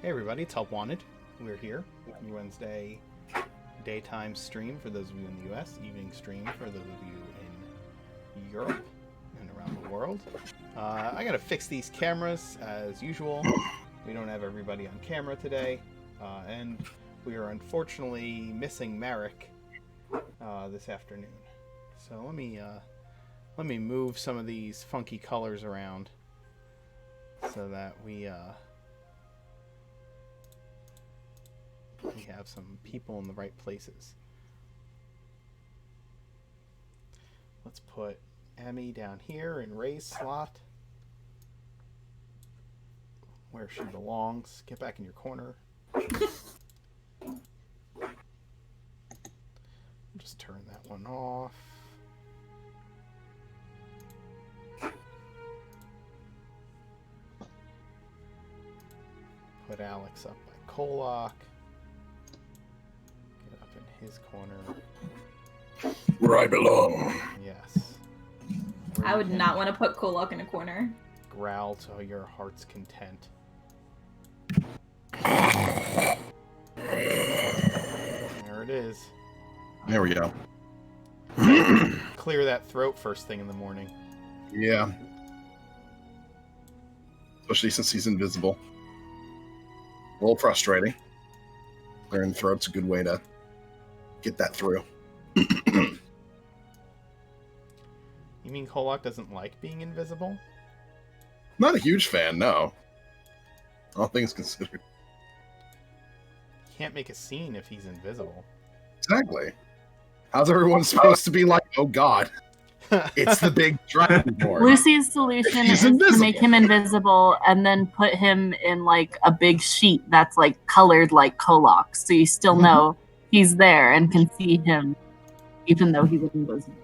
Hey everybody, it's Help Wanted. We're here. Wednesday daytime stream for those of you in the US, evening stream for those of you in Europe and around the world. I gotta fix these cameras as usual. We don't have everybody on camera today, and we are unfortunately missing Merrick this afternoon. So let me move some of these funky colors around so that we have some people in the right places. Let's put Emmy down here in Ray's slot, where she belongs. Get back in your corner. Just turn that one off. Put Alex up by Kolak. Get up in his corner. Where I belong. Yes. Where I you would can not want to put Kolok in a corner. growl to your heart's content. There it is. There we go. Clear that throat first thing in the morning. Yeah. Especially since he's invisible. A little frustrating. Clearing the throat's a good way to get that through. You mean Kolak doesn't like being invisible? Not a huge fan, no. All things considered. Can't make a scene if he's invisible. Exactly. How's everyone supposed to be like, oh god, it's the big dragonborn? Lucy's solution He's is invisible. to make him invisible and then put him in like a big sheet that's like colored like Kolok, so you still know he's there and can see him even though he's invisible.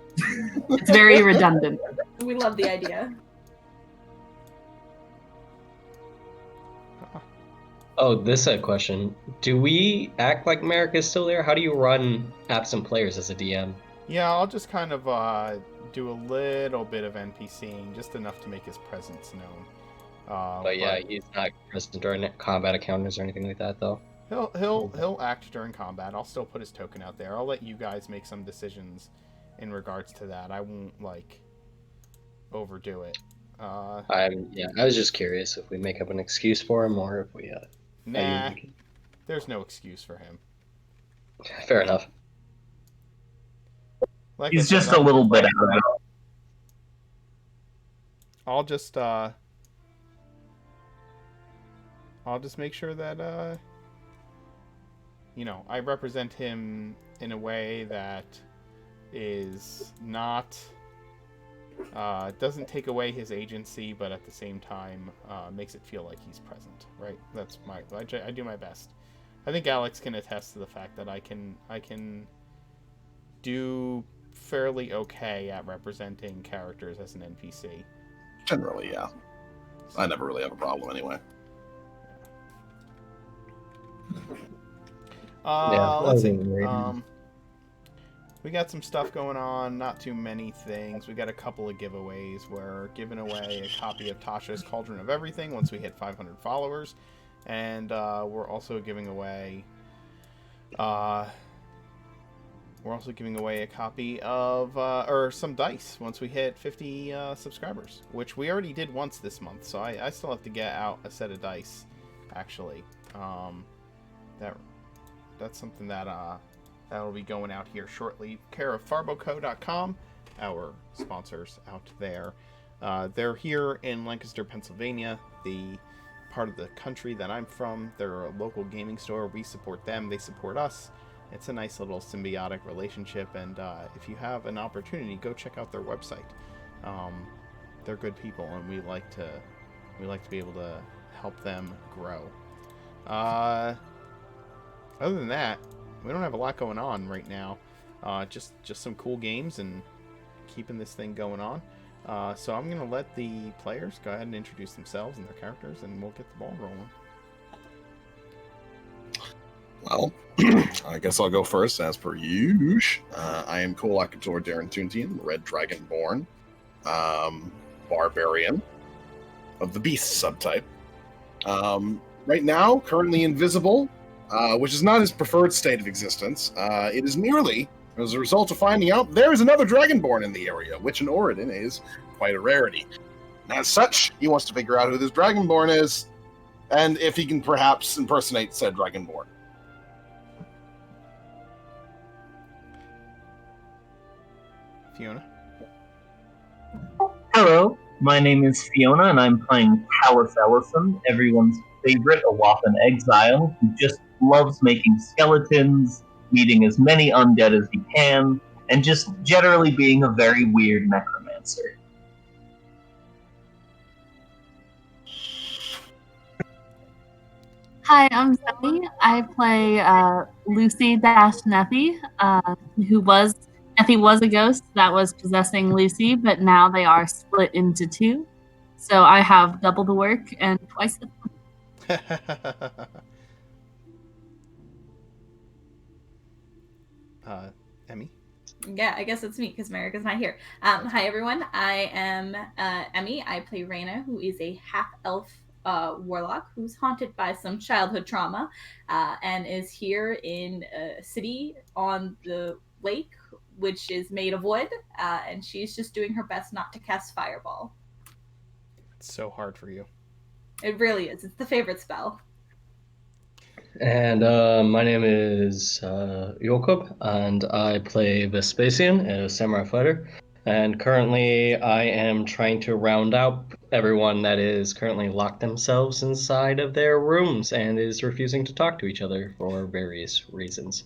It's very redundant. We love the idea. Oh, this is a question. Do we act like Merrick is still there? How do you run absent players as a DM? Yeah, I'll just kind of do a little bit of NPCing, just enough to make his presence known. But yeah, he's not present during combat encounters or anything like that, though. He'll act during combat. I'll still put his token out there. I'll let you guys make some decisions in regards to that. I won't like overdo it. I was just curious if we make up an excuse for him or if we Nah, there's no excuse for him. Fair enough. Like He's I said, just a little bit out of it. I'll just make sure that I represent him in a way that is not doesn't take away his agency, but at the same time makes it feel like he's present. Right? That's I do my best. I think Alex can attest to the fact that I can do fairly okay at representing characters as an NPC. Generally, yeah. I never really have a problem anyway. Let's see. We got some stuff going on, not too many things. We got a couple of giveaways. We're giving away a copy of Tasha's Cauldron of Everything once we hit 500 followers. And we're also giving away a copy of or some dice once we hit 50 subscribers, which we already did once this month. So I still have to get out a set of dice, actually. That's something that'll be going out here shortly. Care of farboco.com, our sponsors out there. They're here in Lancaster, Pennsylvania, the part of the country that I'm from. They're a local gaming store. We support them. They support us. It's a nice little symbiotic relationship, and if you have an opportunity, go check out their website. They're good people, and we like to be able to help them grow. Other than that, we don't have a lot going on right now. Just some cool games and keeping this thing going on. So I'm going to let the players go ahead and introduce themselves and their characters, and we'll get the ball rolling. Well, I guess I'll go first, as per usual. I am Kolak Darren Toontian, Red Dragonborn, barbarian of the beast subtype. right now, currently invisible, which is not his preferred state of existence. It is merely as a result of finding out there is another Dragonborn in the area, which in Oridon is quite a rarity. And as such, he wants to figure out who this Dragonborn is, and if he can perhaps impersonate said Dragonborn. Fiona? Hello, my name is Fiona, and I'm playing Talus Ellison, everyone's favorite Awathan exile, who just loves making skeletons, meeting as many undead as he can, and just generally being a very weird necromancer. Hi, I'm Zoe. I play Lucy Nethy, Nethy was a ghost that was possessing Lucy, but now they are split into two. So I have double the work and twice the Emmy? Yeah, I guess it's me because Marika's not here. Hi, everyone. I am Emmy. I play Reyna, who is a half-elf warlock who's haunted by some childhood trauma and is here in a city on the lake, which is made of wood, and she's just doing her best not to cast Fireball. It's so hard for you. It really is. It's the favorite spell. And my name is Jakob, and I play Vespasian, a samurai fighter. And currently, I am trying to round up everyone that is currently locked themselves inside of their rooms and is refusing to talk to each other for various reasons.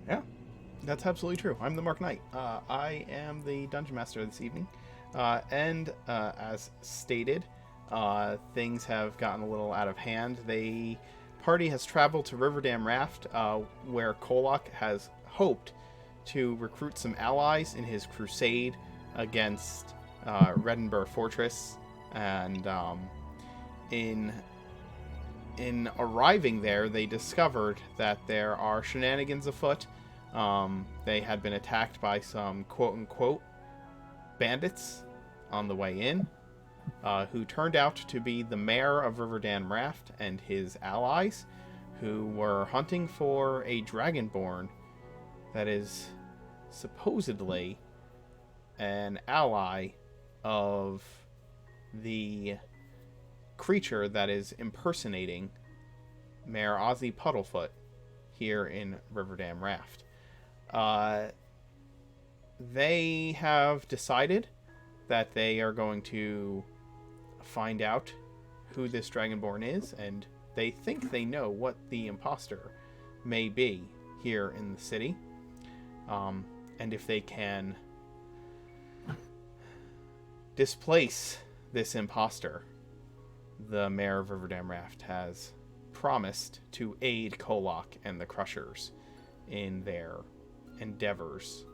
Yeah, that's absolutely true. I'm the Mark Knight. I am the Dungeon Master this evening. And as stated, things have gotten a little out of hand. The party has traveled to Riverdam Raft, where Kolok has hoped to recruit some allies in his crusade against Redenburg Fortress. And in arriving there, they discovered that there are shenanigans afoot. They had been attacked by some quote-unquote bandits on the way in, who turned out to be the mayor of Riverdam Raft and his allies, who were hunting for a Dragonborn that is supposedly an ally of the creature that is impersonating Mayor Ozzy Puddlefoot here in Riverdam Raft. They have decided that they are going to find out who this Dragonborn is, and they think they know what the imposter may be here in the city. And if they can displace this imposter, the mayor of Riverdam Raft has promised to aid Kolok and the Crushers in their endeavors.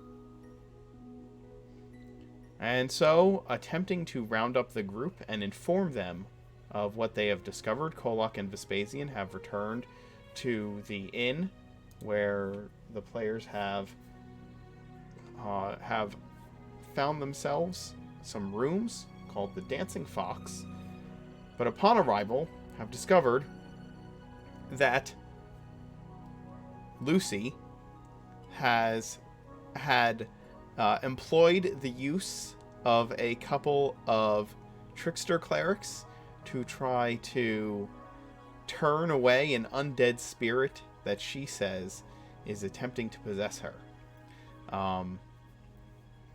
And so, attempting to round up the group and inform them of what they have discovered, Kolok and Vespasian have returned to the inn where the players have found themselves some rooms called the Dancing Fox, but upon arrival have discovered that Lucy has had employed the use of a couple of trickster clerics to try to turn away an undead spirit that she says is attempting to possess her.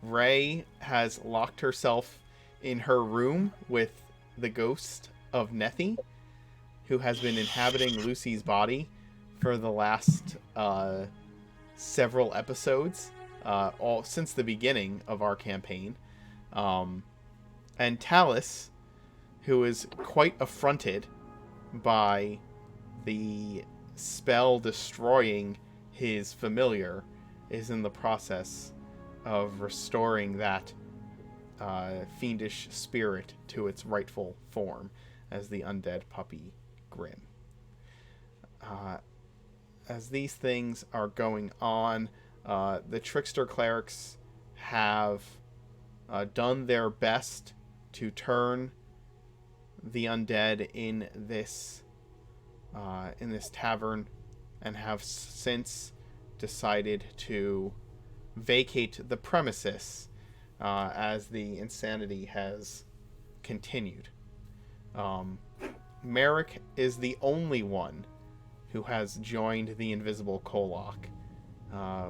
Ray has locked herself in her room with the ghost of Nethy, who has been inhabiting Lucy's body for the last several episodes, all since the beginning of our campaign. And Talus, who is quite affronted by the spell destroying his familiar, is in the process of restoring that fiendish spirit to its rightful form as the undead puppy Grim. As these things are going on, the trickster clerics have done their best to turn the undead in this in this tavern and have since decided to vacate the premises as the insanity has continued. Merrick is the only one who has joined the Invisible Kolok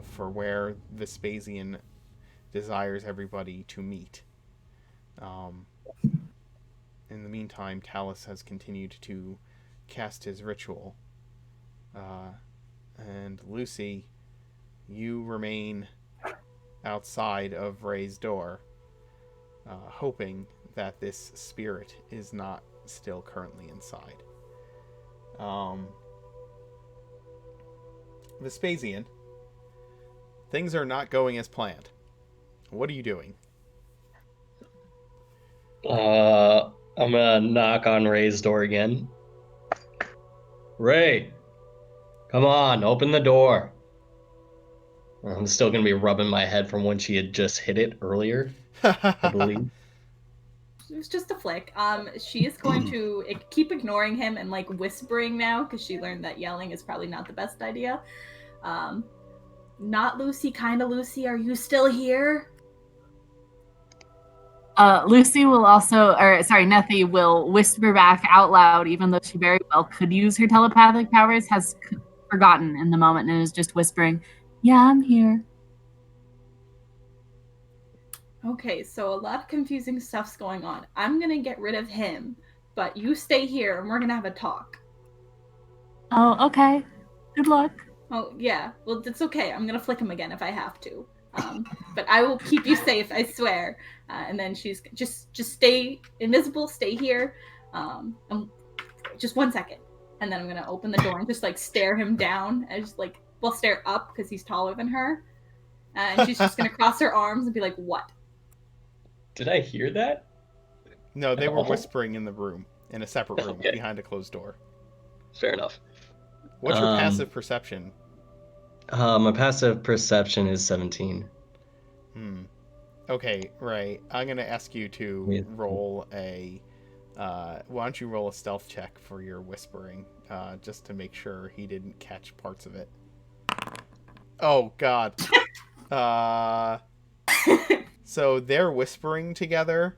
for where Vespasian desires everybody to meet. In the meantime, Talus has continued to cast his ritual. And Lucy, you remain outside of Ray's door, hoping that this spirit is not still currently inside. Vespasian, things are not going as planned. What are you doing? I'm gonna knock on Ray's door again. Ray, come on, open the door. I'm still gonna be rubbing my head from when she had just hit it earlier, I believe. It was just a flick. She is going to keep ignoring him and like whispering now because she learned that yelling is probably not the best idea. Not Lucy, kind of Lucy. Are you still here? Lucy will also, Nethy will whisper back out loud, even though she very well could use her telepathic powers, has forgotten in the moment and is just whispering, "Yeah, I'm here." Okay, so a lot of confusing stuff's going on. I'm gonna get rid of him, but you stay here and we're gonna have a talk. Oh, okay. Good luck. Oh, yeah. Well, it's okay. I'm gonna flick him again if I have to. But I will keep you safe, I swear. And then she's just stay invisible, stay here. Just 1 second. And then I'm gonna open the door and just like stare him down. And just like, well, stare up because he's taller than her. And she's just gonna cross her arms and be like, "What?" Did I hear that? No, they were Oh. whispering in the room, in a separate room, Okay. behind a closed door. Fair enough. What's your passive perception? My passive perception is 17. Okay, right. I'm gonna ask you to Yeah. roll a. Why don't you roll a stealth check for your whispering, just to make sure he didn't catch parts of it. Oh God. So they're whispering together,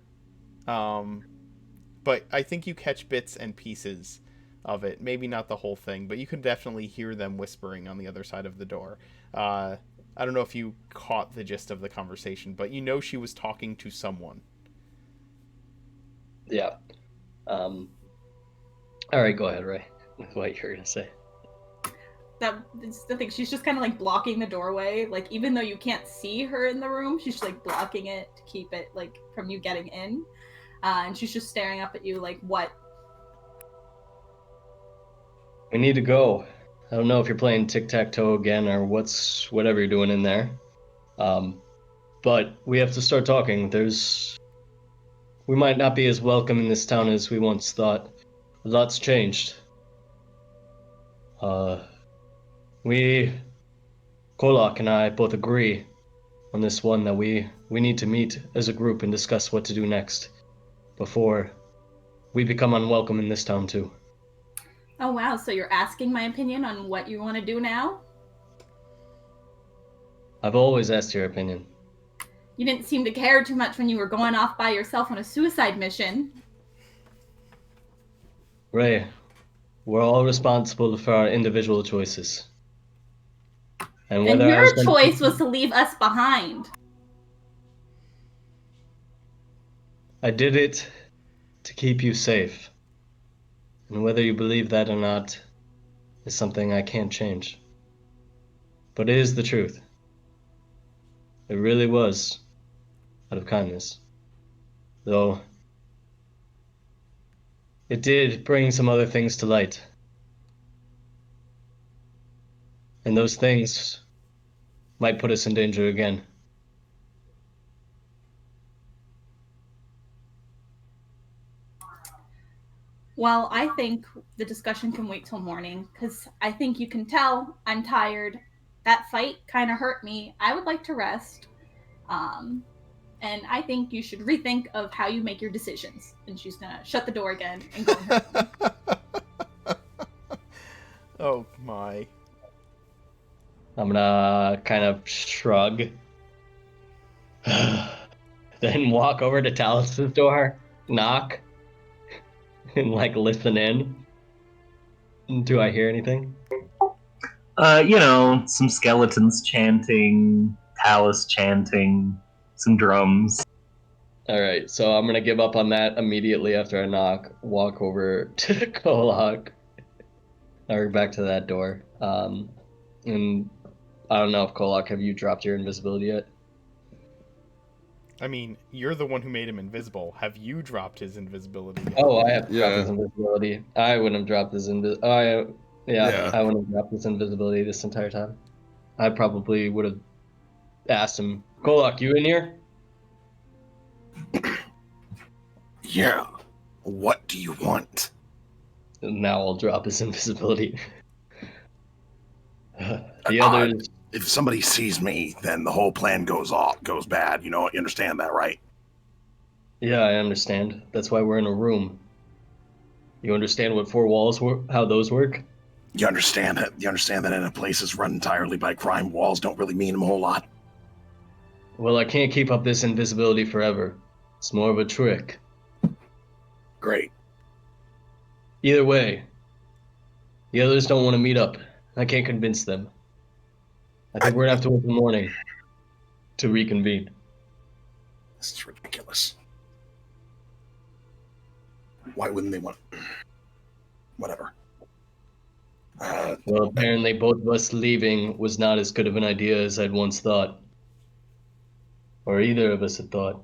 but I think you catch bits and pieces of it. Maybe not the whole thing, but you can definitely hear them whispering on the other side of the door. I don't know if you caught the gist of the conversation, but you know she was talking to someone. Yeah. All right, go ahead, Ray. What you're gonna say? That's the thing. She's just kind of like blocking the doorway. Like, even though you can't see her in the room, she's just like blocking it to keep it like from you getting in. And she's just staring up at you like, "What?" We need to go. I don't know if you're playing tic-tac-toe again or whatever you're doing in there. But we have to start talking. We might not be as welcome in this town as we once thought. A lot's changed. Kolok and I both agree on this one that we need to meet as a group and discuss what to do next before we become unwelcome in this town too. Oh wow, so you're asking my opinion on what you want to do now? I've always asked your opinion. You didn't seem to care too much when you were going off by yourself on a suicide mission. Ray, we're all responsible for our individual choices. And And whether I your was going choice was to leave us behind. I did it to keep you safe. And whether you believe that or not is something I can't change. But it is the truth. It really was out of kindness. Though it did bring some other things to light. And those things might put us in danger again. Well, I think the discussion can wait till morning, because I think you can tell I'm tired. That fight kind of hurt me. I would like to rest. And I think you should rethink of how you make your decisions. And she's gonna shut the door again and go in her room. Oh my. I'm gonna kind of shrug. Then walk over to Talus's door, knock, and like listen in. Do I hear anything? Some skeletons chanting, Talus chanting, some drums. Alright, so I'm gonna give up on that immediately after I knock, walk over to Kolok, or back to that door. And I don't know if Kolok, have you dropped your invisibility yet? I mean, you're the one who made him invisible. Have you dropped his invisibility yet? Oh, I have dropped Yeah. his invisibility. I wouldn't have dropped his invisibility. Yeah. I wouldn't have dropped his invisibility this entire time. I probably would have asked him, Kolok, you in here? Yeah. What do you want? And now I'll drop his invisibility. The others... If somebody sees me, then the whole plan goes bad. You understand that, right? Yeah, I understand. That's why we're in a room. You understand what four walls work? How those work? You understand that in a place that's run entirely by crime, walls don't really mean a whole lot. Well, I can't keep up this invisibility forever. It's more of a trick. Great. Either way, the others don't want to meet up. I can't convince them. I think we're gonna have to wait till morning to reconvene. This is ridiculous. Why wouldn't they want... Whatever. Well, apparently both of us leaving was not as good of an idea as I'd once thought. Or either of us had thought.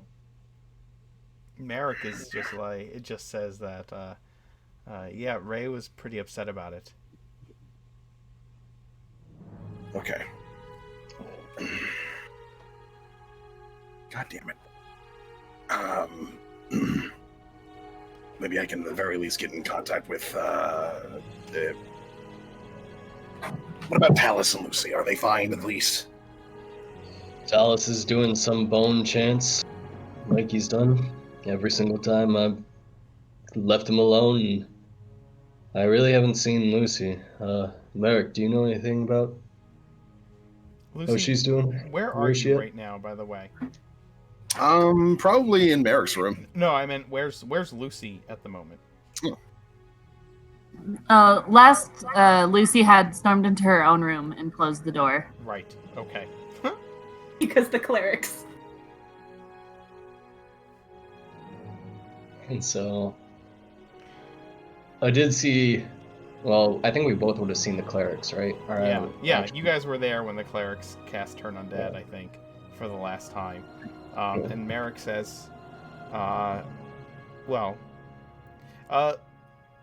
Merrick is just like, it just says that, yeah, Ray was pretty upset about it. Okay. God damn it. Maybe I can at the very least get in contact with, what about Talus and Lucy? Are they fine, at least? Talus is doing some bone chants, like he's done every single time I've left him alone. And I really haven't seen Lucy. Merrick, do you know anything about Lucy, how she's doing? where Where are is she you at? right now, by the way? Probably in Merrick's room. No, I meant, where's Lucy at the moment? Lucy had stormed into her own room and closed the door. Right, okay. Because the clerics. And so I did see. Well, I think we both would have seen the clerics, right? Or Yeah, you guys were there when the clerics cast Turn Undead, I think, for the last time. And Merrick says,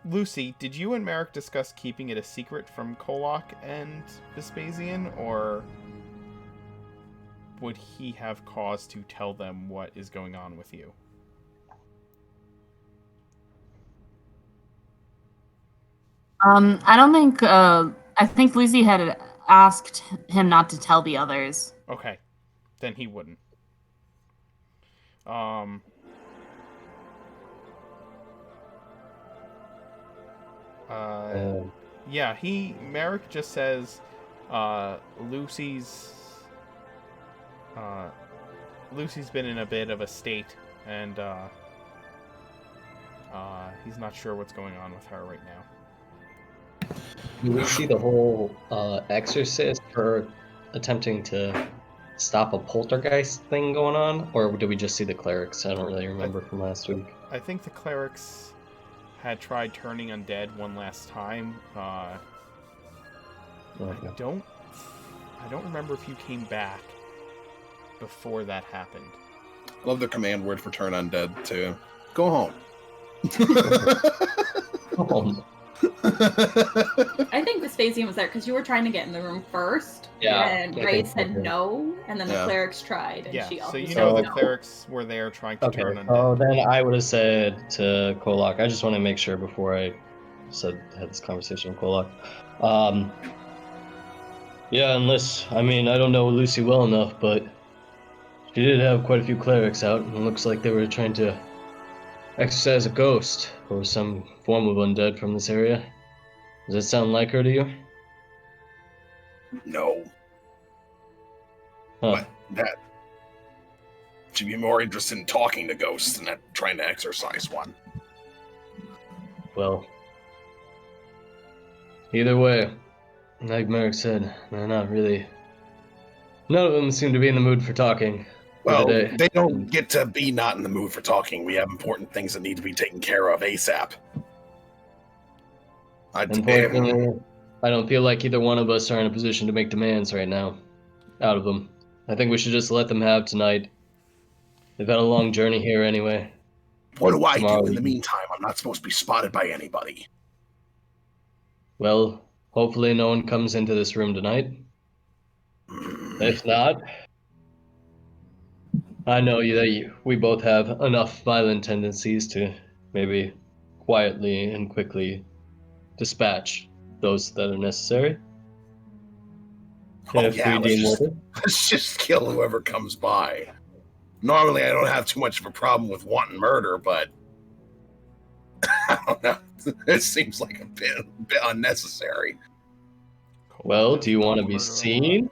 Lucy, did you and Merrick discuss keeping it a secret from Kolok and Vespasian, or would he have cause to tell them what is going on with you? I don't think. I think Lucy had asked him not to tell the others. Okay, then he wouldn't. Yeah, Merrick just says, Lucy's been in a bit of a state, and, he's not sure what's going on with her right now. Do we see the whole exorcist, her attempting to stop a poltergeist thing going on, or do we just see the clerics? I don't really remember from last week. I think the clerics had tried turning undead one last time. Okay. I don't remember if you came back before that happened. I love the command word for turn undead, too. Go home. I think Vespasian was there because you were trying to get in the room first. Yeah, And I Ray think said so. no, and then the Yeah. clerics tried, and Yeah, she also so you said know the no. clerics were there trying to Okay, turn undead. so then I would have said to Kolok, I just want to make sure before I had this conversation with Kolok. Yeah, unless, I don't know Lucy well enough, but she did have quite a few clerics out, and it looks like they were trying to exorcise a ghost or some form of undead from this area. Does that sound like her to you? No, Huh. that should be more interested in talking to ghosts than trying to exorcise one. Well, either way, like Merrick said, they're not really. None of them seem to be in the mood for talking for Well, the day. they don't get to be not in the mood for talking. We have important things that need to be taken care of ASAP. Unfortunately, I don't feel like either one of us are in a position to make demands right now out of them. I think we should just let them have tonight. They've had a long journey here anyway. What do I Tomorrow do in the we- meantime? I'm not supposed to be spotted by anybody. Well, hopefully no one comes into this room tonight. If not, I know we both have enough violent tendencies to maybe quietly and quickly dispatch those that are necessary. Oh, If yeah, we deem worth it. let's just kill whoever comes by. Normally, I don't have too much of a problem with wanting murder, but I don't know. It seems like a bit unnecessary. Well, do you want to be seen?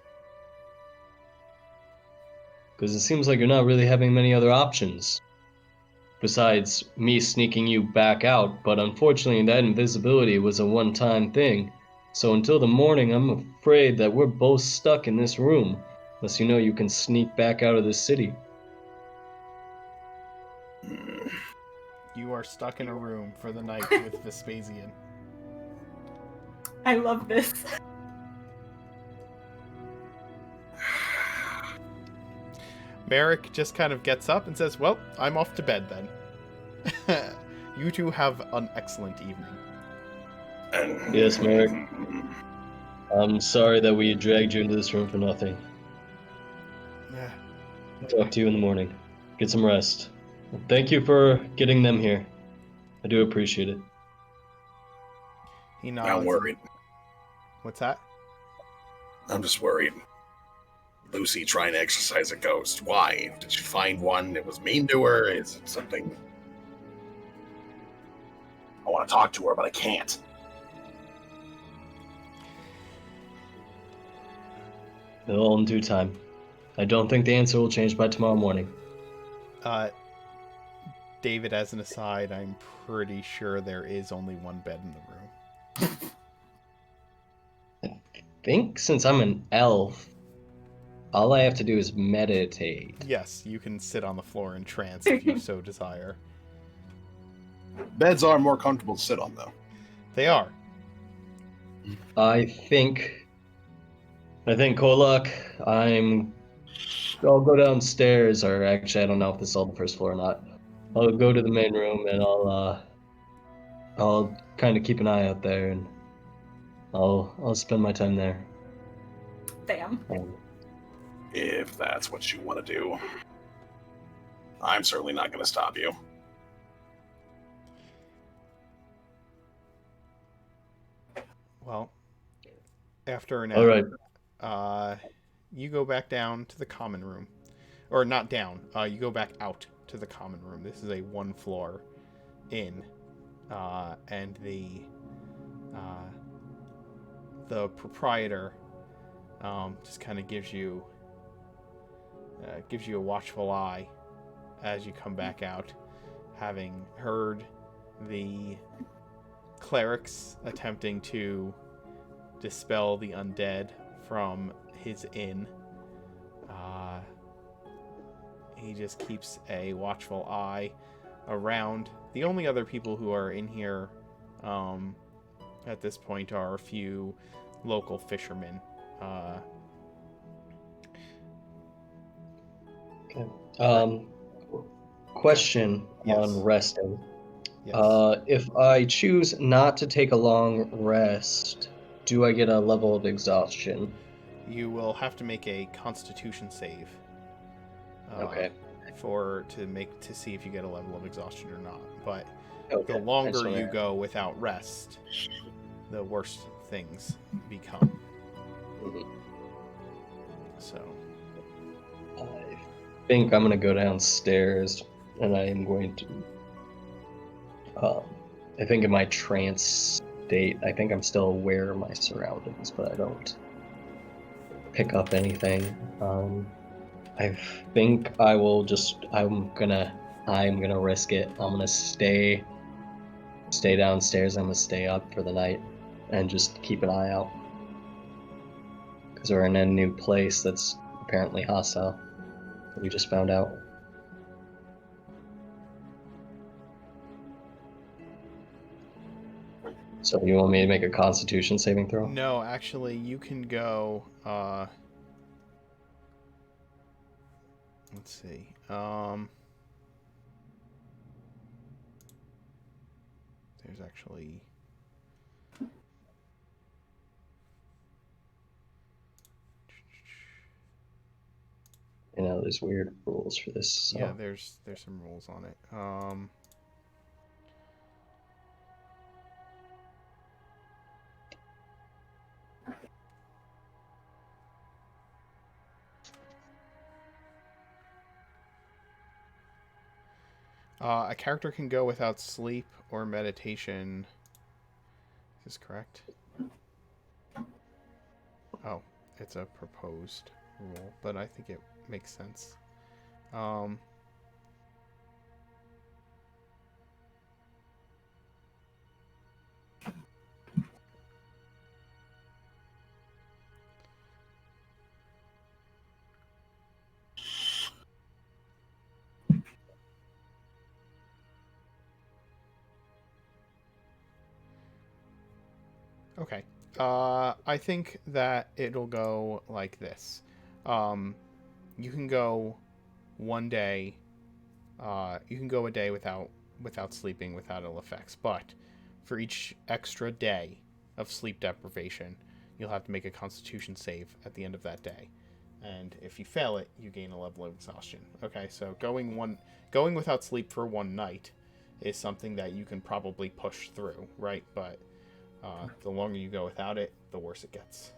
Because it seems like you're not really having many other options. Besides me sneaking you back out, but unfortunately that invisibility was a one-time thing. So until the morning, I'm afraid that we're both stuck in this room. Unless you know you can sneak back out of this city. You are stuck in a room for the night with Vespasian. I love this. Merrick just kind of gets up and says, well, I'm off to bed then. You two have an excellent evening. Yes, Merrick. I'm sorry that we dragged you into this room for nothing. Yeah. Talk to you in the morning. Get some rest. Thank you for getting them here. I do appreciate it. He nods. I'm worried. What's that? I'm just worried. Lucy trying to exorcise a ghost. Why? Did she find one that was mean to her? Is it something? I want to talk to her, but I can't. All in due time. I don't think the answer will change by tomorrow morning. David, as an aside, I'm pretty sure there is only one bed in the room. I think since I'm an elf, all I have to do is meditate. Yes, you can sit on the floor in trance if you so desire. Beds are more comfortable to sit on, though. They are. I think Kolak, I'll go downstairs, or actually I don't know if this is all the first floor or not. I'll go to the main room and I'll kind of keep an eye out there and I'll spend my time there. Damn. If that's what you want to do. I'm certainly not going to stop you. Well, after an All right. hour, you go back down to the common room. Or not down, you go back out to the common room. This is a one-floor inn. And the proprietor just kind of gives you a watchful eye as you come back out, having heard the clerics attempting to dispel the undead from his inn. He just keeps a watchful eye around. The only other people who are in here at this point are a few local fishermen. Okay. Question Yes. on resting. Yes. If I choose not to take a long rest, do I get a level of exhaustion? You will have to make a Constitution save. Okay. To see if you get a level of exhaustion or not. But Okay. the longer That's you fair. go without rest, the worse things become. Mhm. So, I think I'm gonna go downstairs, and I am going to. I think in my trance state, I think I'm still aware of my surroundings, but I don't pick up anything. I think I will just. I'm gonna risk it. I'm gonna stay downstairs. I'm gonna stay up for the night and just keep an eye out because we're in a new place that's apparently hostile. We just found out. So you want me to make a Constitution saving throw? No, actually, you can go. Let's see. There's actually. You know, there's weird rules for this. So. Yeah, there's some rules on it. A character can go without sleep or meditation. Is this correct? Oh, it's a proposed rule, but I think it makes sense. Okay. I think that it'll go like this. You can go one day. You can go a day without sleeping without ill effects, but for each extra day of sleep deprivation, you'll have to make a Constitution save at the end of that day. And if you fail it, you gain a level of exhaustion. Okay, so going without sleep for one night is something that you can probably push through, right? But the longer you go without it, the worse it gets.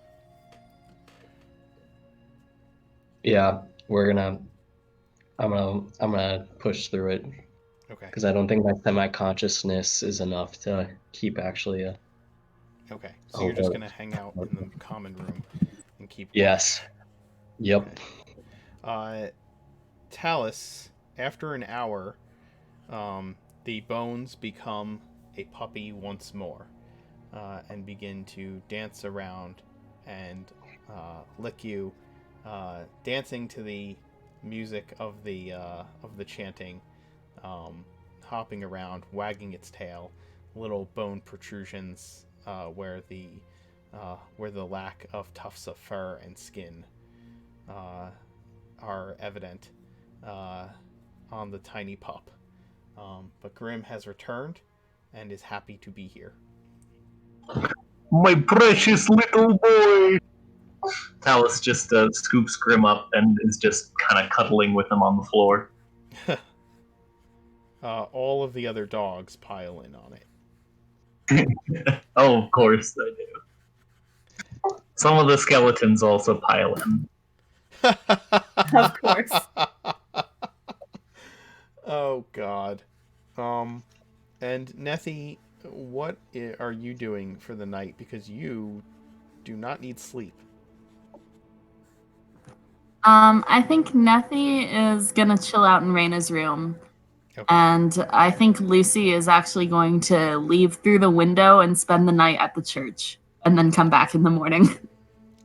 Yeah, I'm gonna push through it. Okay. Because I don't think my semi-consciousness is enough to keep actually a. Okay. So you're just gonna hang out in the common room and keep. Yes. Yep. Okay. Talus, after an hour, the bones become a puppy once more, and begin to dance around and lick you, dancing to the music of the chanting, hopping around, wagging its tail, little bone protrusions where the lack of tufts of fur and skin are evident on the tiny pup. But Grim has returned and is happy to be here. My precious little boy! Talus just scoops Grim up and is just kind of cuddling with him on the floor. All of the other dogs pile in on it. Oh, of course they do. Some of the skeletons also pile in. Of course. Oh, God. And Nethy, what are you doing for the night? Because you do not need sleep. I think Nethy is gonna chill out in Raina's room. Okay. And I think Lucy is actually going to leave through the window and spend the night at the church and then come back in the morning.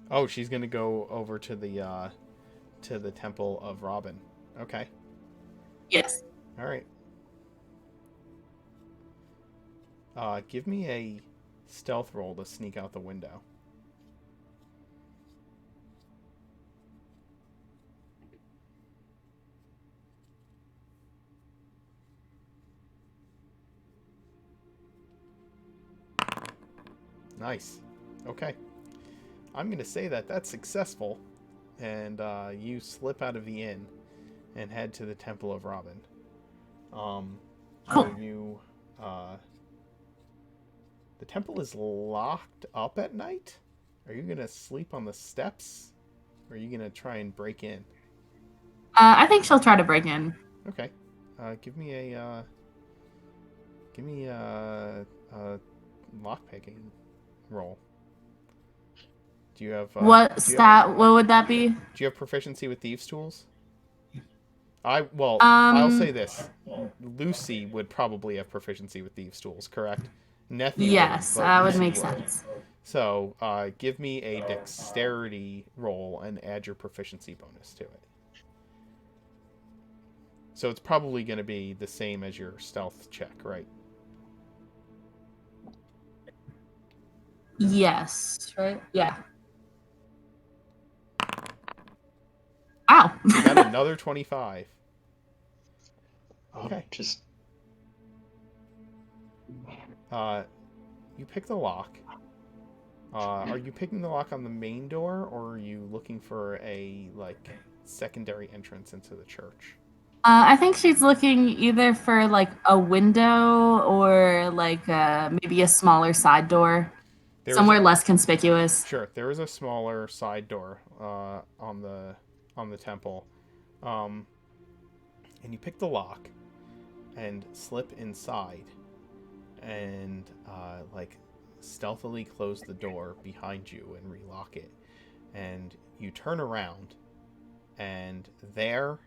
Oh, she's going to go over to the Temple of Robin. Okay. Yes. All right. Give me a stealth roll to sneak out the window. Nice. Okay. I'm going to say that that's successful, and you slip out of the inn and head to the Temple of Robin. Cool. The temple is locked up at night? Are you going to sleep on the steps? Or are you going to try and break in? I think she'll try to break in. Okay. Give me a lockpicking roll. Do you have What stat? What would that be? Do you have proficiency with thieves' tools? I'll say this: Lucy would probably have proficiency with thieves' tools, correct? Nethy Yes, wouldn't, but that would Lucy make sense. So, give me a dexterity roll and add your proficiency bonus to it. So it's probably going to be the same as your stealth check, right? Yes, right? Yeah. Wow. You got another 25. Okay. Just You pick the lock. Are you picking the lock on the main door, or are you looking for a secondary entrance into the church? I think she's looking either for like a window or like maybe a smaller side door, somewhere less conspicuous. Sure, there is a smaller side door on the temple, and you pick the lock and slip inside, and stealthily close the door behind you and relock it, and you turn around, and there,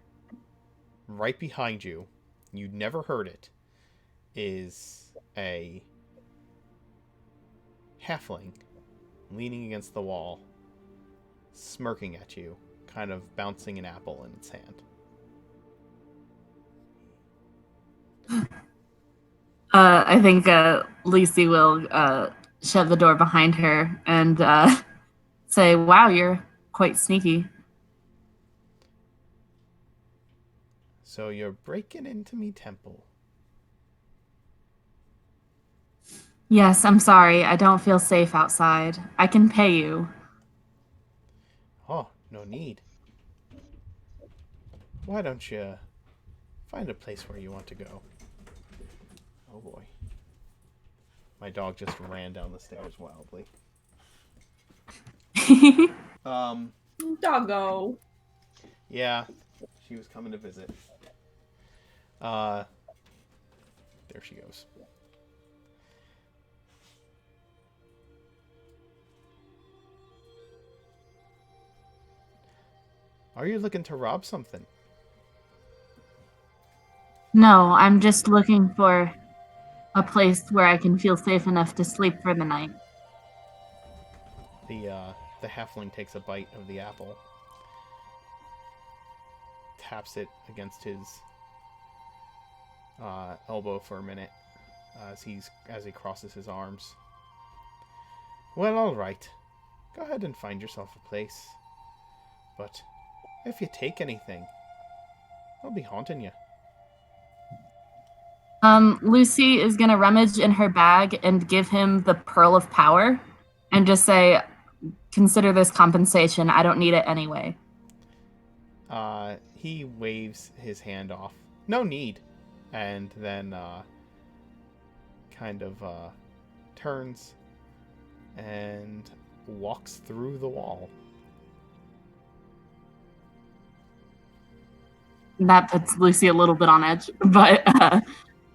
right behind you, you'd never heard it, is a halfling leaning against the wall, smirking at you, kind of bouncing an apple in its hand. I think Lucy will shut the door behind her and say, "Wow, you're quite sneaky." So you're breaking into me temple. Yes, I'm sorry. I don't feel safe outside. I can pay you. Oh, no need. Why don't you find a place where you want to go? Oh boy. My dog just ran down the stairs wildly. Doggo. Yeah, she was coming to visit. There she goes. Are you looking to rob something? No, I'm just looking for a place where I can feel safe enough to sleep for the night. The halfling takes a bite of the apple, taps it against his elbow for a minute as he crosses his arms. Well, all right. Go ahead and find yourself a place. But if you take anything, I'll be haunting you. Lucy is gonna rummage in her bag and give him the Pearl of Power and just say, "Consider this compensation. I don't need it anyway." He waves his hand off. No need. And then turns and walks through the wall. That puts Lucy a little bit on edge, but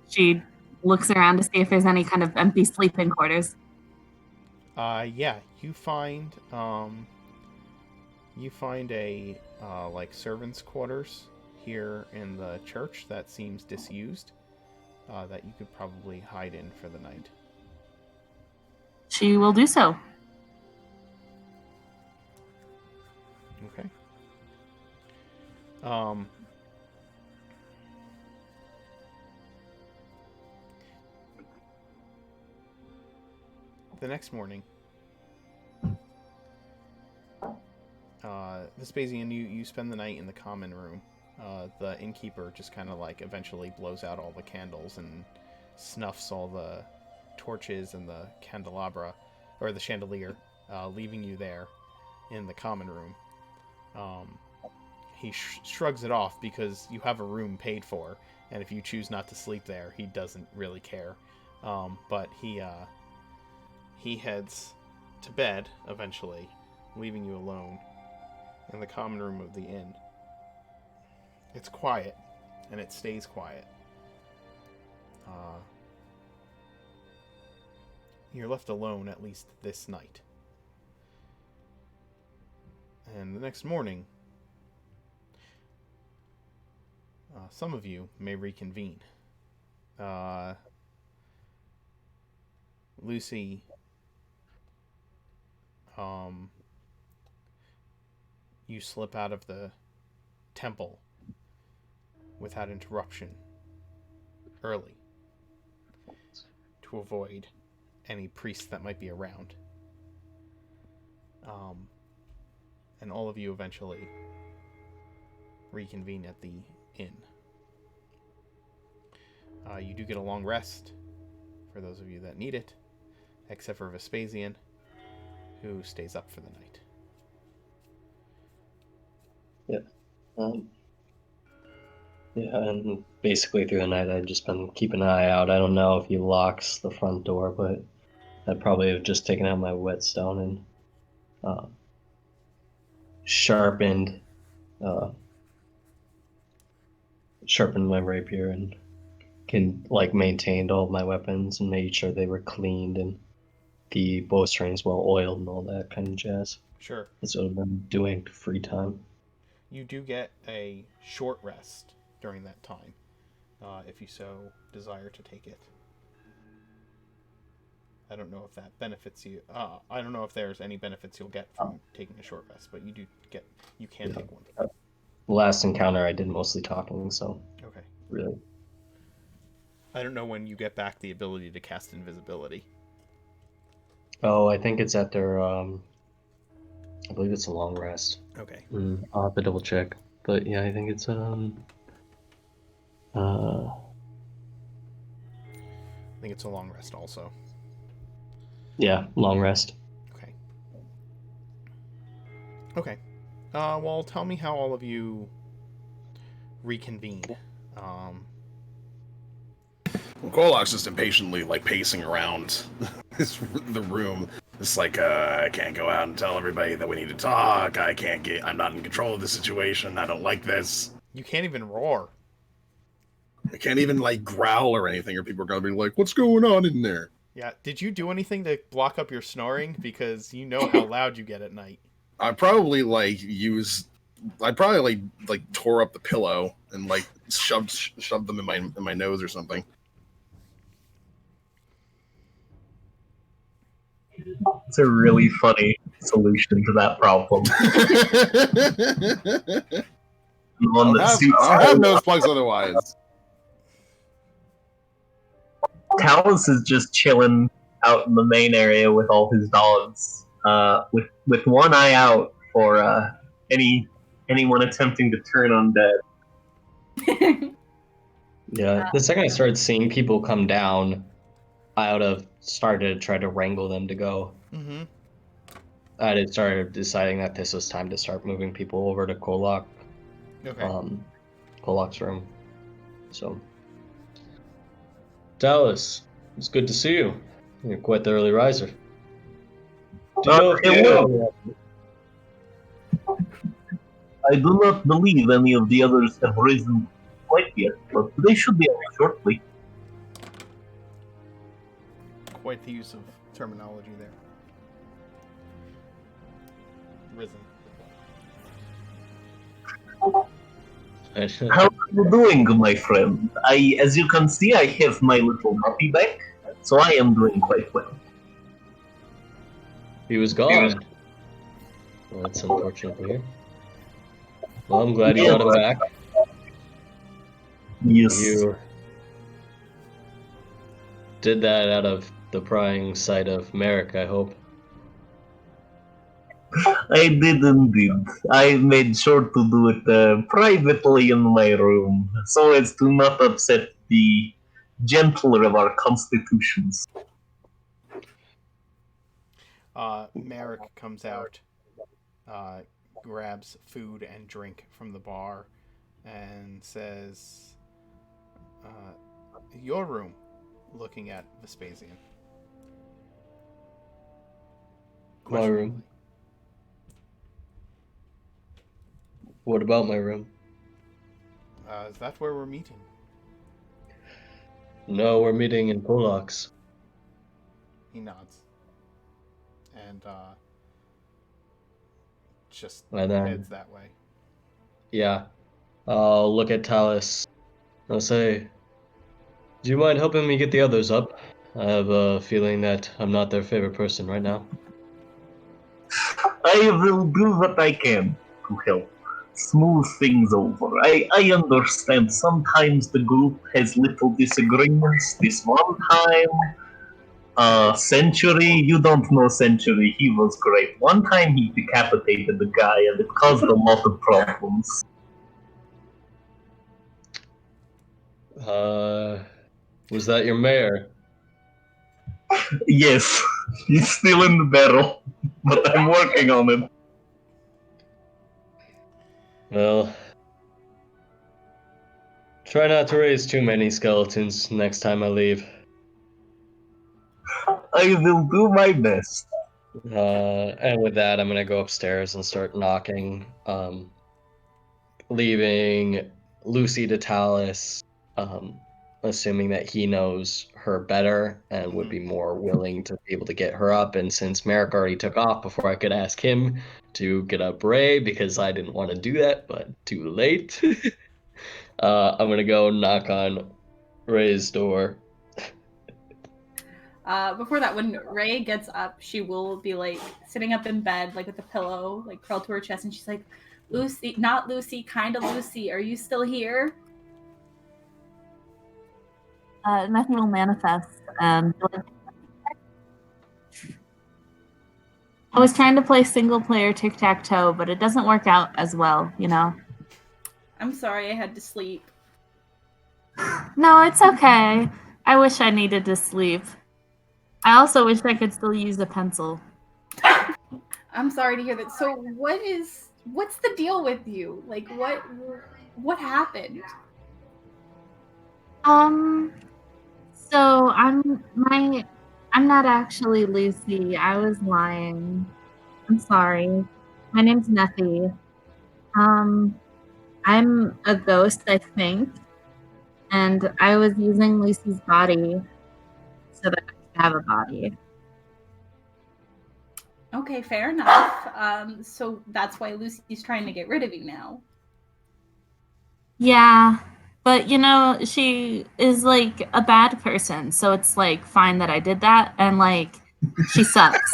she looks around to see if there's any kind of empty sleeping quarters. Yeah, you find a servants' quarters here in the church that seems disused, that you could probably hide in for the night. She will do so. Okay. The next morning, Vespasian, you spend the night in the common room. The innkeeper just kind of eventually blows out all the candles and snuffs all the torches and the candelabra, or the chandelier, leaving you there in the common room. He shrugs it off because you have a room paid for, and if you choose not to sleep there, he doesn't really care. But he heads to bed eventually, leaving you alone in the common room of the inn. It's quiet, and it stays quiet. You're left alone at least this night. And the next morning, some of you may reconvene. Lucy, you slip out of the temple without interruption early to avoid any priests that might be around. And all of you eventually reconvene at the inn. You do get a long rest, for those of you that need it, except for Vespasian, who stays up for the night. Yeah, and basically through the night I've just been keeping an eye out. I don't know if he locks the front door, but I'd probably have just taken out my whetstone and sharpened my rapier and maintained all of my weapons and made sure they were cleaned and the bowstrings well oiled and all that kind of jazz. Sure. That's what I've been doing to free time. You do get a short rest during that time, if you so desire to take it. I don't know if that benefits you. I don't know if there's any benefits you'll get from taking a short rest, but you can take one. Last encounter I did mostly talking, so Okay. really. I don't know when you get back the ability to cast invisibility. Oh, I think it's at their I believe it's a long rest. Okay. I'll have to double check. But yeah, I think it's I think it's a long rest also. yeah, long rest. Okay. Okay. Well, tell me how all of you reconvened. Well, Kolok's just impatiently pacing around the room. It's I can't go out and tell everybody that we need to talk. I'm not in control of the situation. I don't like this. You can't even roar. I can't even growl or anything, or people are gonna be like, "What's going on in there?" Yeah. Did you do anything to block up your snoring? Because you know how loud you get at night. I probably tore up the pillow and shoved them in my nose or something. It's a really funny solution to that problem. One that suits I'll have nose plugs otherwise. Talus is just chilling out in the main area with all his dogs, with one eye out for anyone attempting to turn undead. Yeah, the second I started seeing people come down, I would have started to try to wrangle them to go. Mm-hmm. I had started deciding that this was time to start moving people over to Kolok. Okay. Kolok's room. So, Dallas, it's good to see you. You're quite the early riser. Do you know if hello. I do not believe any of the others have risen quite yet, but they should be up shortly. Quite the use of terminology there. Risen. How are you doing, my friend? As you can see, I have my little puppy back, so I am doing quite well. He was gone. Well, that's unfortunate to hear. Well, I'm glad you got him back. Yes. You did that out of the prying sight of Merrick, I hope. I did indeed. I made sure to do it privately in my room, so as to not upset the gentler of our constitutions. Merrick comes out, grabs food and drink from the bar, and says, "Your room," looking at Vespasian. My room. What about my room? Is that where we're meeting? No, we're meeting in Kolok's. He nods. And just And then, heads that way. yeah, I'll look at Talus. I'll say, do you mind helping me get the others up? I have a feeling that I'm not their favorite person right now. I will do what I can to help smooth things over. I understand sometimes the group has little disagreements. This one time, Century, you don't know Century, he was great. One time he decapitated the guy and it caused a lot of problems. Was that your mayor? Yes, he's still in the barrel, but I'm working on it. Well, try not to raise too many skeletons next time I leave. I will do my best. And with that, I'm gonna go upstairs and start knocking, leaving Lucy to Talus, assuming that he knows her better and would be more willing to be able to get her up. And since Merrick already took off before I could ask him to get up Ray, because I didn't want to do that, but too late, I'm gonna go knock on Ray's door. Before that, when Ray gets up, she will be like sitting up in bed, like with a pillow, like curled to her chest, and she's like, "Lucy, not Lucy, kind of Lucy. Are you still here?" Nothing will manifest. I was trying to play single player tic-tac-toe, but it doesn't work out as well, you know? I'm sorry, I had to sleep. No, it's okay. I wish I needed to sleep. I also wish I could still use a pencil. I'm sorry to hear that. So, what's the deal with you? Like, what happened? So I'm not actually Lucy. I was lying. I'm sorry. My name's Nethy. I'm a ghost, I think. And I was using Lucy's body so that I could have a body. Okay, fair enough. So that's why Lucy's trying to get rid of you now. Yeah, but you know, she is like a bad person, so it's like fine that I did that, and like she sucks.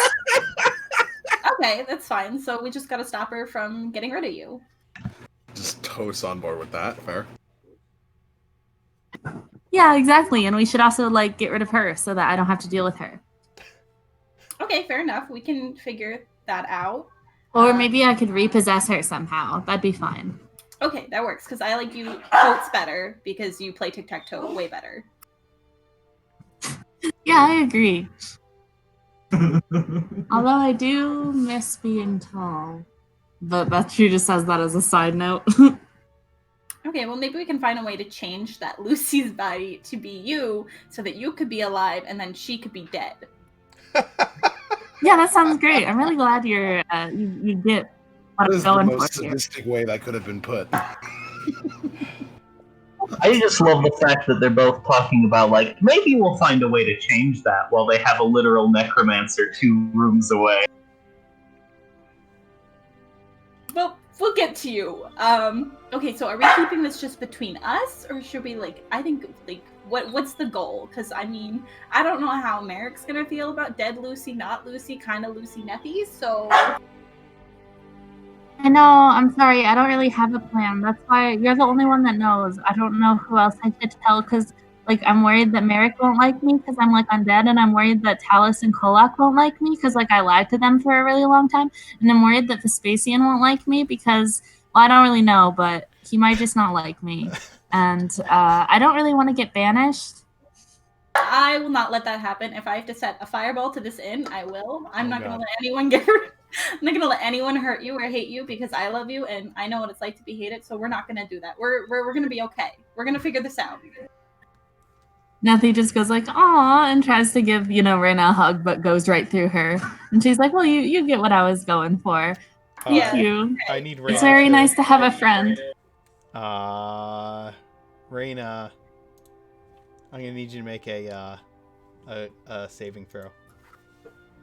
Okay, that's fine. So we just gotta stop her from getting rid of you. Just toast on board with that. Fair. Yeah, exactly, and we should also like get rid of her so that I don't have to deal with her. Okay, fair enough. We can figure that out. Or maybe I could repossess her somehow. That'd be fine. Okay, that works, because I like you quotes better because you play tic-tac-toe way better. Yeah, I agree. Although I do miss being tall. But that she just says that as a side note. Okay, well, maybe we can find a way to change that Lucy's body to be you so that you could be alive and then she could be dead. Yeah, that sounds great. I'm really glad you get what This I'm is the going most for here. sadistic way that could have been put. I just love the fact that they're both talking about, like, maybe we'll find a way to change that while they have a literal necromancer 2 rooms away. Well, we'll get to you. Okay, so are we keeping this just between us, or should we, like, I think, like, what's the goal? Because, I mean, I don't know how Merrick's gonna feel about dead Lucy, not Lucy, kind of Lucy Nethy, so... I know, I'm sorry, I don't really have a plan. That's why you're the only one that knows. I don't know who else I should tell, because, like, I'm worried that Merrick won't like me because I'm, like, undead, and I'm worried that Talus and Kolak won't like me because, like, I lied to them for a really long time, and I'm worried that Vespasian won't like me because, well, I don't really know, but he might just not like me. And I don't really want to get banished. I will not let that happen. If I have to set a fireball to this inn, I will. I'm not gonna God. let anyone I'm not gonna let anyone hurt you or hate you because I love you and I know what it's like to be hated. So we're not gonna do that. We're gonna be okay. We're gonna figure this out. Nethy just goes like, "Aw," and tries to give, Reyna a hug, but goes right through her. And she's like, "Well, you get what I was going for. Thank Yeah. you. I need Reyna It's very to, nice to have a friend." Reyna, I'm gonna need you to make a saving throw.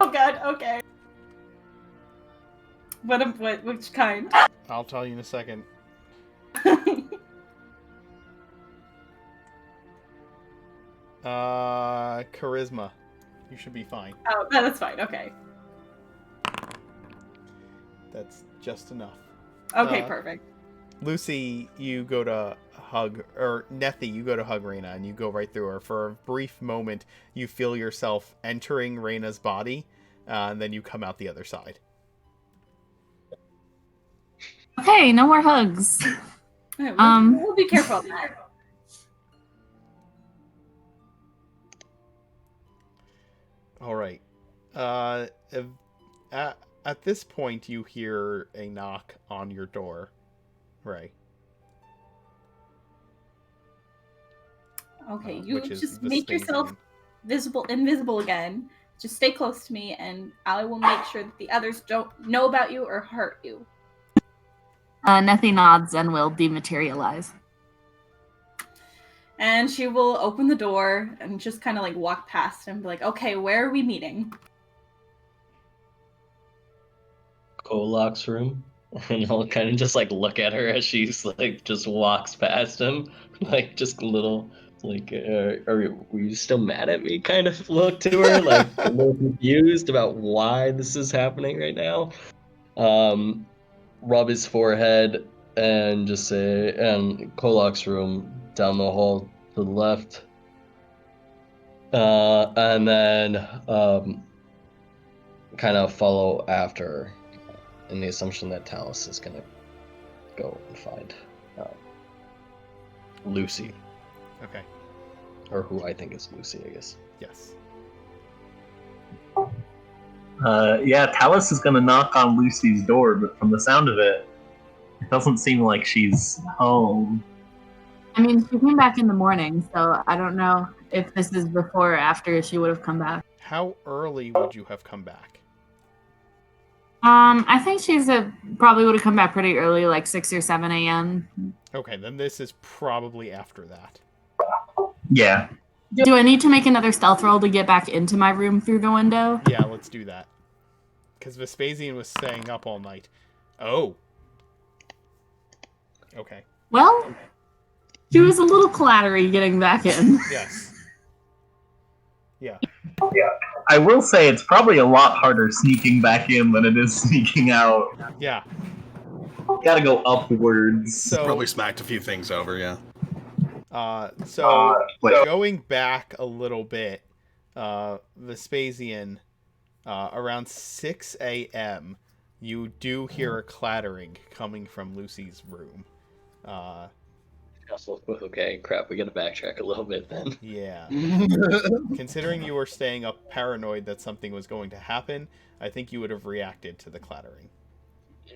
Oh god, okay. Which kind? I'll tell you in a second. Charisma. You should be fine. Oh, that's fine. Okay. That's just enough. Okay, perfect. Lucy, you go to hug, or Nethy, you go to hug Reyna, and you go right through her. For a brief moment, you feel yourself entering Reyna's body, and then you come out the other side. Okay, no more hugs. All right, we'll be careful of that. All right. At this point, you hear a knock on your door, Ray. Okay, you which is just make yourself Vespasian. invisible again. Just stay close to me, and I will make sure that the others don't know about you or hurt you. Nethy nods and will dematerialize. And she will open the door and just kind of like walk past and be like, okay, where are we meeting? Kolok's room. And I'll kind of just like look at her as she's like just walks past him, like just a little like, were you still mad at me? Kind of look to her, like a little confused about why this is happening right now. Rub his forehead and just say, and Kolok's room down the hall to the left, and then kind of follow after. In the assumption that Talus is going to go and find Lucy. Okay. Or who I think is Lucy, I guess. Yes. Yeah, Talus is going to knock on Lucy's door, but from the sound of it, it doesn't seem like she's home. I mean, she came back in the morning, so I don't know if this is before or after she would have come back. How early would you have come back? I think she's probably would have come back pretty early, like 6 or 7 a.m. Okay, then this is probably after that. Yeah. Do I need to make another stealth roll to get back into my room through the window? Yeah, let's do that. Because Vespasian was staying up all night. Oh. Okay. Well, she was a little clattery getting back in. Yes. Yeah. I will say it's probably a lot harder sneaking back in than it is sneaking out. Yeah. Gotta go upwards. So, Probably smacked a few things over, yeah. Going back a little bit, Vespasian, around 6 a.m., you do hear a clattering coming from Lucy's room. Okay, crap, we gotta backtrack a little bit then. Yeah. Considering you were staying up paranoid that something was going to happen, I think you would have reacted to the clattering.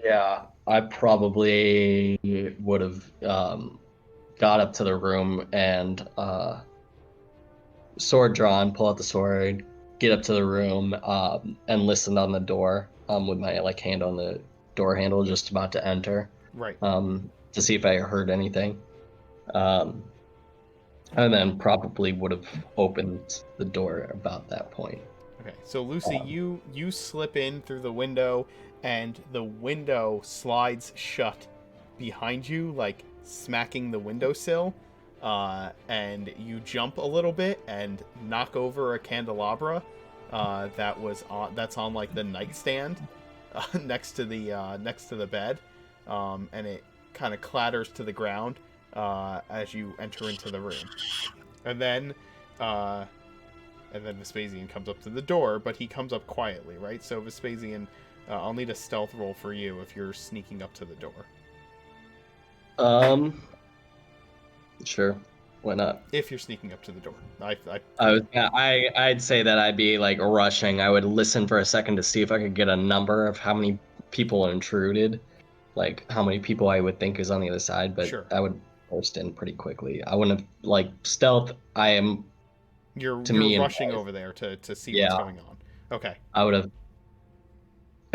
Yeah, I probably would have got up to the room and sword drawn, pull out the sword, get up to the room, and listen on the door with my like hand on the door handle, just about to enter. Right. To see if I heard anything. And then probably would have opened the door about that point. Okay, so Lucy, you slip in through the window, and the window slides shut behind you, like smacking the windowsill, and you jump a little bit and knock over a candelabra that's on like the nightstand next to the bed, and it kind of clatters to the ground as you enter into the room, and then Vespasian comes up to the door, but he comes up quietly, right? So Vespasian, I'll need a stealth roll for you if you're sneaking up to the door. Sure, why not? If you're sneaking up to the door, I'd say that I'd be like rushing. I would listen for a second to see if I could get a number of how many people intruded, like how many people I would think is on the other side. But sure. I would burst in pretty quickly. I wouldn't have like stealth. You're rushing over there to see what's going on. Okay. It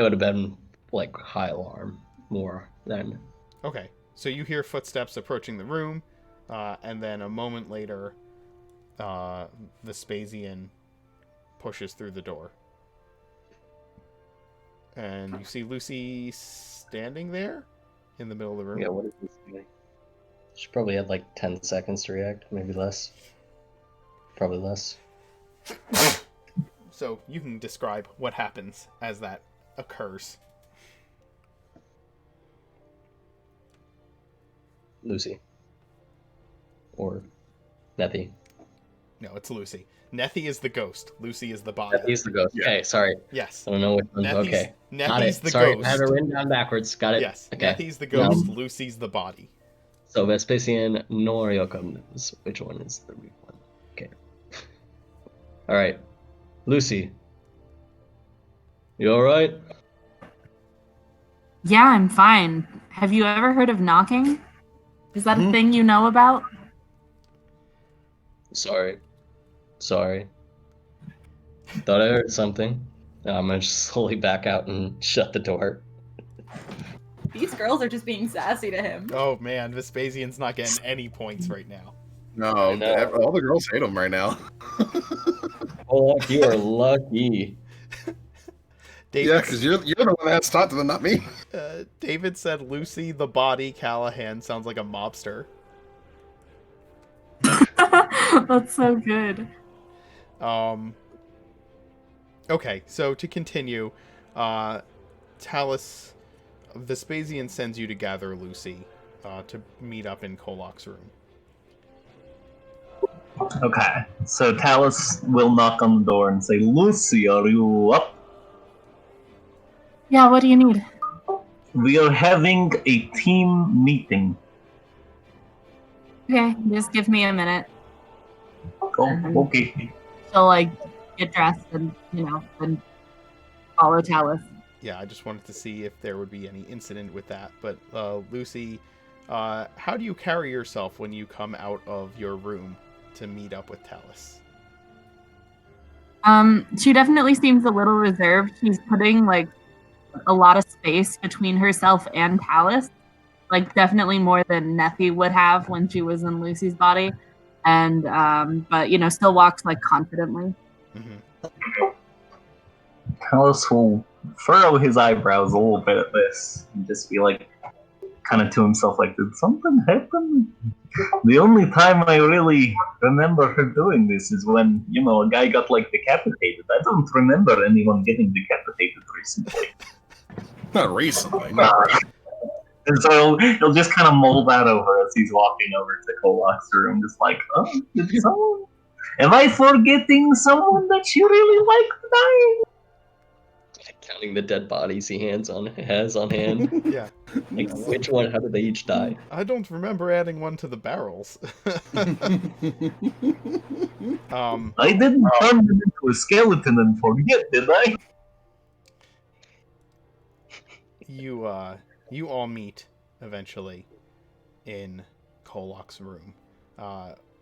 would have been like high alarm more than. Okay. So you hear footsteps approaching the room, and then a moment later, Vespasian pushes through the door. And you see Lucy standing there in the middle of the room. Yeah, what is this doing? She probably had like 10 seconds to react, maybe less. Probably less. So you can describe what happens as that occurs. Lucy. Or Nethy. No, it's Lucy. Nethy is the ghost. Lucy is the body. Nethy's the ghost. Yeah. Okay, sorry. Yes. I don't know which one. Okay. Got Nethy's it. the Sorry, ghost. I have it written down backwards. Got it. Yes. Okay. Nethy's the ghost. Lucy's the body. So Vespasian nor Yoakum knows which one is the real one. Okay. Alright. Lucy. You alright? Yeah, I'm fine. Have you ever heard of knocking? Is that a thing you know about? Sorry. Thought I heard something. I'm gonna just slowly back out and shut the door. These girls are just being sassy to him. Oh man, Vespasian's not getting any points right now. No, know. all the girls hate him right now. Oh, you are lucky. David, Yeah, because you're the one that has to talk to them, not me. David said Lucy the body Callahan sounds like a mobster. That's so good. Okay, so to continue, Talus, Vespasian sends you to gather Lucy to meet up in Kolok's room. Okay, so Talus will knock on the door and say, Lucy, are you up? Yeah, what do you need? We are having a team meeting. Okay, just give me a minute. Oh, okay. She'll like get dressed and and follow Talus. Yeah, I just wanted to see if there would be any incident with that. But Lucy, how do you carry yourself when you come out of your room to meet up with Talus? She definitely seems a little reserved. She's putting like a lot of space between herself and Talus. Like definitely more than Nethy would have when she was in Lucy's body. And but still walks like confidently. Mm-hmm. Talus will furrow his eyebrows a little bit at this and just be like, kind of to himself, like, did something happen? The only time I really remember her doing this is when, a guy got, like, decapitated. I don't remember anyone getting decapitated recently. Not recently. And so he'll just kind of mull that over as he's walking over to Kolok's room, just like, oh, did someone... Am I forgetting someone that you really liked dying? Counting the dead bodies he has on hand. Yeah. Like, which one? How did they each die? I don't remember adding one to the barrels. I didn't turn him into a skeleton and forget, did I? You all meet eventually in Kolok's room.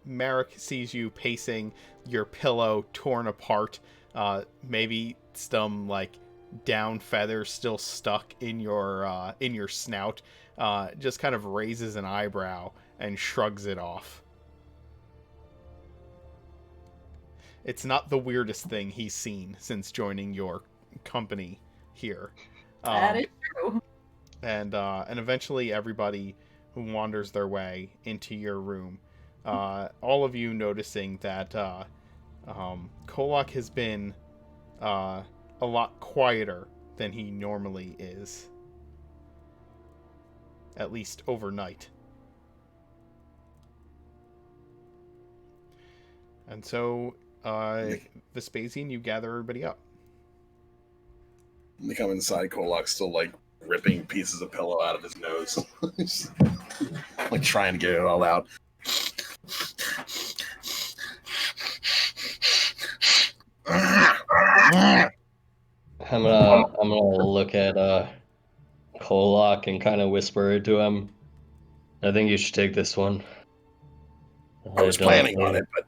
Merrick sees you pacing, your pillow torn apart, maybe some like down feathers still stuck in your snout. Just kind of raises an eyebrow and shrugs it off. It's not the weirdest thing he's seen since joining your company here. That is true. And eventually everybody who wanders their way into your room, all of you noticing that Kolok has been a lot quieter than he normally is, at least overnight. And so, Vespasian, you gather everybody up. They come inside, Kolok's still like ripping pieces of pillow out of his nose. Like trying to get it all out. I'm gonna look at Kolok and kind of whisper to him, I think you should take this one. I was planning on it, but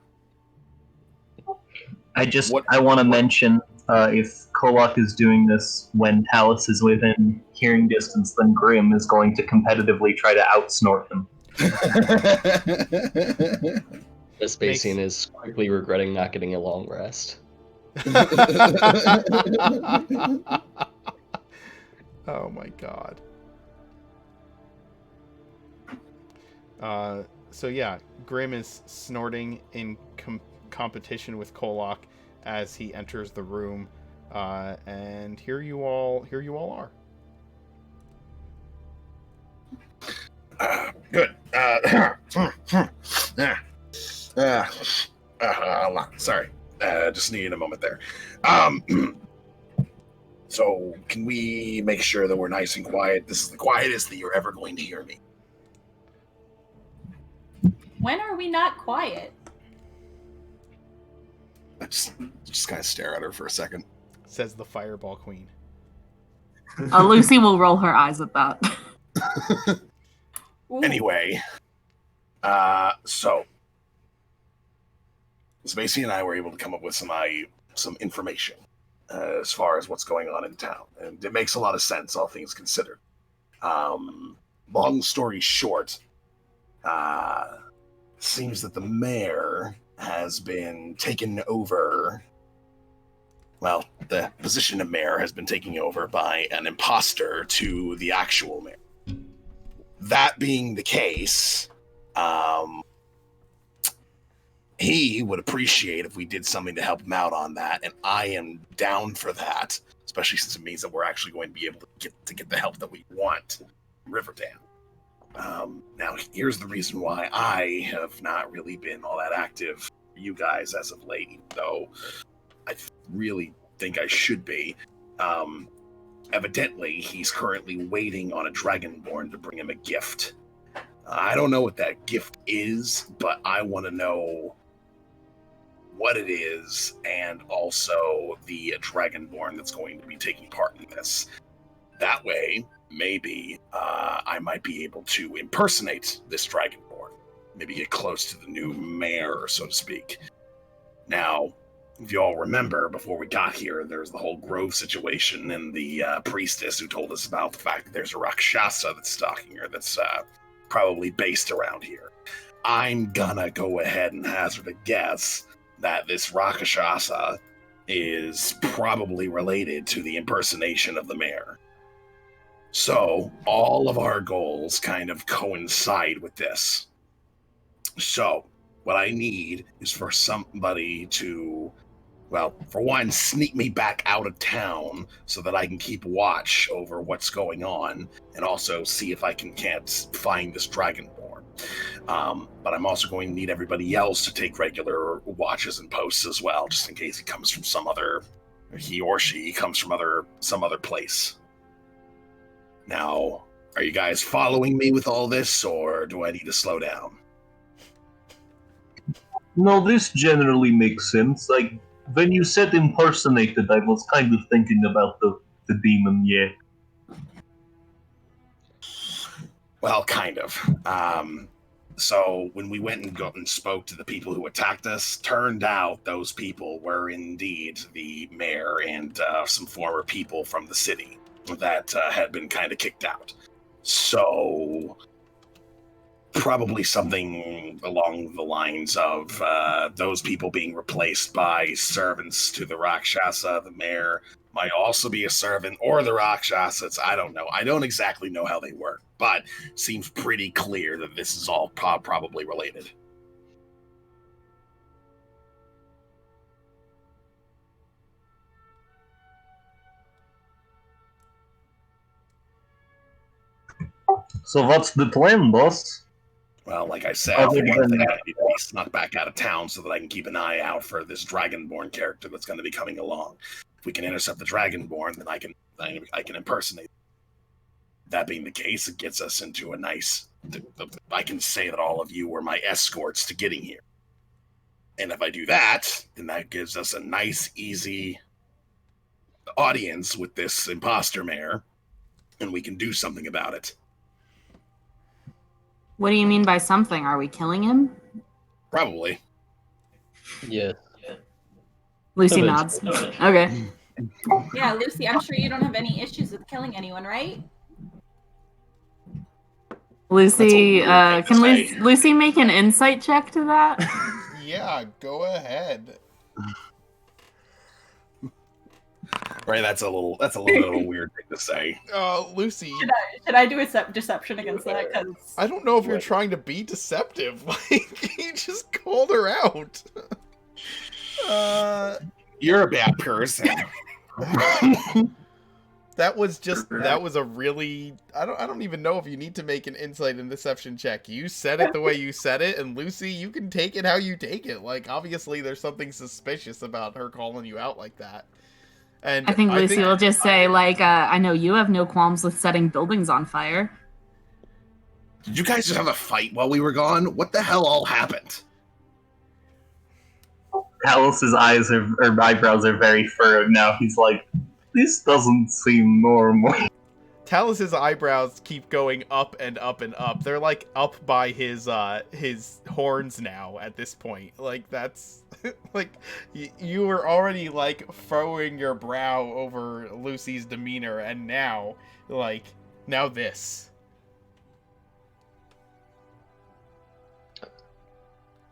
I want to mention, if Kolok is doing this when Talus is within hearing distance, then Grim is going to competitively try to outsnort him. Vespasian is quickly regretting not getting a long rest. Oh my god. So yeah, Grim is snorting in competition with Kolok as he enters the room, and here you all are. Good. Sorry. Just needed a moment there. So, can we make sure that we're nice and quiet? This is the quietest that you're ever going to hear me. When are we not quiet? I just kind of stare at her for a second. Says the Fireball Queen. Lucy will roll her eyes at that. Ooh. Anyway, so Spacey and I were able to come up with some information as far as what's going on in town, and it makes a lot of sense, all things considered. Long story short, seems that the mayor has been taken over. Well, the position of mayor has been taken over by an imposter to the actual mayor. That being the case, he would appreciate if we did something to help him out on that, and I am down for that, especially since it means that we're actually going to be able to get the help that we want from Riverdale. Now, here's the reason why I have not really been all that active for you guys as of late, though I really think I should be. Evidently, he's currently waiting on a Dragonborn to bring him a gift. I don't know what that gift is, but I want to know what it is, and also the Dragonborn that's going to be taking part in this. That way, maybe I might be able to impersonate this Dragonborn. Maybe get close to the new mayor, so to speak. Now, if you all remember, before we got here, there was the whole Grove situation and the priestess who told us about the fact that there's a Rakshasa that's stalking her, that's probably based around here. I'm gonna go ahead and hazard a guess that this Rakshasa is probably related to the impersonation of the mayor. So, all of our goals kind of coincide with this. So, what I need is for somebody to, well, for one, sneak me back out of town so that I can keep watch over what's going on, and also see if I can't find this Dragonborn. But I'm also going to need everybody else to take regular watches and posts as well, just in case he or she comes from some other place. Now, are you guys following me with all this, or do I need to slow down? No, this generally makes sense. Like, when you said impersonated, I was kind of thinking about the demon, yeah. Well, kind of. So when we went and spoke to the people who attacked us, turned out those people were indeed the mayor and some former people from the city that had been kind of kicked out. So probably something along the lines of those people being replaced by servants to the Rakshasa. The mayor might also be a servant, or the Rakshasas. I don't know. I don't exactly know how they work, but seems pretty clear that this is all probably related. So what's the plan, boss? Well, like I said, Other for one than thing, that- I need to be snuck back out of town so that I can keep an eye out for this Dragonborn character that's going to be coming along. If we can intercept the Dragonborn, then I can impersonate. That being the case, it gets us into a nice... I can say that all of you were my escorts to getting here. And if I do that, then that gives us a nice, easy audience with this imposter mayor, and we can do something about it. What do you mean by something? Are we killing him? Probably. Yeah. Lucy Eventually. nods. Okay. Yeah, Lucy, I'm sure you don't have any issues with killing anyone, right? Lucy, That's a can weird thing to say. Lucy make an insight check to that? Yeah, go ahead. Right, that's a little bit of a weird thing to say. Lucy, Should I do a deception against that? Because I don't know if you're trying to be deceptive. Like, you just called her out. You're a bad person. That was a really, I don't even know if you need to make an insight and deception check. You said it the way you said it, and Lucy, you can take it how you take it. Like, obviously there's something suspicious about her calling you out like that. And I think Lucy will just say, like, I know you have no qualms with setting buildings on fire. Did you guys just have a fight while we were gone? What the hell all happened? Talus's eyebrows are very furrowed now. He's like, this doesn't seem normal. Talus's eyebrows keep going up and up and up. They're like up by his horns now at this point. Like, that's like you were already like furrowing your brow over Lucy's demeanor, and now this.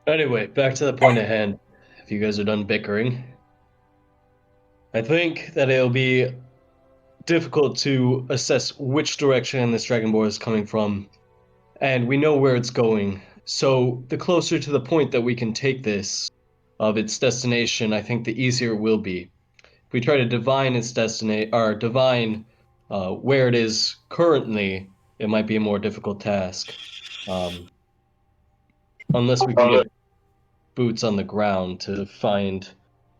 Anyway, back to the point at hand. If you guys are done bickering, I think that it'll be difficult to assess which direction this Dragonborn is coming from, and we know where it's going. So the closer to the point that we can take this of its destination, I think the easier it will be. If we try to divine its destination, or divine where it is currently, it might be a more difficult task. Unless we can get boots on the ground to find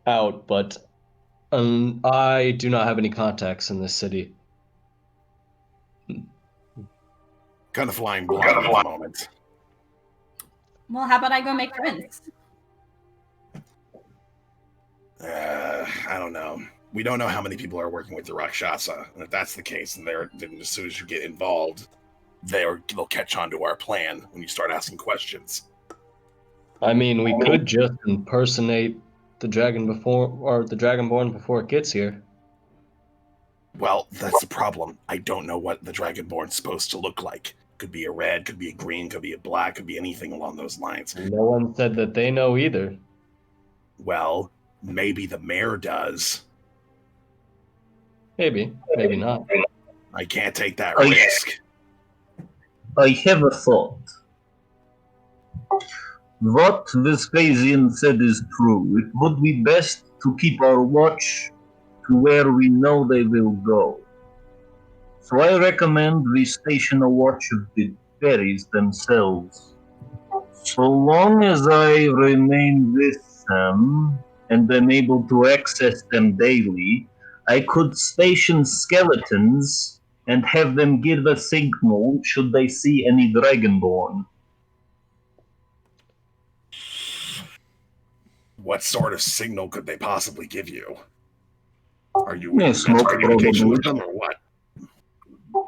out, but I do not have any contacts in this city. Kind of flying blind at the moment. well, how about I go make friends? I don't know. We don't know how many people are working with the Rakshasa, and if that's the case, then as soon as you get involved, they'll catch on to our plan when you start asking questions. I mean, we could just impersonate the Dragonborn before it gets here. Well, that's the problem. I don't know what the Dragonborn's supposed to look like. Could be a red, could be a green, could be a black, could be anything along those lines. No one said that they know either. Well, maybe the mayor does. Maybe not. I can't take that risk. I have a thought. What Vespasian said is true. It would be best to keep our watch to where we know they will go. So I recommend we station a watch of the fairies themselves. So long as I remain with them and am able to access them daily, I could station skeletons and have them give a signal should they see any Dragonborn. What sort of signal could they possibly give you? Are you Yeah, smoke communication with probably. them or what?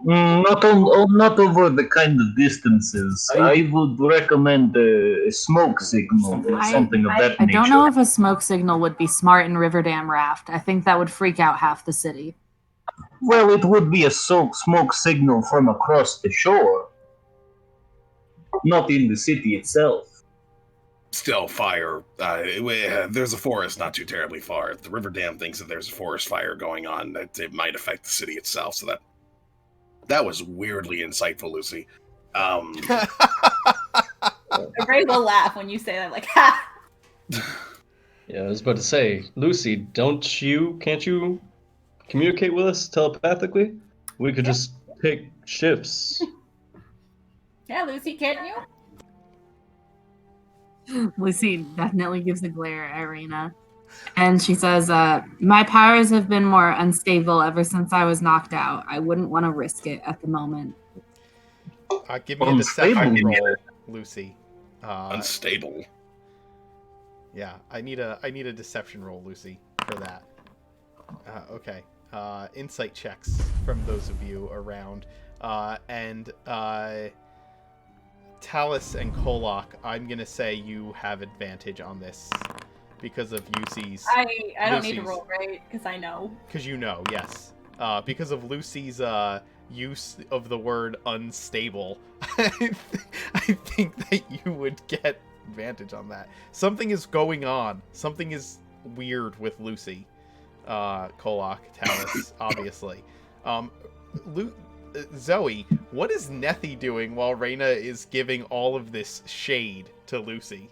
Not over the kind of distances. I would recommend a smoke signal or something of that I nature. don't know if a smoke signal would be smart in Riverdam Raft. I think that would freak out half the city. Well, it would be a smoke signal from across the shore, not in the city itself. Still, fire. There's a forest not too terribly far. If the river dam thinks that there's a forest fire going on, that it might affect the city itself. So that was weirdly insightful, Lucy. Ray will laugh when you say that, like, ha! Yeah, I was about to say, Lucy, can't you communicate with us telepathically? We could just pick shifts. Yeah, Lucy, can't you? Lucy definitely gives a glare at Irina. And she says, my powers have been more unstable ever since I was knocked out. I wouldn't want to risk it at the moment. Give me a deception Unstable? roll, Lucy. Unstable. Yeah, I need a deception roll, Lucy, for that. Okay. Insight checks from those of you around. And Talus and Kolok, I'm gonna say you have advantage on this because of Lucy's. I don't need to Lucy's- roll, right? Because I know. Because you know, yes. Because of Lucy's use of the word unstable, I think that you would get advantage on that. Something is going on. Something is weird with Lucy. Kolok, Talus, obviously. Zoe, what is Nethy doing while Reyna is giving all of this shade to Lucy?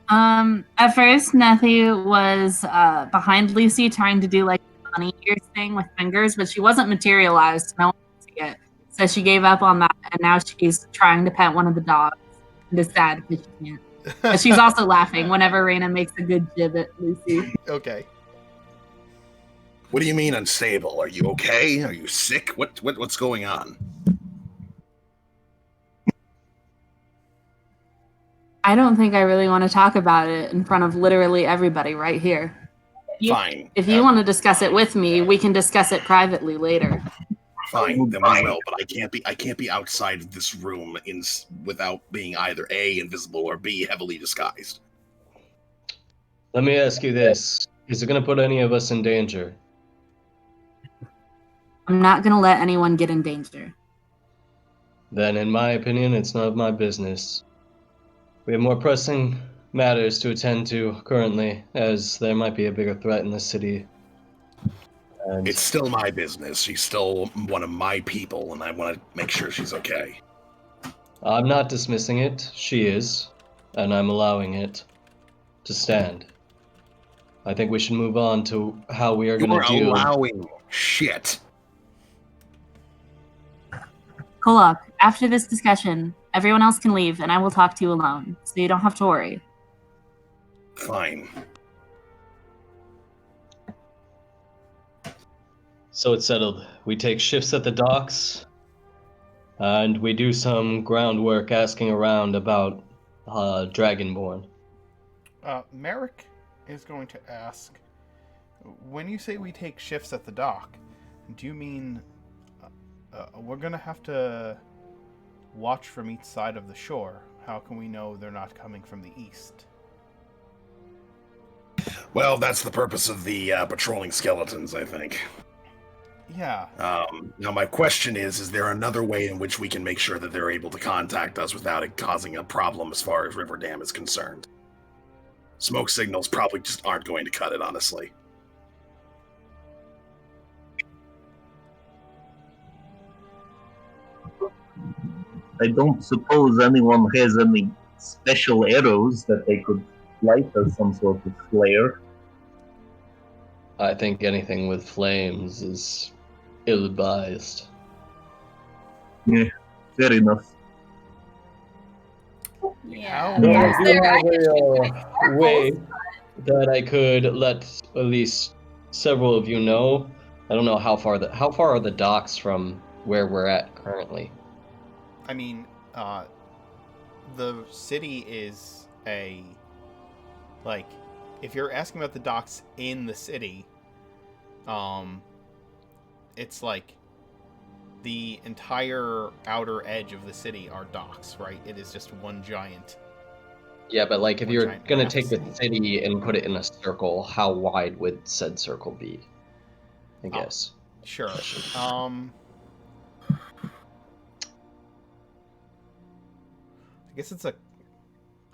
At first, Nethy was behind Lucy trying to do like a bunny ears thing with fingers, but she wasn't materialized. No one could see it. So she gave up on that, and now she's trying to pet one of the dogs. And is sad because she can't. But she's also laughing whenever Reyna makes a good jib at Lucy. Okay. What do you mean unstable? Are you okay? Are you sick? What's going on? I don't think I really want to talk about it in front of literally everybody right here. Fine. If you want to discuss it with me, we can discuss it privately later. Fine, then we will. But I can't be outside of this room without being either A, invisible, or B, heavily disguised. Let me ask you this: is it going to put any of us in danger? I'm not going to let anyone get in danger. Then, in my opinion, it's none of my business. We have more pressing matters to attend to currently, as there might be a bigger threat in the city. And It's still my business. She's still one of my people, and I want to make sure she's okay. I'm not dismissing it. She is, and I'm allowing it to stand. I think we should move on to how we are going You're to deal. allowing shit. Kolok, after this discussion, everyone else can leave, and I will talk to you alone, so you don't have to worry. Fine. So it's settled. We take shifts at the docks, and we do some groundwork asking around about Dragonborn. Merrick is going to ask, when you say we take shifts at the dock, do you mean we're going to have to watch from each side of the shore? How can we know they're not coming from the east? Well, that's the purpose of the patrolling skeletons, I think. Yeah. Now, my question is there another way in which we can make sure that they're able to contact us without it causing a problem as far as River Dam is concerned? Smoke signals probably just aren't going to cut it, honestly. I don't suppose anyone has any special arrows that they could light as some sort of flare. I think anything with flames is ill-advised. Yeah, fair enough. Yeah. How- No, Yes, I do there- I have could shoot a my way sparkles. that I could let at least several of you know. I don't know how far are the docks from where we're at currently. I mean, the city is if you're asking about the docks in the city, it's like the entire outer edge of the city are docks, right? It is just one giant. Yeah, but like if One you're giant gonna raft. take the city and put it in a circle, how wide would said circle be? I guess. Sure. I guess it's like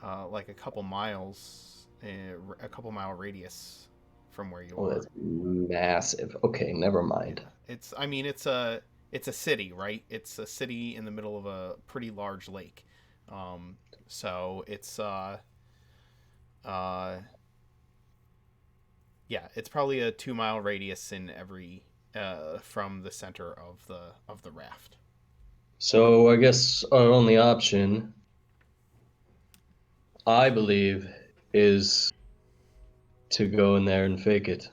a couple miles, a couple mile radius from where you Oh, are. that's massive. Okay, never mind. It's a city, right? It's a city in the middle of a pretty large lake. So it's it's probably a 2-mile radius in every from the center of the raft. So I guess our only option, I believe, is to go in there and fake it.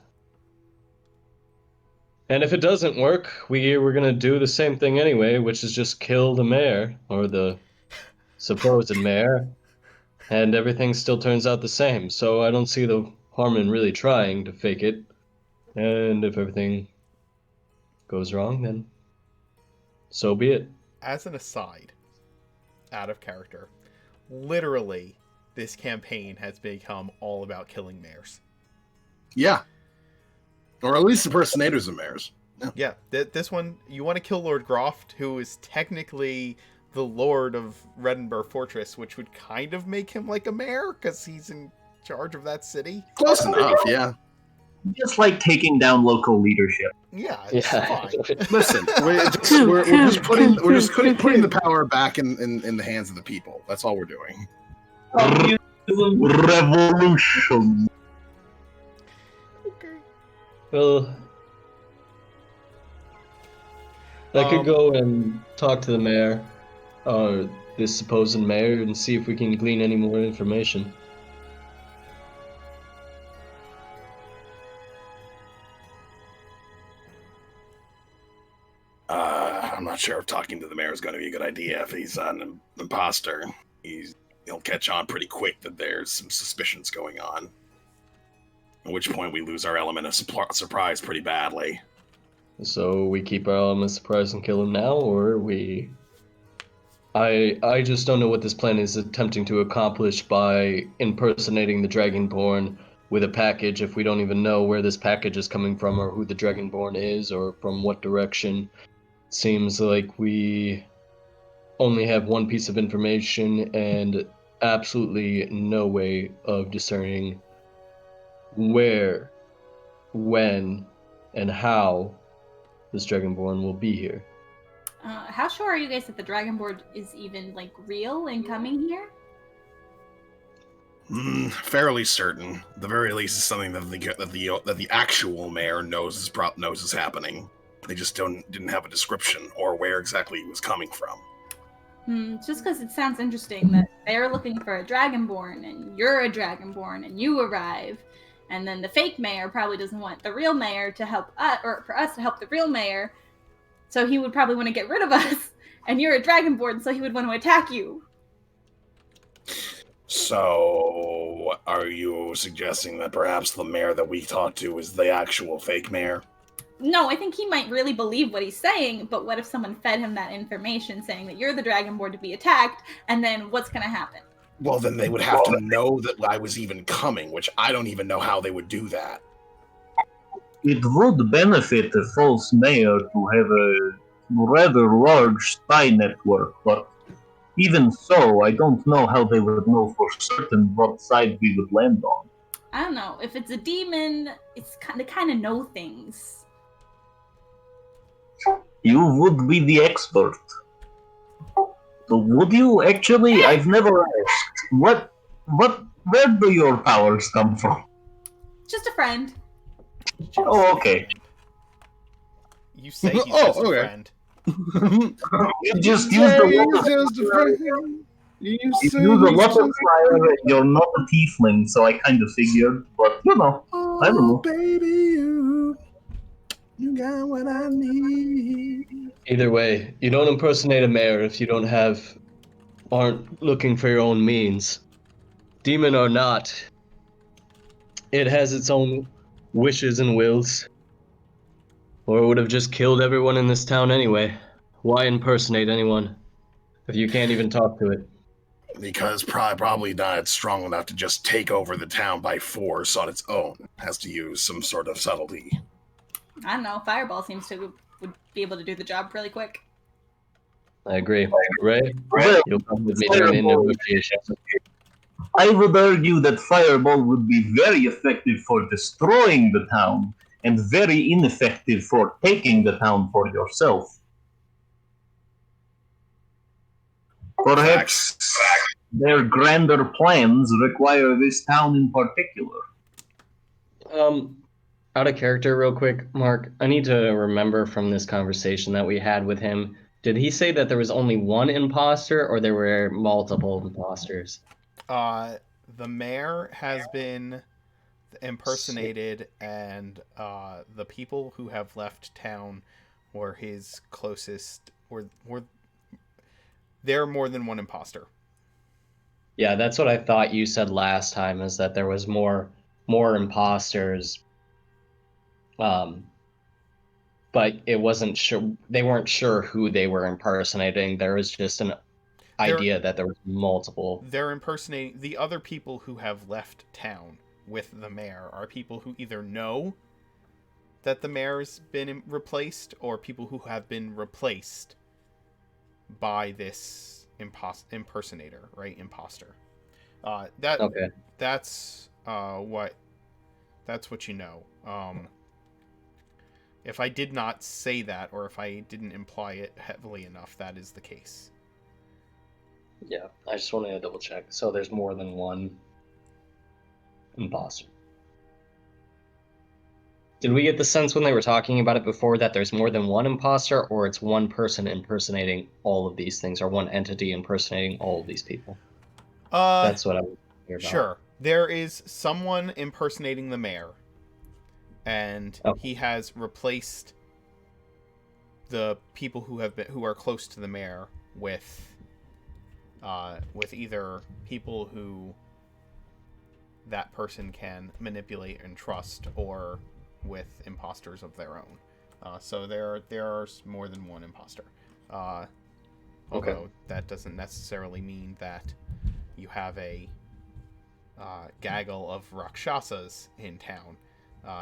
And if it doesn't work, we're gonna do the same thing anyway, which is just kill the mayor, or the supposed mayor, and everything still turns out the same. So I don't see the harm in really trying to fake it. And if everything goes wrong, then so be it. As an aside, out of character, literally, this campaign has become all about killing mayors. Yeah. Or at least impersonators of mayors. Yeah, this one, you want to kill Lord Groft, who is technically the Lord of Redenburg Fortress, which would kind of make him like a mayor, because he's in charge of that city. Close enough, yeah. just like taking down local leadership. Yeah, it's fine. Listen, we're just putting the power back in the hands of the people. That's all we're doing. Revolution. Okay. Well, I could go and talk to the mayor, or this supposed mayor, and see if we can glean any more information. I'm not sure if talking to the mayor is going to be a good idea. If he's an imposter, he'll catch on pretty quick that there's some suspicions going on. At which point we lose our element of surprise pretty badly. So we keep our element of surprise and kill him now, or we... I just don't know what this plan is attempting to accomplish by impersonating the Dragonborn with a package if we don't even know where this package is coming from or who the Dragonborn is or from what direction. Seems like we only have one piece of information and absolutely no way of discerning where, when, and how this Dragonborn will be here. How sure are you guys that the Dragonborn is even like real and coming here? Fairly certain. At the very least, it's something that the actual mayor knows is happening. They just didn't have a description or where exactly he was coming from. Just because it sounds interesting that they're looking for a Dragonborn and you're a Dragonborn and you arrive, and then the fake mayor probably doesn't want the real mayor to help us, or for us to help the real mayor, so he would probably want to get rid of us, and you're a Dragonborn, so he would want to attack you. So, are you suggesting that perhaps the mayor that we talked to is the actual fake mayor? No, I think he might really believe what he's saying, but what if someone fed him that information saying that you're the Dragonborn to be attacked, and then what's going to happen? Well, then they would have to know that I was even coming, which I don't even know how they would do that. It would benefit a false mayor to have a rather large spy network, but even so, I don't know how they would know for certain what side we would land on. I don't know. If it's a demon, they kind of know things. You would be the expert. So would you actually? I've never asked. Where do your powers come from? Just a friend. Oh, okay. You say he's just a friend. You just use the You use a lot of fire. You're not a tiefling, so I kind of figured. But I don't know. Baby, you got what I need. Either way, you don't impersonate a mayor if you aren't looking for your own means. Demon or not, it has its own wishes and wills. Or it would have just killed everyone in this town anyway. Why impersonate anyone if you can't even talk to it? Because probably not strong enough to just take over the town by force on its own. It has to use some sort of subtlety. I don't know. Fireball seems to would be able to do the job really quick. I agree. Ray, you'll come with me during the negotiations. I would argue that Fireball would be very effective for destroying the town and very ineffective for taking the town for yourself. Perhaps their grander plans require this town in particular. Out of character real quick, Mark, I need to remember from this conversation that we had with him, did he say that there was only one imposter or there were multiple imposters? The mayor has been impersonated, and the people who have left town were his closest, were there are more than one imposter. Yeah, that's what I thought you said last time, is that there was more imposters. But it wasn't sure. They weren't sure who they were impersonating. There was just an idea that there was multiple. They're impersonating the other people who have left town with the mayor are people who either know that the mayor's been replaced or people who have been replaced by this impersonator, right? Imposter. That's what That's what you know. If I did not say that, or if I didn't imply it heavily enough, that is the case. Yeah, I just wanted to double check. So there's more than one imposter. Did we get the sense when they were talking about it before that there's more than one imposter, or it's one person impersonating all of these things, or one entity impersonating all of these people? That's what I was hear about. Sure. There is someone impersonating the mayor, and he has replaced the people who are close to the mayor with either people who that person can manipulate and trust, or with imposters of their own. So there are more than one imposter. Although that doesn't necessarily mean that you have a gaggle of Rakshasas in town.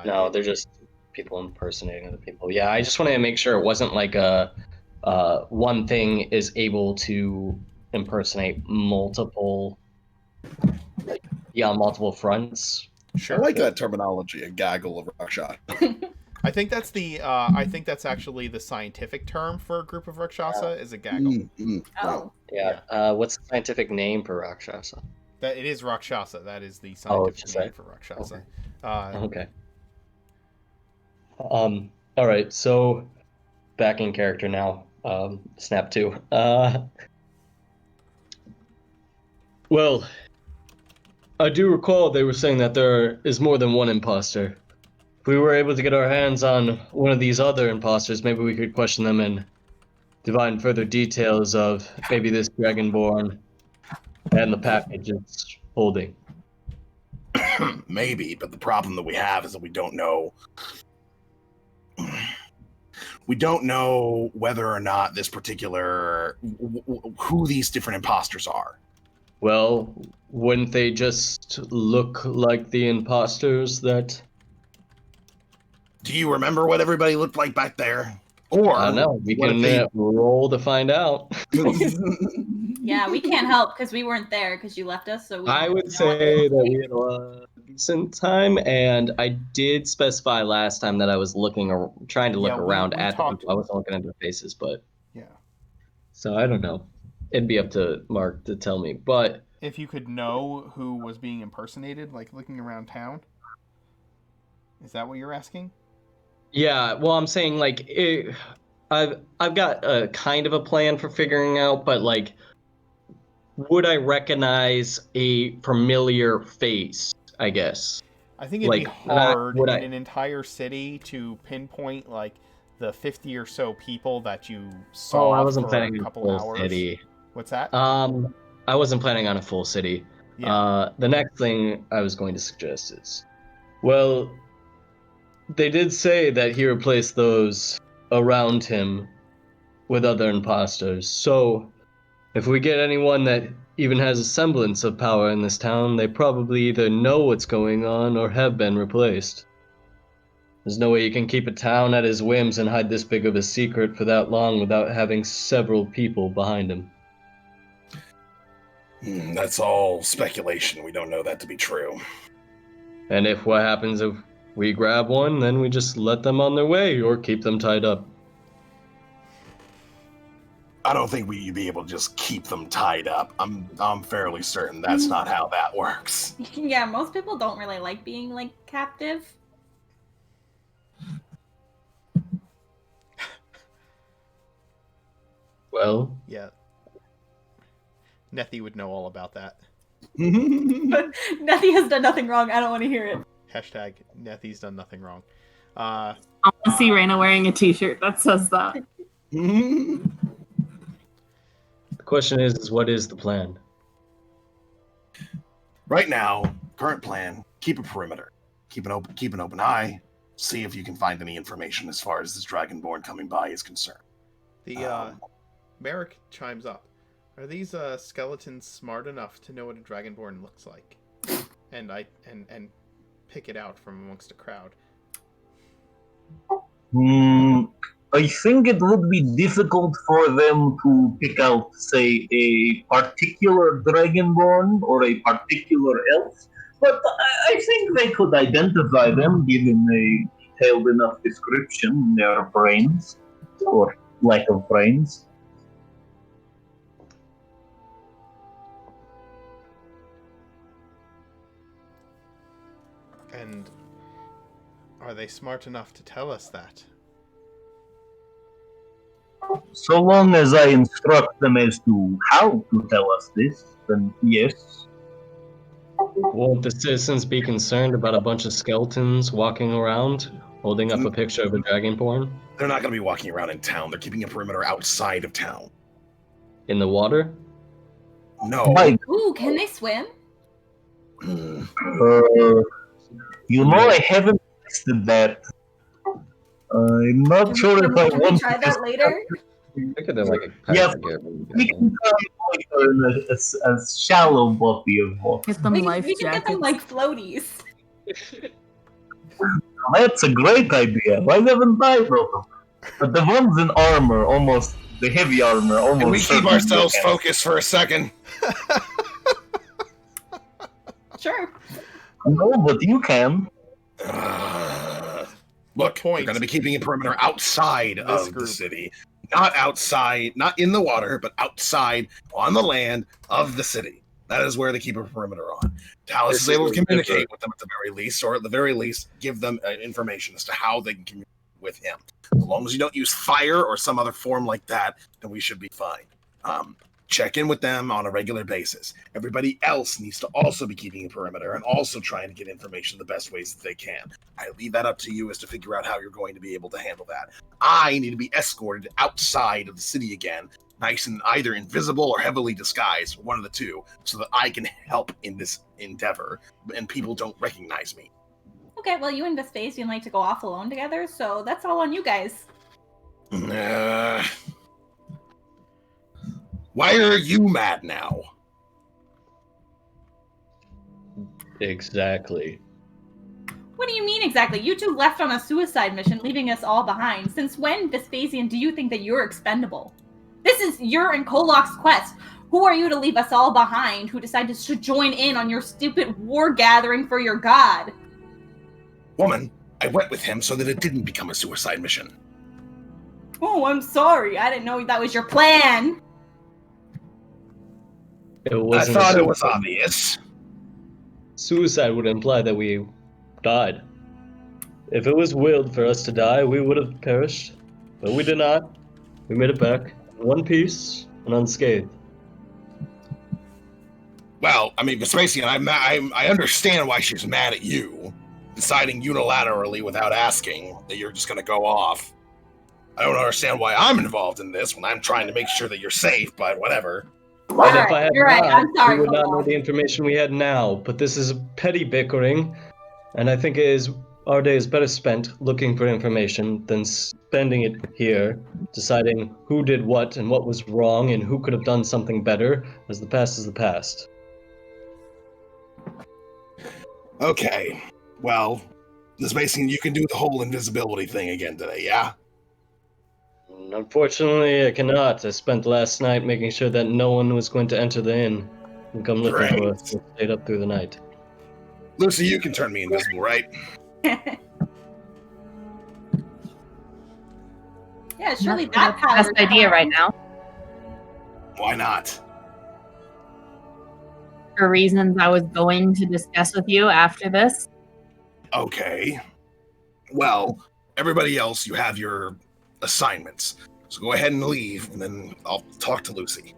No, they're just people impersonating other people. Yeah, I just wanted to make sure it wasn't like one thing is able to impersonate multiple, multiple fronts. Sure. I like that terminology, a gaggle of Rakshasa. I think that's that's actually the scientific term for a group of Rakshasa is a gaggle. Oh. Yeah. What's the scientific name for Rakshasa? That it is Rakshasa. That is the scientific name for Rakshasa. Okay. All right. So, back in character now. Snap 2. Well, I do recall they were saying that there is more than one imposter. If we were able to get our hands on one of these other imposters, maybe we could question them and divine further details of maybe this Dragonborn and the package it's holding. Maybe, but the problem that we have is that we don't know. We don't know whether or not this particular who these different imposters are. Well, wouldn't they just look like the imposters that... Do you remember what everybody looked like back there? Or I don't know. We can roll to find out. Yeah, we can't help because we weren't there because you left us. So I would say that we had a decent time, and I did specify last time that I was trying to look around at the people. I wasn't looking at their faces, but yeah. So I don't know. It'd be up to Mark to tell me, but if you could know who was being impersonated, like looking around town, is that what you're asking? Yeah. Well, I'm saying like I've got a kind of a plan for figuring out, but like, would I recognize a familiar face? I guess. I think it'd be hard in an entire city to pinpoint like the 50 or so people that you saw. I wasn't for planning a couple on a full hours. city. What's that? I wasn't planning on a full city. Yeah. The next thing I was going to suggest is, well, they did say that he replaced those around him with other imposters. So, if we get anyone that even has a semblance of power in this town, they probably either know what's going on or have been replaced. There's no way you can keep a town at his whims and hide this big of a secret for that long without having several people behind him. That's all speculation. We don't know that to be true. And if what happens if we grab one, then we just let them on their way or keep them tied up. I don't think we'd be able to just keep them tied up. I'm fairly certain that's not how that works. Yeah, most people don't really like being like captive. Well, yeah. Nethy would know all about that. But Nethy has done nothing wrong. I don't want to hear it. Hashtag Nethy's done nothing wrong. I want to see Raina wearing a t-shirt that says that. The question is what is the plan? Right now, current plan, keep a perimeter. Keep an open eye. See if you can find any information as far as this Dragonborn coming by is concerned. The Merrick chimes up. Are these skeletons smart enough to know what a Dragonborn looks like? And pick it out from amongst a crowd. I think it would be difficult for them to pick out, say, a particular Dragonborn or a particular elf, But I think they could identify them given a detailed enough description, their brains, or lack of brains. And are they smart enough to tell us that? So long as I instruct them as to how to tell us this, then yes. Won't the citizens be concerned about a bunch of skeletons walking around, holding up a picture of a dragonborn They're not going to be walking around in town. They're keeping a perimeter outside of town. in the water? No. By, Ooh, can they swim? you know, I haven't tested that. I'm not sure if I Can we want try to. that later? I could have like a Yeah, pirate gear. We can try like a shallow body of water. Get them We life can get them jackets. like floaties. That's a great idea. Why haven't I thought of it? But the ones in armor, almost the heavy armor, almost. Can we keep certainly ourselves can. focused for a second? Sure. No, but you can. Look, we're Point. going to be keeping a perimeter outside This of the group. city. Not outside, not in the water, but outside on the land of the city. That is where they keep a perimeter on. Talus is able to communicate with them at the very least, or at the very least, give them information as to how they can communicate with him. As long as you don't use fire or some other form like that, then we should be fine. Check in with them on a regular basis. Everybody else needs to also be keeping a perimeter and also trying to get information the best ways that they can. I leave that up to you as to figure out how you're going to be able to handle that. I need to be escorted outside of the city again, nice and either invisible or heavily disguised, one of the two, so that I can help in this endeavor and people don't recognize me. Okay, well, you and Vespasian like to go off alone together, so that's all on you guys. Why are you mad now? Exactly. What do you mean exactly? You two left on a suicide mission, leaving us all behind. Since when, Vespasian, do you think that you're expendable? This is your and Kolok's quest. Who are you to leave us all behind who decided to join in on your stupid war gathering for your god? Woman, I went with him so that it didn't become a suicide mission. Oh, I'm sorry. I didn't know that was your plan. It wasn't I thought a it was suicide. obvious. Suicide would imply that we died. If it was willed for us to die, we would have perished. But we did not. We made it back in one piece and unscathed. Well, I mean, Vespasian, I understand why she's mad at you, deciding unilaterally without asking that you're just going to go off. I don't understand why I'm involved in this when I'm trying to make sure that you're safe, but whatever. And Alright, if I had you're right. not, I'm sorry, we would not know Kolok. the information we had now. But this is petty bickering, and I think our day is better spent looking for information than spending it here, deciding who did what and what was wrong and who could have done something better, as the past is the past. Okay, well, Vespasian, you can do the whole invisibility thing again today, yeah? Unfortunately, I cannot. I spent last night making sure that no one was going to enter the inn and come looking for us and stayed up through the night. Lucy, you can turn me invisible, right? Yeah, surely Not that the power. best idea right now. Why not? For reasons I was going to discuss with you after this. Okay. Well, everybody else, you have your assignments. So go ahead and leave, and then I'll talk to Lucy.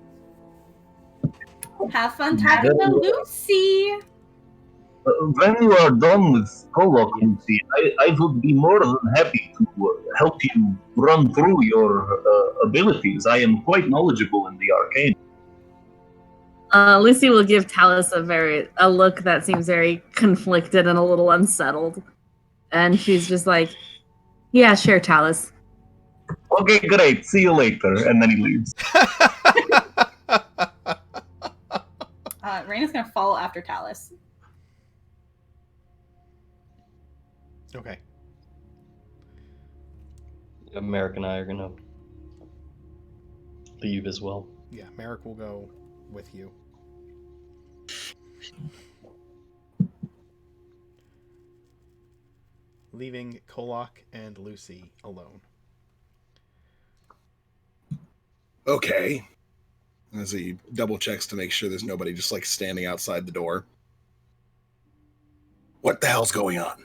Have fun talking to Lucy. When you are done with Kolok, Lucy, I would be more than happy to help you run through your abilities. I am quite knowledgeable in the arcane. Lucy will give Talus a look that seems very conflicted and a little unsettled. And she's just like, yeah, sure, Talus. Okay, great. See you later. And then he leaves. Raina's gonna follow after Talus. Okay. Merrick and I are gonna leave as well. Yeah, Merrick will go with you. leaving Kolok and Lucy alone. Okay. As he double checks to make sure there's nobody just like standing outside the door. What the hell's going on?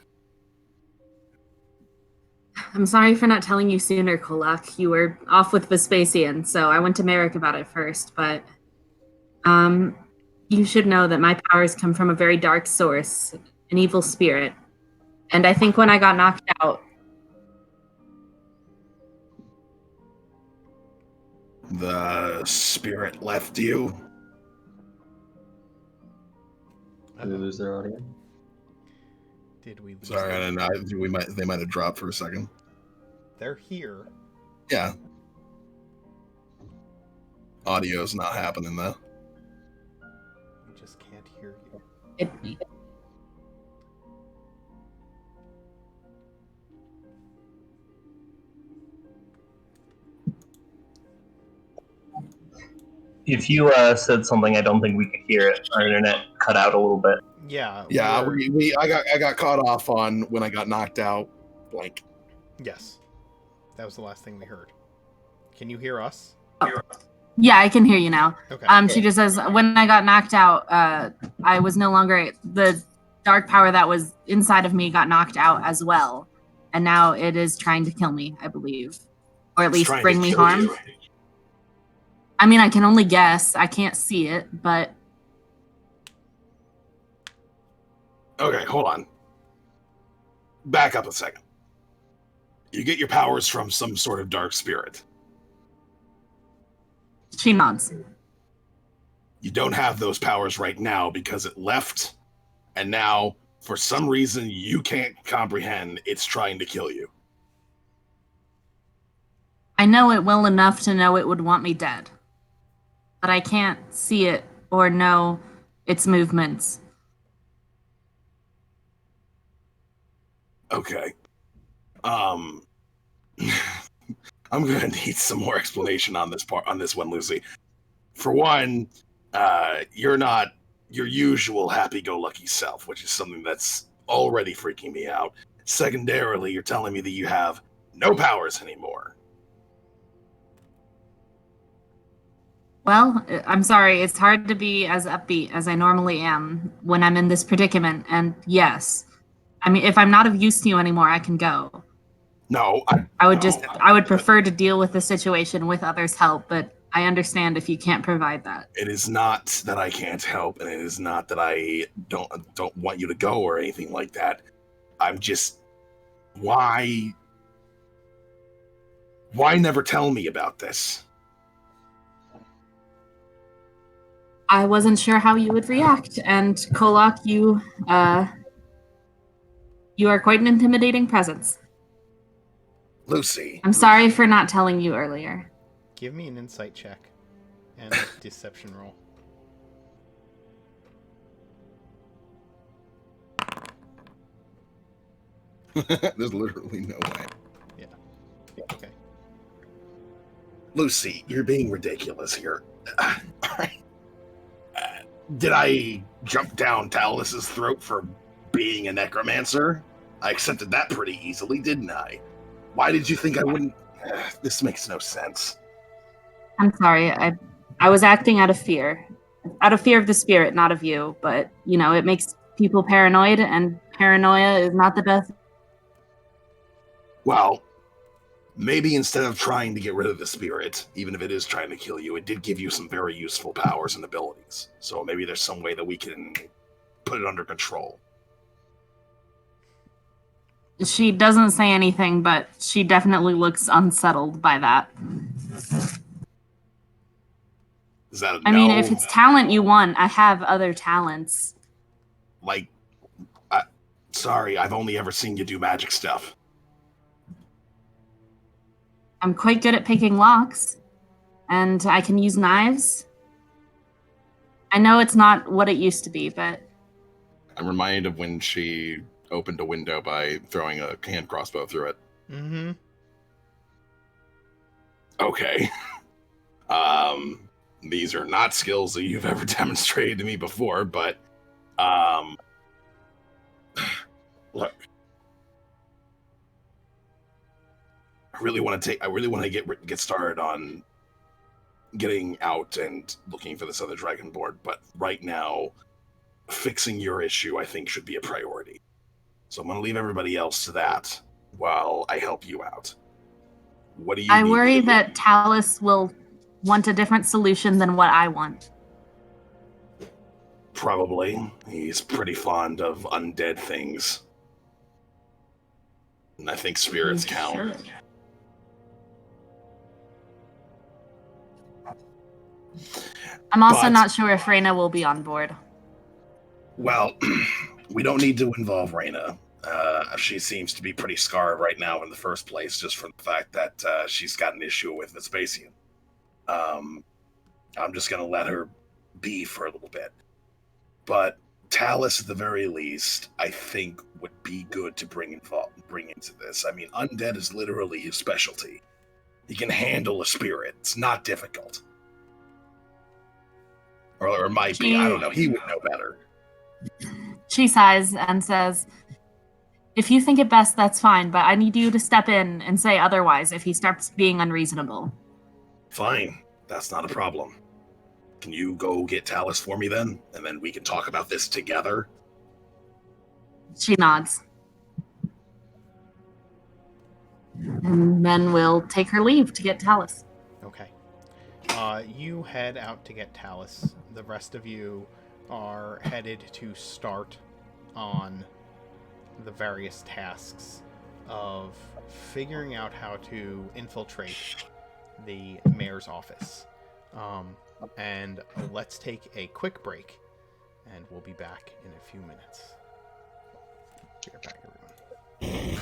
I'm sorry for not telling you sooner, Kolak. You were off with Vespasian, so I went to Merrick about it first, but you should know that my powers come from a very dark source, an evil spirit. And I think when I got knocked out, The spirit left you? Did we lose their audio? Did we lose Sorry, I them? don't know. They might have dropped for a second. They're here. Yeah. Audio's not happening though. We just can't hear you. If you said something, I don't think we could hear it. Our internet cut out a little bit. Yeah. Yeah, we're- I got caught off on when I got knocked out. Blank. Yes. That was the last thing we heard. Can you hear us? yeah, I can hear you now. Okay. She just says, when I got knocked out, I was no longer, the dark power that was inside of me got knocked out as well. And now it is trying to kill me, I believe. Or at It's least trying to bring me kill harm. you. I mean, I can only guess. I can't see it, but Okay, hold on. Back up a second. You get your powers from some sort of dark spirit. she nods. You don't have those powers right now because it left, and now, for some reason you can't comprehend, it's trying to kill you. I know it well enough to know it would want me dead. But I can't see it or know its movements. Okay. I'm gonna need some more explanation on this one, Lucy. For one, you're not your usual happy-go-lucky self, which is something that's already freaking me out. Secondarily, you're telling me that you have no powers anymore. Well, I'm sorry. It's hard to be as upbeat as I normally am when I'm in this predicament. And yes, I mean, if I'm not of use to you anymore, I can go. No, I would prefer to deal with the situation with others' help, but I understand if you can't provide that. it is not that I can't help, and it is not that I don't want you to go or anything like that. I'm just why never tell me about this? I wasn't sure how you would react, and Kolak, you are quite an intimidating presence. Lucy, I'm sorry for not telling you earlier. Give me an insight check and a deception roll. There's literally no way. Okay. Lucy, you're being ridiculous here. Did I jump down Talus's throat for being a necromancer? I accepted that pretty easily, didn't I? Why did you think I wouldn't? This makes no sense. I'm sorry. I was acting out of fear of the spirit, not of you. But you know, it makes people paranoid, and paranoia is not the best. Well, maybe instead of trying to get rid of the spirit, even if it is trying to kill you, it did give you some very useful powers and abilities. So maybe there's some way that we can put it under control. She doesn't say anything, but she definitely looks unsettled by that. Is that a I no? mean, if it's talent you want, I have other talents. Like, sorry, I've only ever seen you do magic stuff. I'm quite good at picking locks, and I can use knives. I know it's not what it used to be, but I'm reminded of when she opened a window by throwing a hand crossbow through it. Mm-hmm. Okay. These are not skills that you've ever demonstrated to me before, but look, really want to get started on getting out and looking for this other Dragonborn, but right now, fixing your issue, I think, should be a priority. So I'm going to leave everybody else to that while I help you out. What do you I need worry me to do? that Talus will want a different solution than what I want. Probably. He's pretty fond of undead things. And I think spirits count. Sure. I'm also But- not sure if Reyna will be on board. Well, we don't need to involve Reyna. She seems to be pretty scarred right now in the first place, just from the fact that she's got an issue with Vespasian. I'm just going to let her be for a little bit. But Talus, at the very least, I think would be good to bring into this. I mean, undead is literally his specialty. He can handle a spirit. It's not difficult. Or it might be. I don't know. He would know better. She sighs and says, "If you think it best, that's fine, but I need you to step in and say otherwise if he starts being unreasonable." Fine. That's not a problem. Can you go get Talus for me then? And then we can talk about this together? She nods. And then we'll take her leave to get Talus. Okay. You head out to get Talus. The rest of you are headed to start on the various tasks of figuring out how to infiltrate the mayor's office. And let's take a quick break, and we'll be back in a few minutes. Be right back, everyone.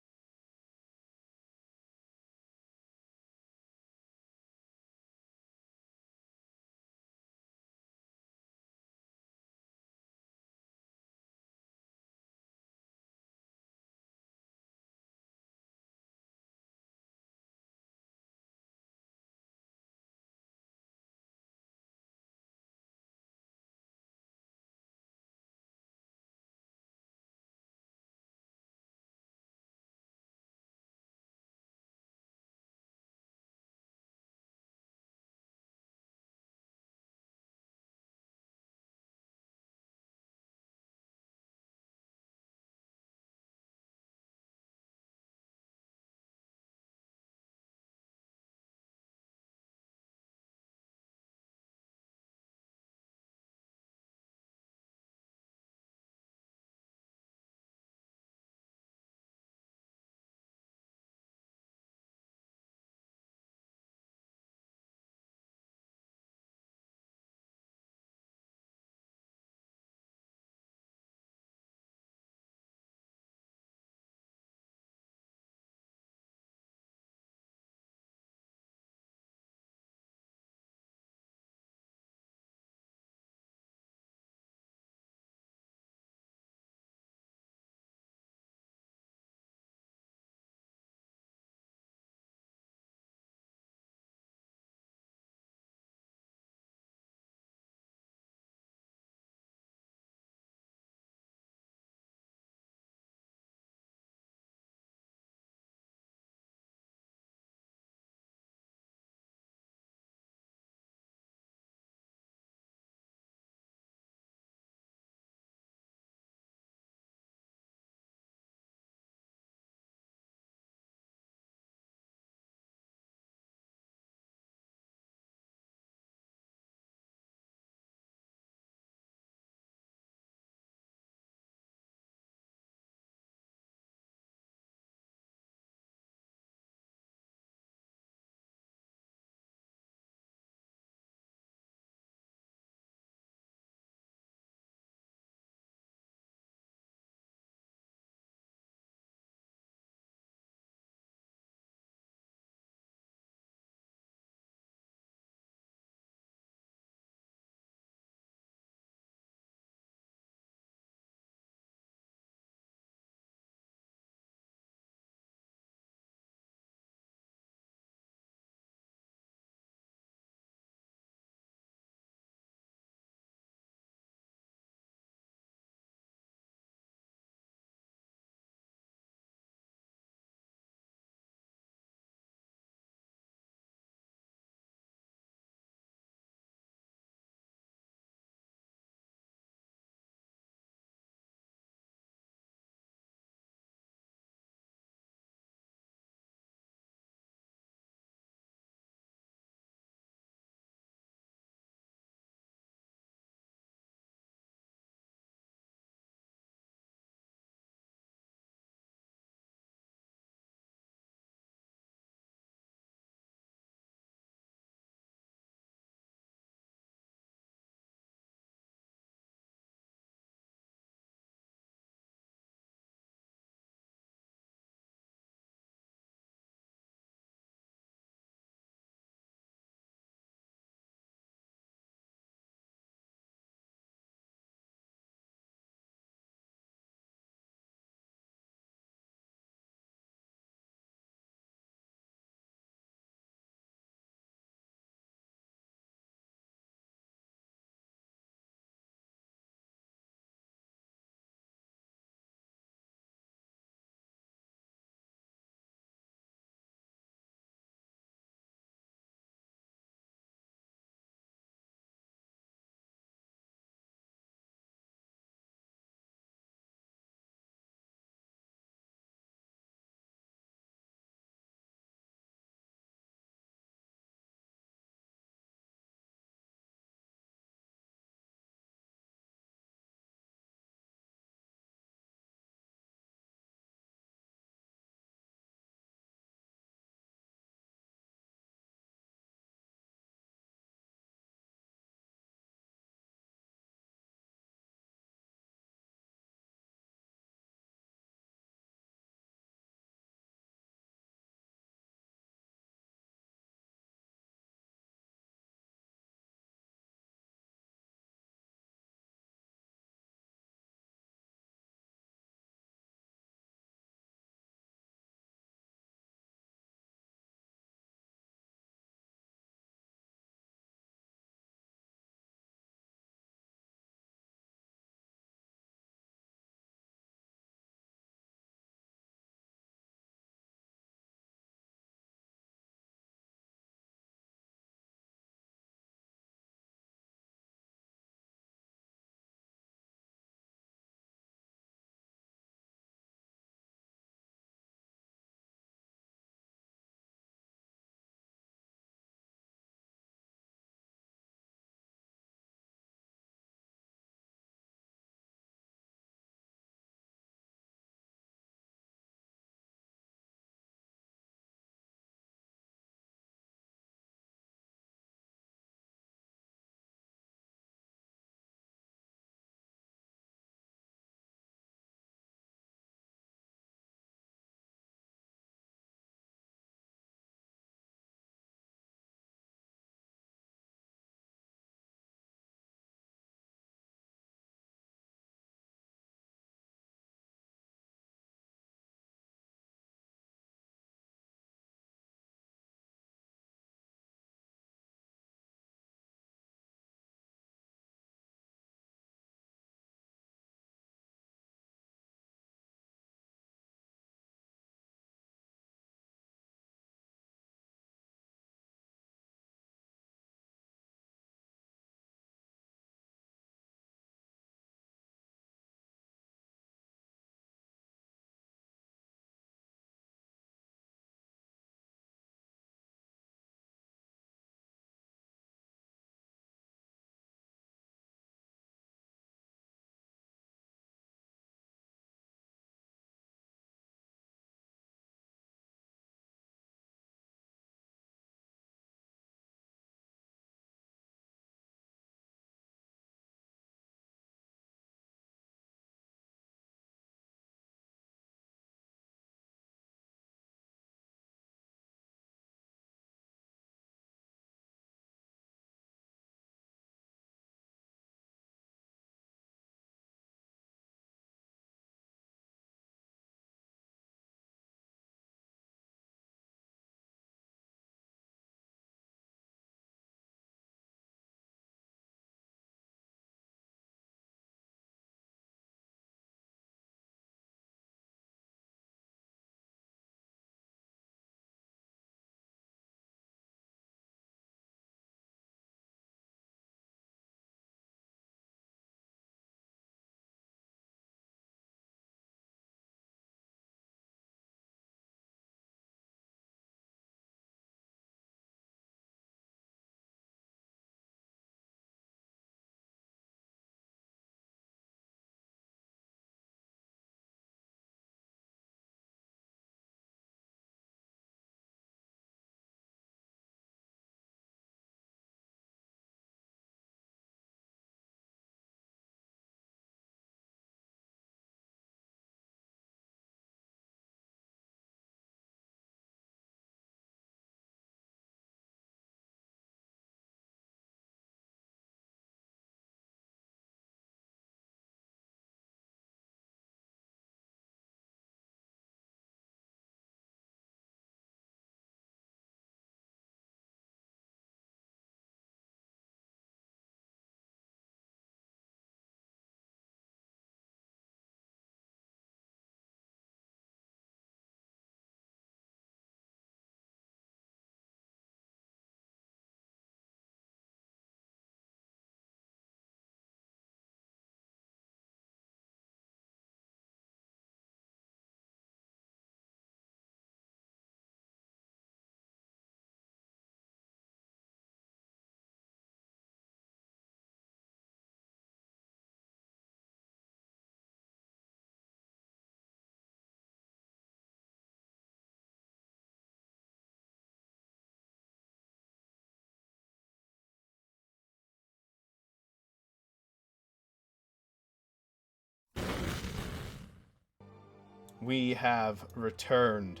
we have returned.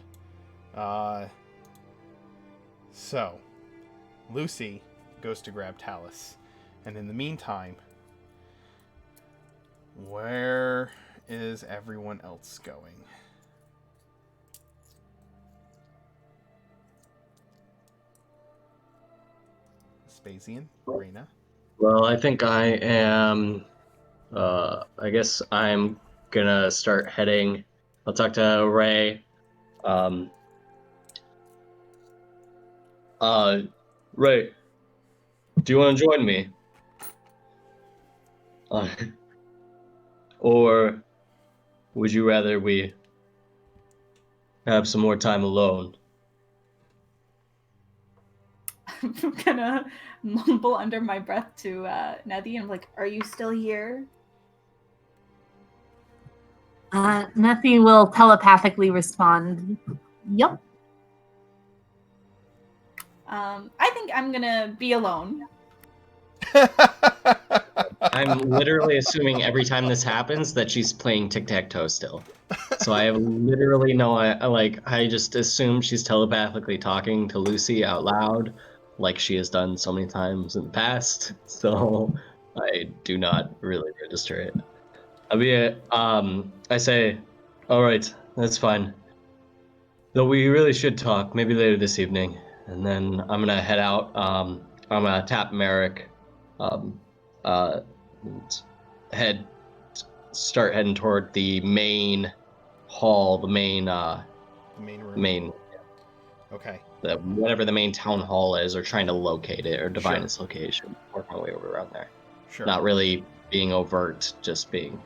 So, Lucy goes to grab Talus. And in the meantime, where is everyone else going? Vespasian, Reyna. Well, I think I am. I guess I'm gonna start heading. I'll talk to Ray. Ray, do you want to join me? Or would you rather we have some more time alone? I'm gonna mumble under my breath to Nettie, and I'm like, "Are you still here?" Nettie will telepathically respond, "Yep." I think I'm gonna be alone. I'm literally assuming every time this happens that she's playing tic-tac-toe still. So I have literally no, I just assume she's telepathically talking to Lucy out loud, like she has done so many times in the past. So I do not really register it. I say, all right, that's fine. Though we really should talk, maybe later this evening. And then I'm gonna head out. I'm gonna tap Merrick. Uh, start heading toward the main hall, the main room. Okay. Whatever the main town hall is, or trying to locate it or divine Sure. its location. Work my way over around there. Sure. Not really being overt, just being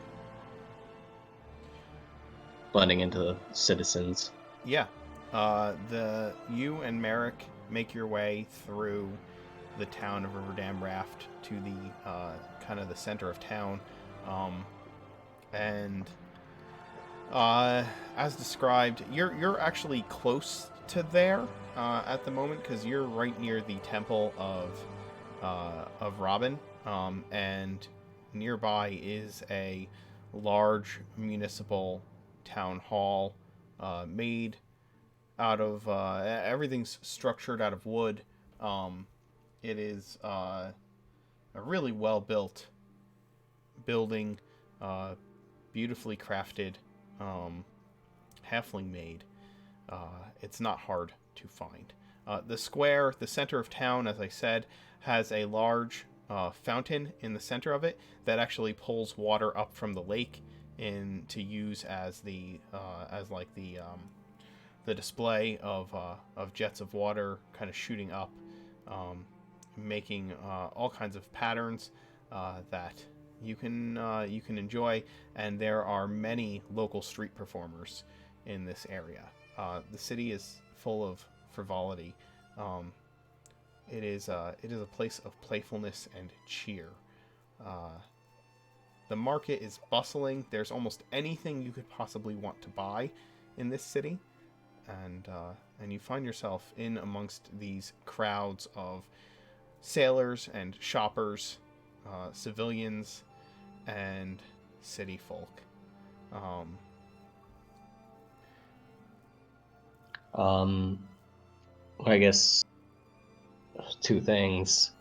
blending into the citizens. Yeah. You and Merrick make your way through the town of Riverdam Raft to the kind of the center of town, and as described, you're actually close to there at the moment because you're right near the temple of Robin, and nearby is a large municipal town hall made out of everything's structured out of wood. It is a really well built building, beautifully crafted, halfling made. It's not hard to find. The square, the center of town, as I said, has a large fountain in the center of it that actually pulls water up from the lake in to use as the display of jets of water kind of shooting up, making all kinds of patterns that you can enjoy. And there are many local street performers in this area. The city is full of frivolity. It is a place of playfulness and cheer. The market is bustling. There's almost anything you could possibly want to buy in this city, and you find yourself in amongst these crowds of sailors and shoppers, civilians, and city folk. I guess two things.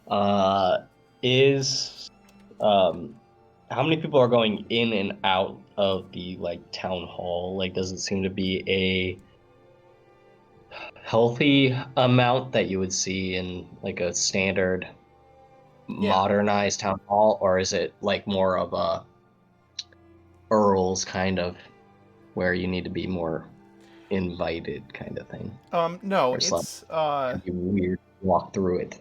How many people are going in and out of the town hall? Does it seem to be a healthy amount that you would see in a standard modernized town hall, or is it more of a Earl's kind of where you need to be more invited kind of thing? No, or it's it'd be weird to walk through it.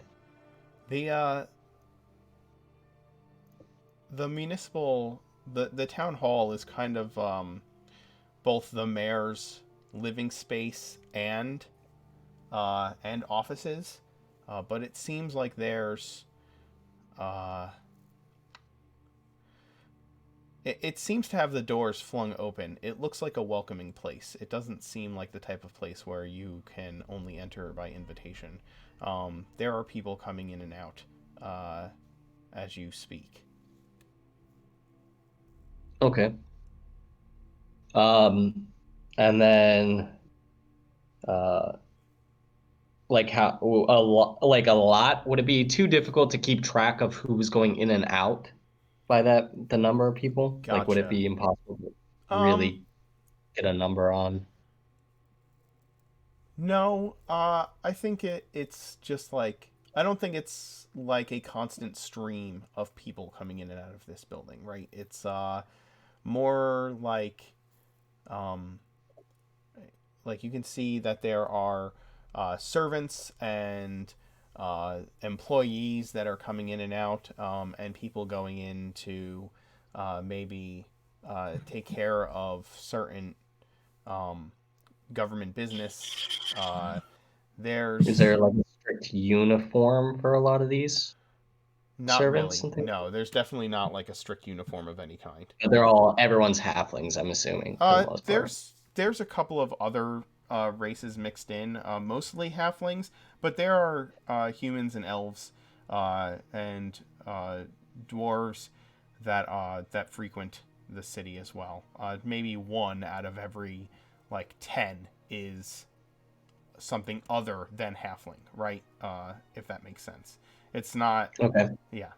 The municipal the town hall is kind of both the mayor's living space and offices, but it seems like there's it seems to have the doors flung open. It looks like a welcoming place. It doesn't seem like the type of place where you can only enter by invitation. There are people coming in and out as you speak. Okay. And then, like how a lot? Would it be too difficult to keep track of who's going in and out by the number of people? Like, would it Gotcha. be impossible to Um, really get a number on? no, I think it's just like I don't think it's like a constant stream of people coming in and out of this building, right? It's more um like you can see that there are servants and employees that are coming in and out, and people going in to maybe take care of certain um, government business. Is There's there like a strict uniform for a lot of these not servants really. and things? No, there's definitely not like a strict uniform of any kind. Everyone's halflings, I'm assuming, for the most part. There's a couple of other races mixed in, mostly halflings, but there are humans and elves and dwarves that frequent the city as well. Maybe one out of every like 10 is something other than halfling, right? If that makes sense. It's not. Okay. Yeah.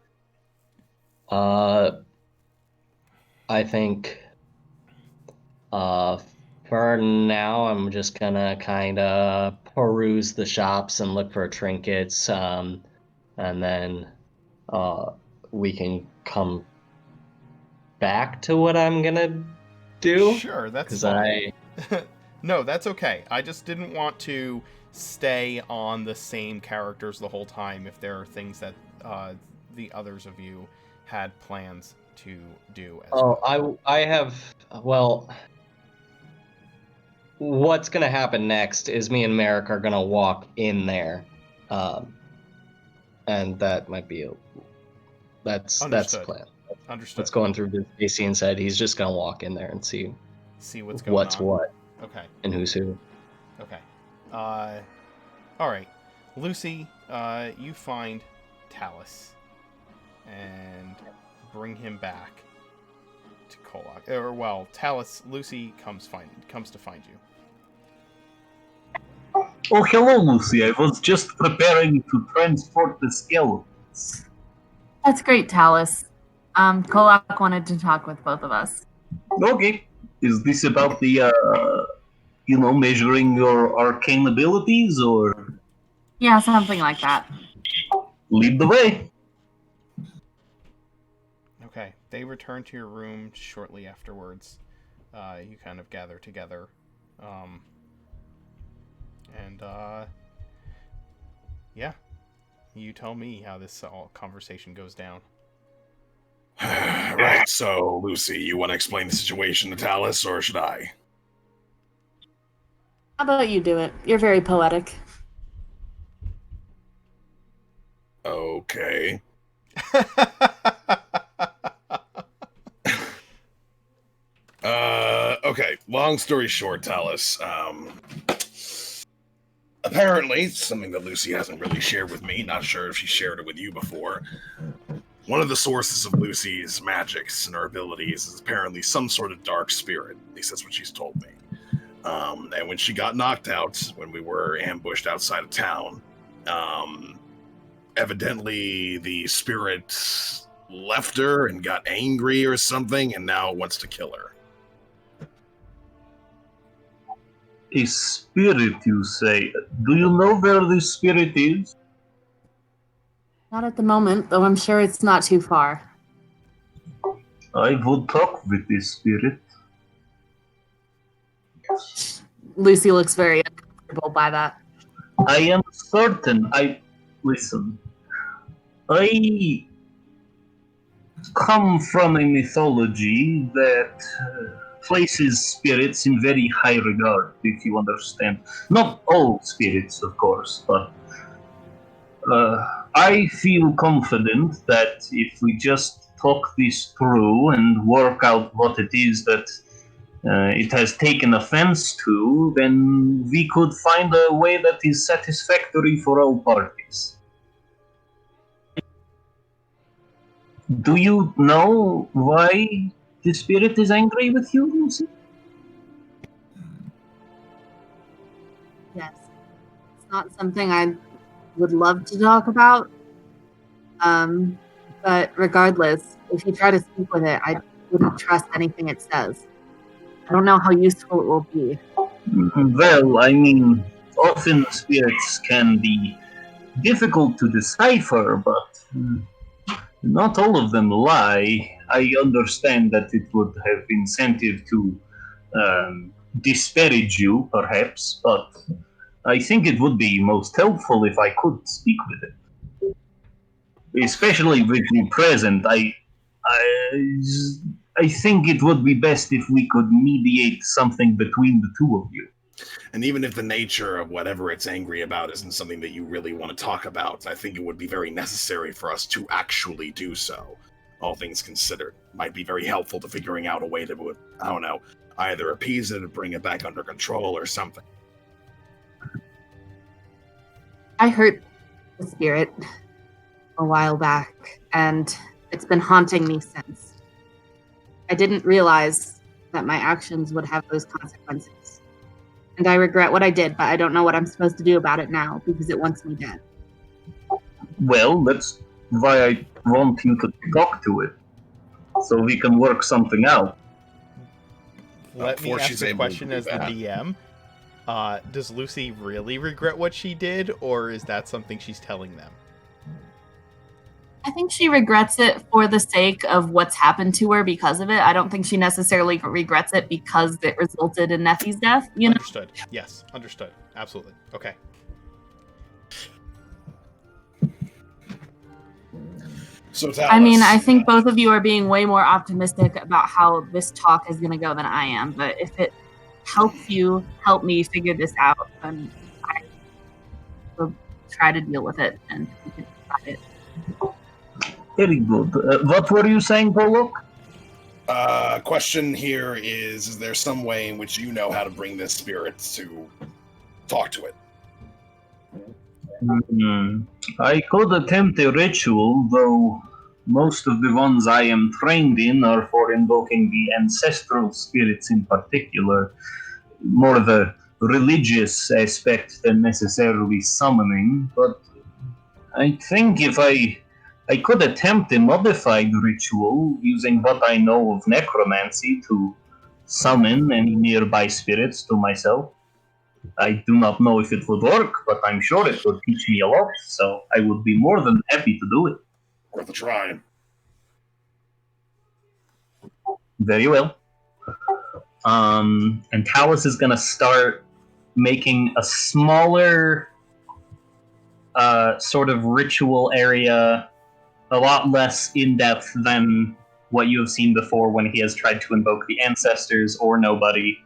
I think for now I'm just gonna kind of peruse the shops and look for trinkets, and then we can come back to what I'm gonna do. Sure, that's 'Cause fine. No, that's okay. I just didn't want to stay on the same characters the whole time if there are things that the others of you had plans to do as well. I have, well, what's gonna happen next is me and Merrick are gonna walk in there, and that might be that's the Understood. plan. Understood. What's going through Vespasian said he's just gonna walk in there and see what's going on. what Okay. and who's who. Okay. All right. Lucy, you find Talus and bring him back to Kolok. Or well, Talus, Lucy comes to find you. Oh, hello, Lucy. I was just preparing to transport the skeletons. That's great, Talus. Kolak wanted to talk with both of us. Okay. Is this about the, measuring your arcane abilities, or Yeah, something like that. lead the way? Okay. They return to your room shortly afterwards. You kind of gather together. Yeah. You tell me how this conversation goes down. Right, so, Lucy, you want to explain the situation to Talus, or should I? How about you do it? You're very poetic. Okay. Okay, long story short, Talus, apparently, something that Lucy hasn't really shared with me, not sure if she shared it with you before, one of the sources of Lucy's magics and her abilities is apparently some sort of dark spirit. At least that's what she's told me. And when she got knocked out, when we were ambushed outside of town, evidently the spirit left her and got angry or something, and now wants to kill her. A spirit, you say? Do you know where this spirit is? Not at the moment, though I'm sure it's not too far. I would talk with this spirit. Lucy looks very uncomfortable by that. I am certain. Listen. I come from a mythology that places spirits in very high regard, if you understand. Not all spirits, of course, but I feel confident that if we just talk this through and work out what it is that it has taken offense to, then we could find a way that is satisfactory for all parties. Do you know why the spirit is angry with you, Lucy? not something I would love to talk about. But regardless, if you try to speak with it, I wouldn't trust anything it says. I don't know how useful it will be. Well, I mean, often spirits can be difficult to decipher, but not all of them lie. I understand that it would have incentive to disparage you, perhaps, but I think it would be most helpful if I could speak with it. Especially with you present, I think it would be best if we could mediate something between the two of you. And even if the nature of whatever it's angry about isn't something that you really want to talk about, I think it would be very necessary for us to actually do so. All things considered, might be very helpful to figuring out a way to, I don't know, either appease it or bring it back under control or something. I hurt the spirit a while back, and it's been haunting me since. I didn't realize that my actions would have those consequences. And I regret what I did, but I don't know what I'm supposed to do about it now because it wants me dead. Well, that's why I want you to talk to it, so we can work something out. Let me Before ask she's the able to question do as the that. DM. Does Lucy really regret what she did, or is that something she's telling them? I think she regrets it for the sake of what's happened to her because of it. I don't think she necessarily regrets it because it resulted in Neffy's death, you know? Understood. Yes, understood. Absolutely. Okay. So tell I mean, us, I think both of you are being way more optimistic about how this talk is going to go than I am. But if it helps you help me figure this out, then I will try to deal with it and we can decide it. Very good. What were you saying, Pollock? question here is there some way in which you know how to bring this spirit to talk to it? I could attempt a ritual, though most of the ones I am trained in are for invoking the ancestral spirits in particular, more of a religious aspect than necessarily summoning, but I think if I could attempt a modified ritual using what I know of necromancy to summon any nearby spirits to myself. I do not know if it would work, but I'm sure it would teach me a lot, so I would be more than happy to do it. Worth a try. Very well. And Talus is going to start making a smaller sort of ritual area, a lot less in-depth than what you have seen before when he has tried to invoke the ancestors or nobody.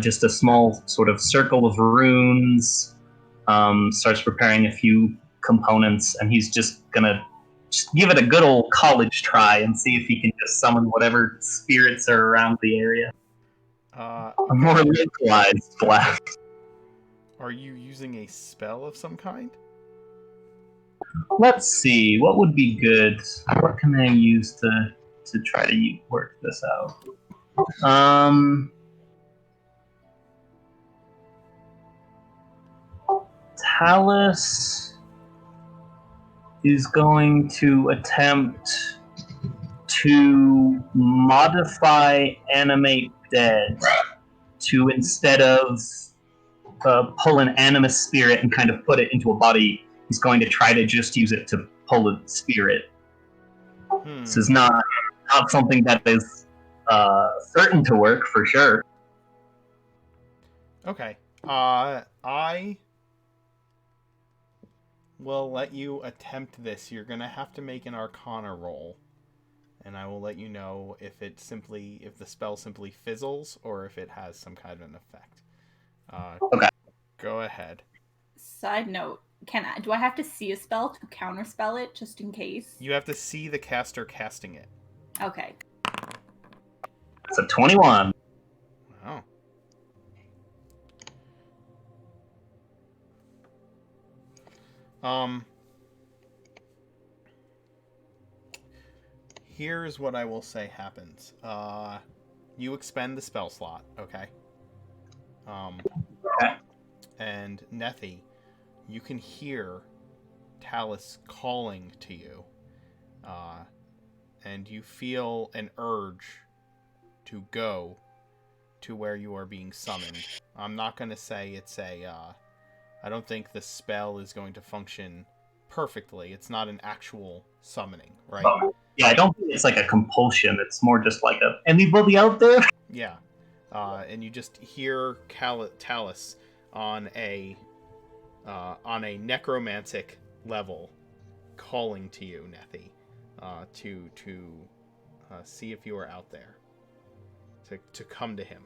Just a small sort of circle of runes, starts preparing a few components, and he's just gonna just give it a good old college try and see if he can just summon whatever spirits are around the area. A more localized blast. Are you using a spell of some kind? Let's see, what would be good? What can I use to try to work this out? Talus is going to attempt to modify Animate Dead to, instead of pull an animus spirit and kind of put it into a body, he's going to try to just use it to pull a spirit. This is not something that is certain to work for sure. Okay. I will let you attempt this. You're gonna have to make an Arcana roll, and I will let you know if the spell simply fizzles or if it has some kind of an effect. Okay. Go ahead. Side note: do I have to see a spell to counterspell it, just in case? You have to see the caster casting it. Okay. It's a 21. Wow. Here's what I will say happens. You expend the spell slot, okay? Okay. And Nethy, you can hear Talus calling to you, and you feel an urge to go to where you are being summoned. I'm not going to say it's I don't think the spell is going to function perfectly. It's not an actual summoning, right? Oh, yeah, I don't think it's like a compulsion. It's more just like anybody out there? Yeah. And you just hear Talus on a necromantic level calling to you, Nethi, to see if you are out there, to come to him.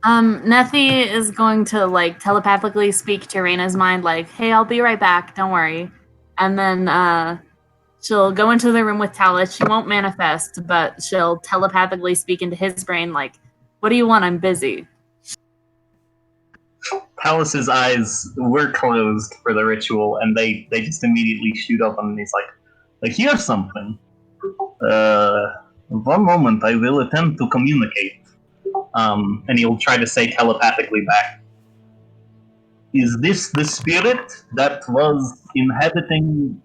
Nethi is going to like telepathically speak to Raina's mind, like, "Hey, I'll be right back. Don't worry." And then she'll go into the room with Talus. She won't manifest, but she'll telepathically speak into his brain, like, "What do you want? I'm busy." Talus's eyes were closed for the ritual, and they just immediately shoot up, and he's like, "Here's something. One moment, I will attempt to communicate." And he'll try to say telepathically back, "Is this the spirit that was inhabiting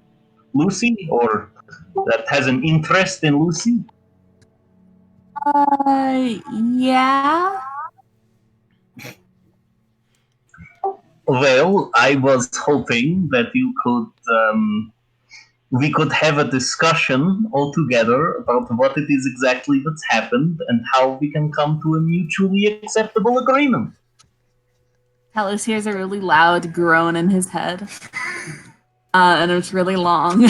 Lucy, or that has an interest in Lucy?" Yeah. Well, I was hoping that we could have a discussion all together about what it is exactly that's happened and how we can come to a mutually acceptable agreement. Talus hears a really loud groan in his head. And it's really long.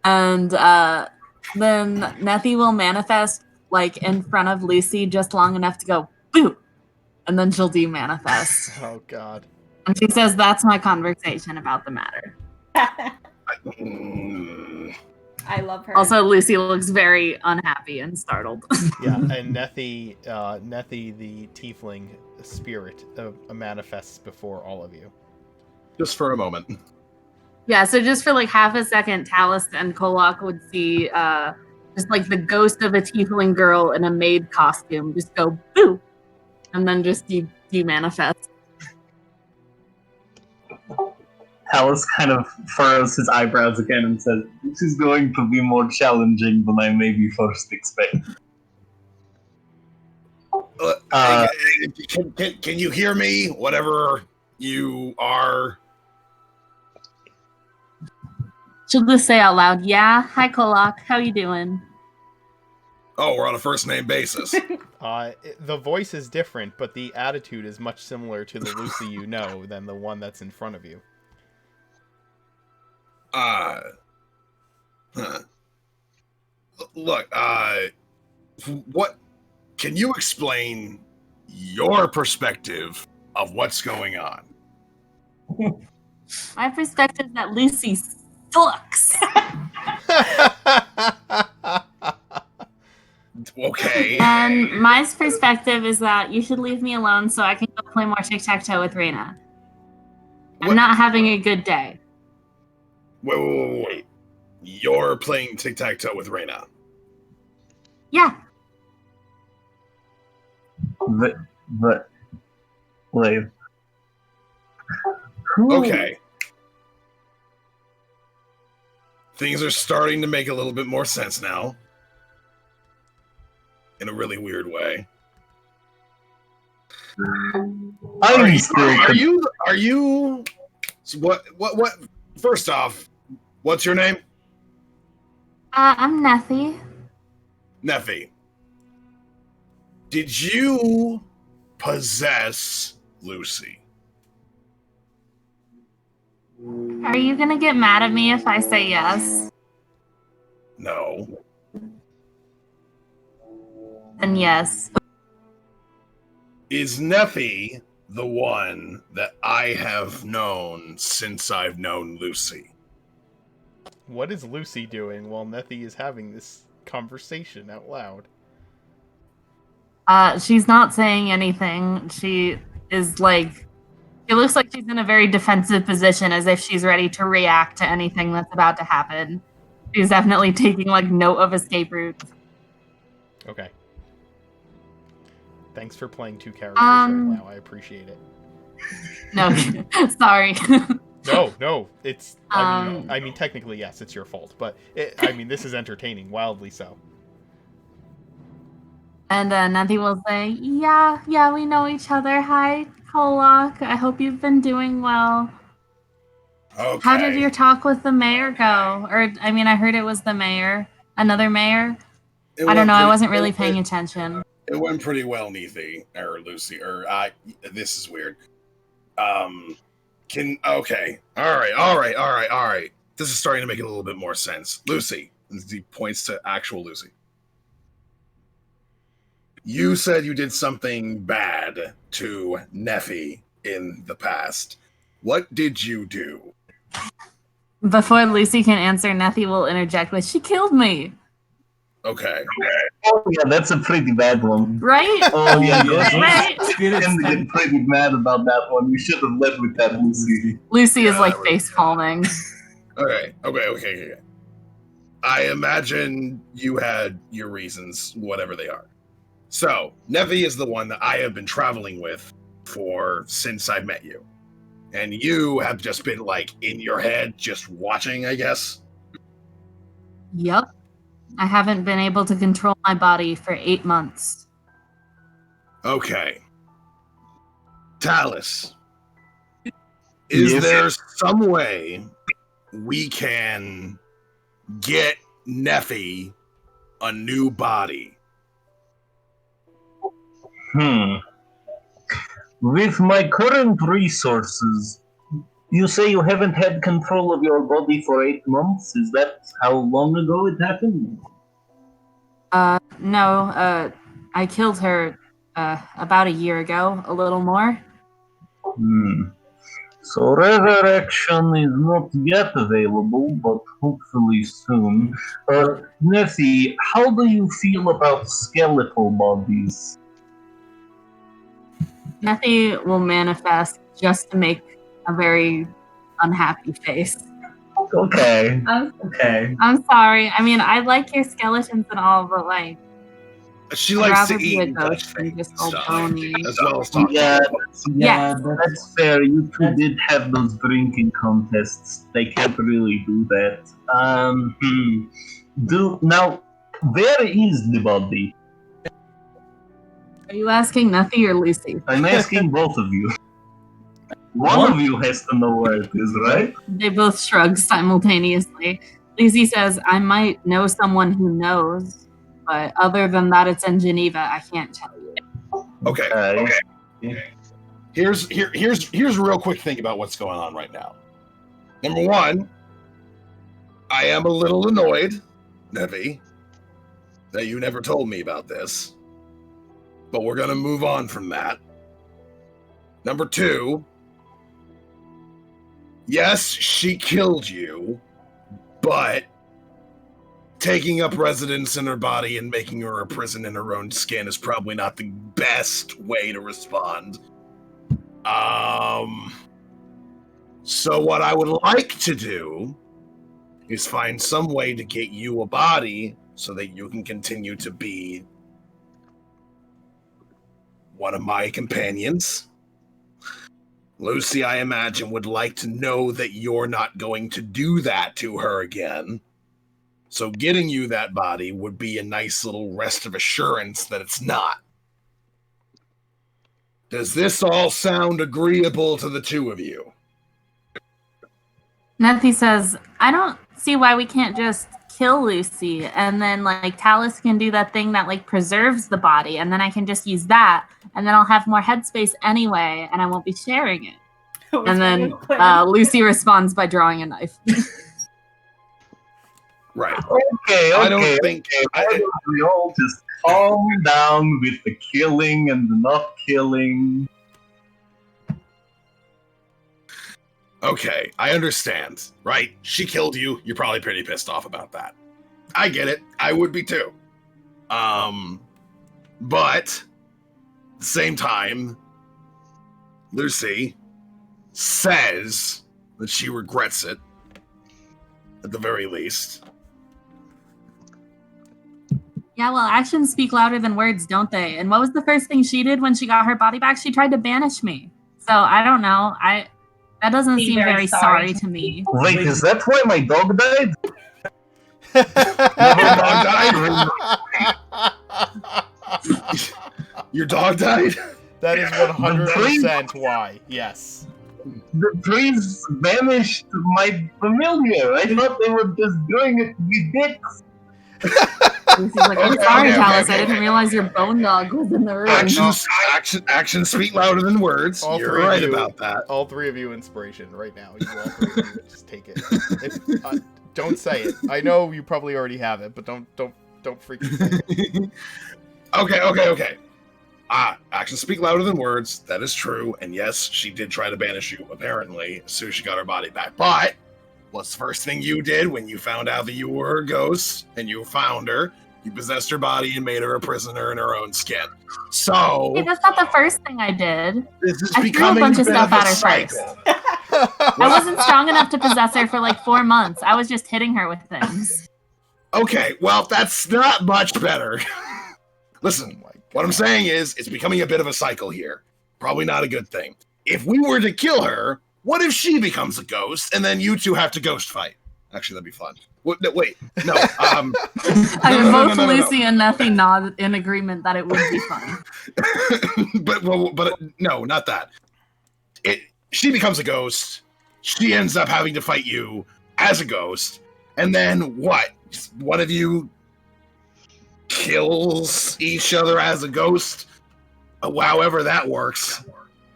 And then Nethi will manifest like in front of Lucy just long enough to go boo. And then she'll demanifest. Oh God. And she says, "That's my conversation about the matter." I love her. Also, Lucy looks very unhappy and startled. Yeah, and Nethi, the tiefling spirit, manifests before all of you. Just for a moment. Yeah, so just for like half a second, Talus and Kolok would see just like the ghost of a tiefling girl in a maid costume just go boo, and then just demanifest. Talus kind of furrows his eyebrows again and says, "This is going to be more challenging than I maybe first expected." Can you hear me? Whatever you are. She'll just say out loud, "Yeah, hi Kolok, how you doing?" Oh, we're on a first name basis. The voice is different, but the attitude is much similar to the Lucy you know than the one that's in front of you. Look, what can you explain your perspective of what's going on? My perspective is that Lucy sucks. Okay. And my perspective is that you should leave me alone so I can go play more tic-tac-toe with Raina. I'm not having a good day. Wait. You're playing tic-tac-toe with Raina. Yeah. But wait. Okay. Things are starting to make a little bit more sense now. In a really weird way. Are you so what first off, what's your name? I'm Nethi. Nefi. Did you possess Lucy? Are you gonna get mad at me if I say yes? No. Then yes. Is Nefi the one that I have known since I've known Lucy? What is Lucy doing while Nethi is having this conversation out loud? She's not saying anything. She is like, it looks like she's in a very defensive position, as if she's ready to react to anything that's about to happen. She's definitely taking like note of escape routes. Okay. Thanks for playing two characters right now. I appreciate it. No, sorry. No, it's. I mean, technically, yes, it's your fault, but this is entertaining, wildly so. And Nanthi will say, yeah, we know each other. Hi, Kolok. I hope you've been doing well. Okay. How did your talk with the mayor go? Or, I heard it was the mayor. Another mayor? I don't know. I wasn't really paying attention. It went pretty well, Neethi, or Lucy, this is weird. Okay. All right. This is starting to make a little bit more sense. Lucy, he points to actual Lucy. You said you did something bad to Nephi in the past. What did you do? Before Lucy can answer, Nephi will interject with, she killed me. Okay. Oh yeah, that's a pretty bad one. Right? Oh yeah, Right? I'm getting pretty mad about that one. You should have led with that, Lucy. Lucy is like face palming. Okay. I imagine you had your reasons, whatever they are. So, Nephi is the one that I have been traveling with since I met you. And you have just been, in your head, just watching, I guess? Yep. I haven't been able to control my body for 8 months. Okay. Talus, is there some way we can get Nephi a new body? With my current resources, you say you haven't had control of your body for 8 months? Is that how long ago it happened? No, I killed her about a year ago, a little more. So resurrection is not yet available, but hopefully soon. Nephi, how do you feel about skeletal bodies? Nephi will manifest just to make a very unhappy face. Okay. Okay. I'm sorry. I like your skeletons and all, but She I'd likes rather to be eat a and touch ghost than things just and all stuff, bony. as well as talk. Yeah, Yes. that's fair. You two did have those drinking contests. They can't really do that. Now, where is the body? Are you asking Nephi or Lucy? I'm asking both of you. One of you has to know where it is, right? They both shrug simultaneously. Lucy says, I might know someone who knows, but other than that, it's in Geneva. I can't tell you. Okay. Here's a real quick thing about what's going on right now. Number one, I am a little annoyed, Nephi, that you never told me about this. But we're gonna move on from that. Number two, yes, she killed you, but taking up residence in her body and making her a prison in her own skin is probably not the best way to respond. So what I would like to do is find some way to get you a body so that you can continue to be one of my companions. Lucy, I imagine, would like to know that you're not going to do that to her again. So getting you that body would be a nice little rest of assurance that it's not. Does this all sound agreeable to the two of you? Nephi says, I don't see why we can't just kill Lucy, and then Talus can do that thing that preserves the body, and then I can just use that, and then I'll have more headspace anyway, and I won't be sharing it. And then Lucy responds by drawing a knife. Right. Okay. I don't think... we all just calm down with the killing and the not killing. Okay, I understand, right? She killed you. You're probably pretty pissed off about that. I get it. I would be too. But at the same time, Lucy says that she regrets it, at the very least. Yeah, well, actions speak louder than words, don't they? And what was the first thing she did when she got her body back? She tried to banish me. So I don't know. That doesn't Be seem very very sorry sorry to me. Wait, is that why my dog died? Your dog died? That is 100% why. Yes. The trees vanished my familiar. I thought they were just doing it to be dicks. Lucy's like, I'm Okay, sorry, okay, Talus. okay, I didn't okay. realize your bone dog was in the room. Actions speak louder than words. All You're three of right you- about that. All three of you inspiration right now. You all three of you just take it. Don't say it. I know you probably already have it, but don't freaking say it. Okay. Actions speak louder than words. That is true. And yes, she did try to banish you, apparently, as soon as she got her body back. But what's the first thing you did when you found out that you were a ghost and you found her? You possessed her body and made her a prisoner in her own skin. So Hey, that's not the first thing I did. this is I threw a becoming bunch of bit stuff a at her cycle. I wasn't strong enough to possess her for like 4 months. I was just hitting her with things. Okay, well, that's not much better. Listen, Oh my what I'm God. saying is, it's becoming a bit of a cycle here. Probably not a good thing. If we were to kill her, what if she becomes a ghost and then you two have to ghost fight? Actually, that'd be fun. Wait, no. I No, mean, no, both no, no, no. Lucy and Neffy nod in agreement that it would be fun. but no, not that. She becomes a ghost. She ends up having to fight you as a ghost, and then what? One of you kills each other as a ghost. However that works.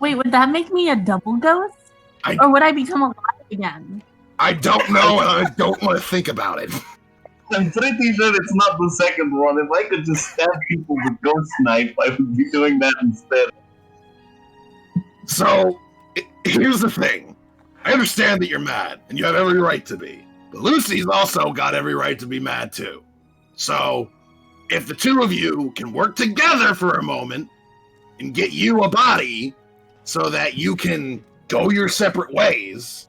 Wait, would that make me a double ghost? I- Or would I become alive again? I don't know, and I don't want to think about it. I'm pretty sure it's not the second one. If I could just stab people with ghost knife, I would be doing that instead. So, here's the thing. I understand that you're mad, and you have every right to be. But Lucy's also got every right to be mad, too. So, if the two of you can work together for a moment and get you a body so that you can go your separate ways,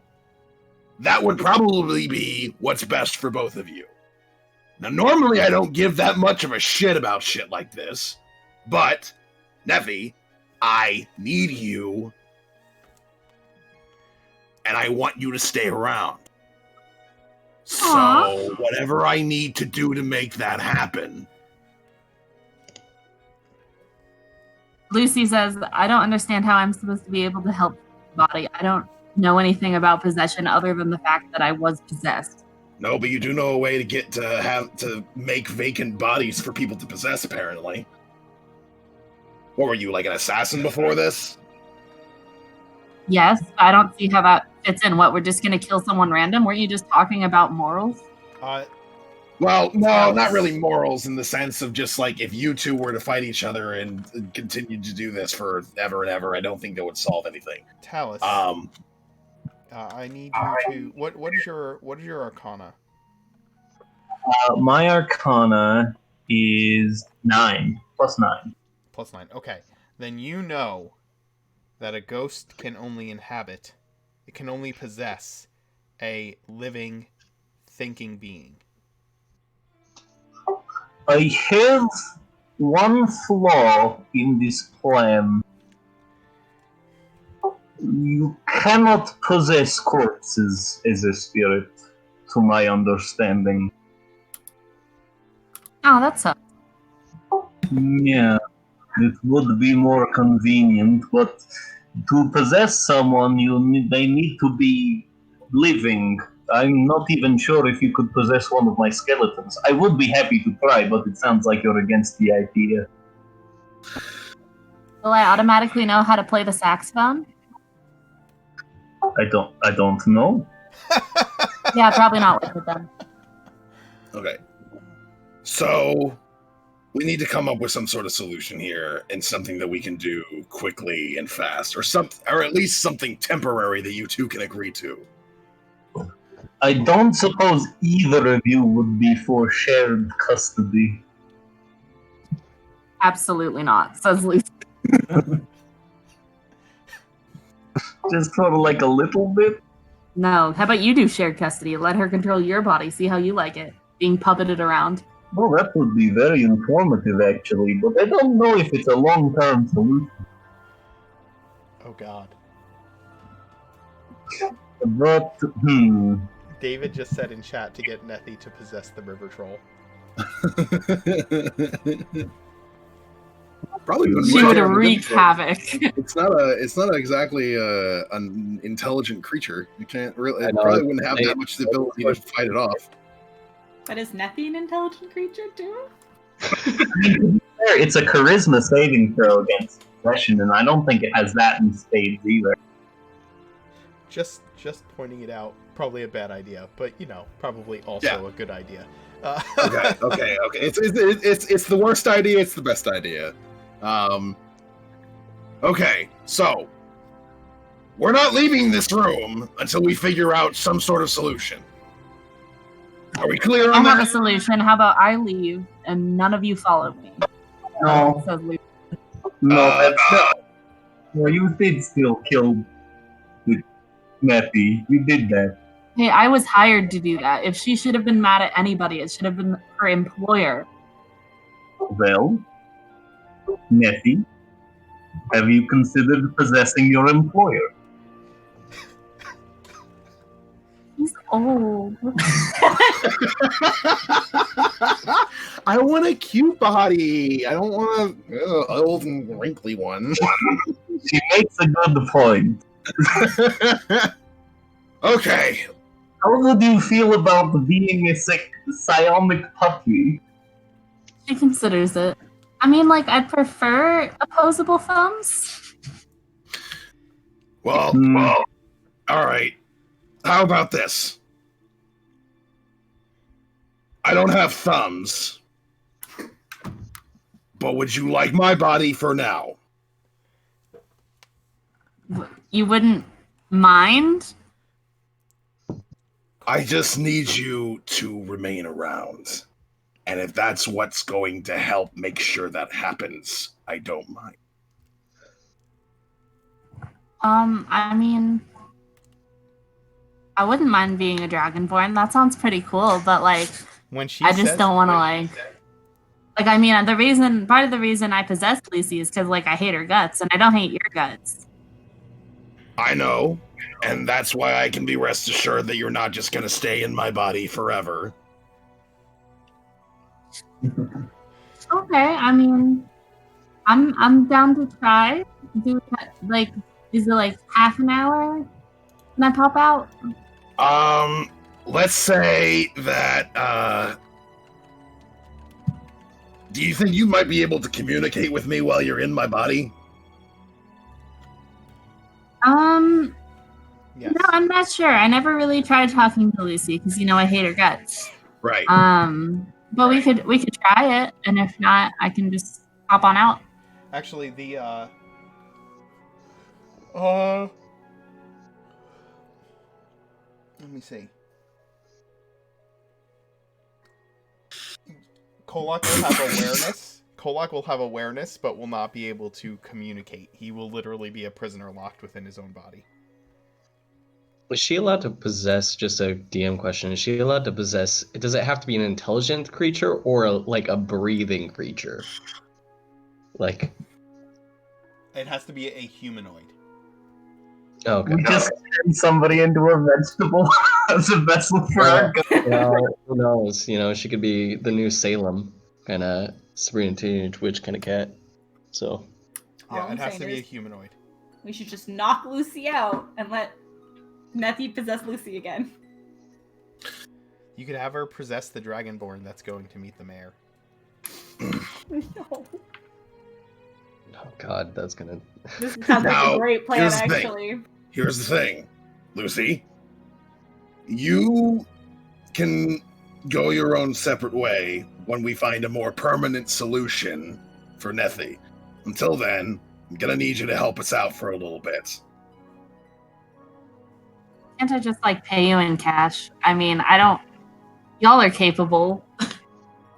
that would probably be what's best for both of you. Now, normally I don't give that much of a shit about shit like this, but, Neffy, I need you, and I want you to stay around. So, Aw. whatever I need to do to make that happen. Lucy says, I don't understand how I'm supposed to be able to help the body. I don't know anything about possession other than the fact that I was possessed. No, but you do know a way to get to make vacant bodies for people to possess, apparently. What were you, like an assassin before this? Yes, I don't see how that fits in. What, we're just going to kill someone random? Weren't you just talking about morals? Well, no, not really morals in the sense of just like if you two were to fight each other and continue to do this for ever and ever, I don't think that would solve anything. Talus. I need you to. What is your arcana? My arcana is 9, plus 9. +9. Okay. Then you know that a ghost can only inhabit, it can only possess a living, thinking being. I have one flaw in this plan. You cannot possess corpses as a spirit, to my understanding. Oh, that sucks. Yeah, it would be more convenient, but to possess someone, they need to be living. I'm not even sure if you could possess one of my skeletons. I would be happy to try, but it sounds like you're against the idea. Will I automatically know how to play the saxophone? I don't know. Yeah, probably not with it then. Okay. So we need to come up with some sort of solution here and something that we can do quickly and fast, or at least something temporary that you two can agree to. I don't suppose either of you would be for shared custody. Absolutely not, says Lucy. Just sort of like a little bit. No, how about you do shared custody? Let her control your body, see how you like it, being puppeted around. Well, that would be very informative, actually, but I don't know if it's a long-term solution. Oh God. But, David just said in chat to get Nethy to possess the river troll. Probably wouldn't She work would out in the wreak good fight. havoc. It's not exactly an intelligent creature. You can't really. I It know, probably wouldn't have they- that much ability to fight it off. But is Nethy an intelligent creature too? it's a charisma saving throw against possession, and I don't think it has that in spades either. Just pointing it out, probably a bad idea, but probably also Yeah. a good idea. Okay. It's the worst idea. It's the best idea. Okay, so we're not leaving this room until we figure out some sort of solution. Are we clear I on have a that? solution. How about I leave and none of you follow me? No, Says Lucy. that's not. Well, you did still kill the Nethy. You did that. Hey, I was hired to do that. If she should have been mad at anybody, it should have been her employer. Well, Nethy, have you considered possessing your employer? He's old. I want a cute body. I don't want a old and wrinkly one. She makes a good point. Okay. How would you feel about being a psionic puppy? She considers it. I mean, like, I'd prefer opposable thumbs. Well, all right. How about this? I don't have thumbs, but would you like my body for now? You wouldn't mind? I just need you to remain around. And if that's what's going to help make sure that happens, I don't mind. I mean, I wouldn't mind being a dragonborn. That sounds pretty cool, but like, When she I just says- don't want to like, I mean, part of the reason I possess Lucy is because like I hate her guts, and I don't hate your guts. I know, and that's why I can be rest assured that you're not just going to stay in my body forever. Okay, I mean, I'm down to try. Do like, is it like half an hour? Can I pop out? Let's say that, do you think you might be able to communicate with me while you're in my body? Yes. No, I'm not sure. I never really tried talking to Lucy because I hate her guts. Right. But we could try it, and if not, I can just hop on out. Actually, let me see. Kolak will have awareness. Kolak will have awareness, but will not be able to communicate. He will literally be a prisoner locked within his own body. Was she allowed to possess, just a DM question, is she allowed to possess, does it have to be an intelligent creature or like a breathing creature? Like, It has to be a humanoid. okay. We just turned somebody into a vegetable as a vessel for our god. Well, who knows? She could be the new Salem, kind of Sabrina Teenage Witch kind of cat. So, Yeah, All it I'm has to saying be a is humanoid. we should just knock Lucy out and let Nethy possess Lucy again. You could have her possess the Dragonborn that's going to meet the mayor. No. oh god, that's gonna. This sounds like Now, a great plan, here's the thing. actually. Here's the thing, Lucy. You can go your own separate way when we find a more permanent solution for Nethy. Until then, I'm gonna need you to help us out for a little bit. Can't I just like pay you in cash? I mean, I don't. Y'all are capable.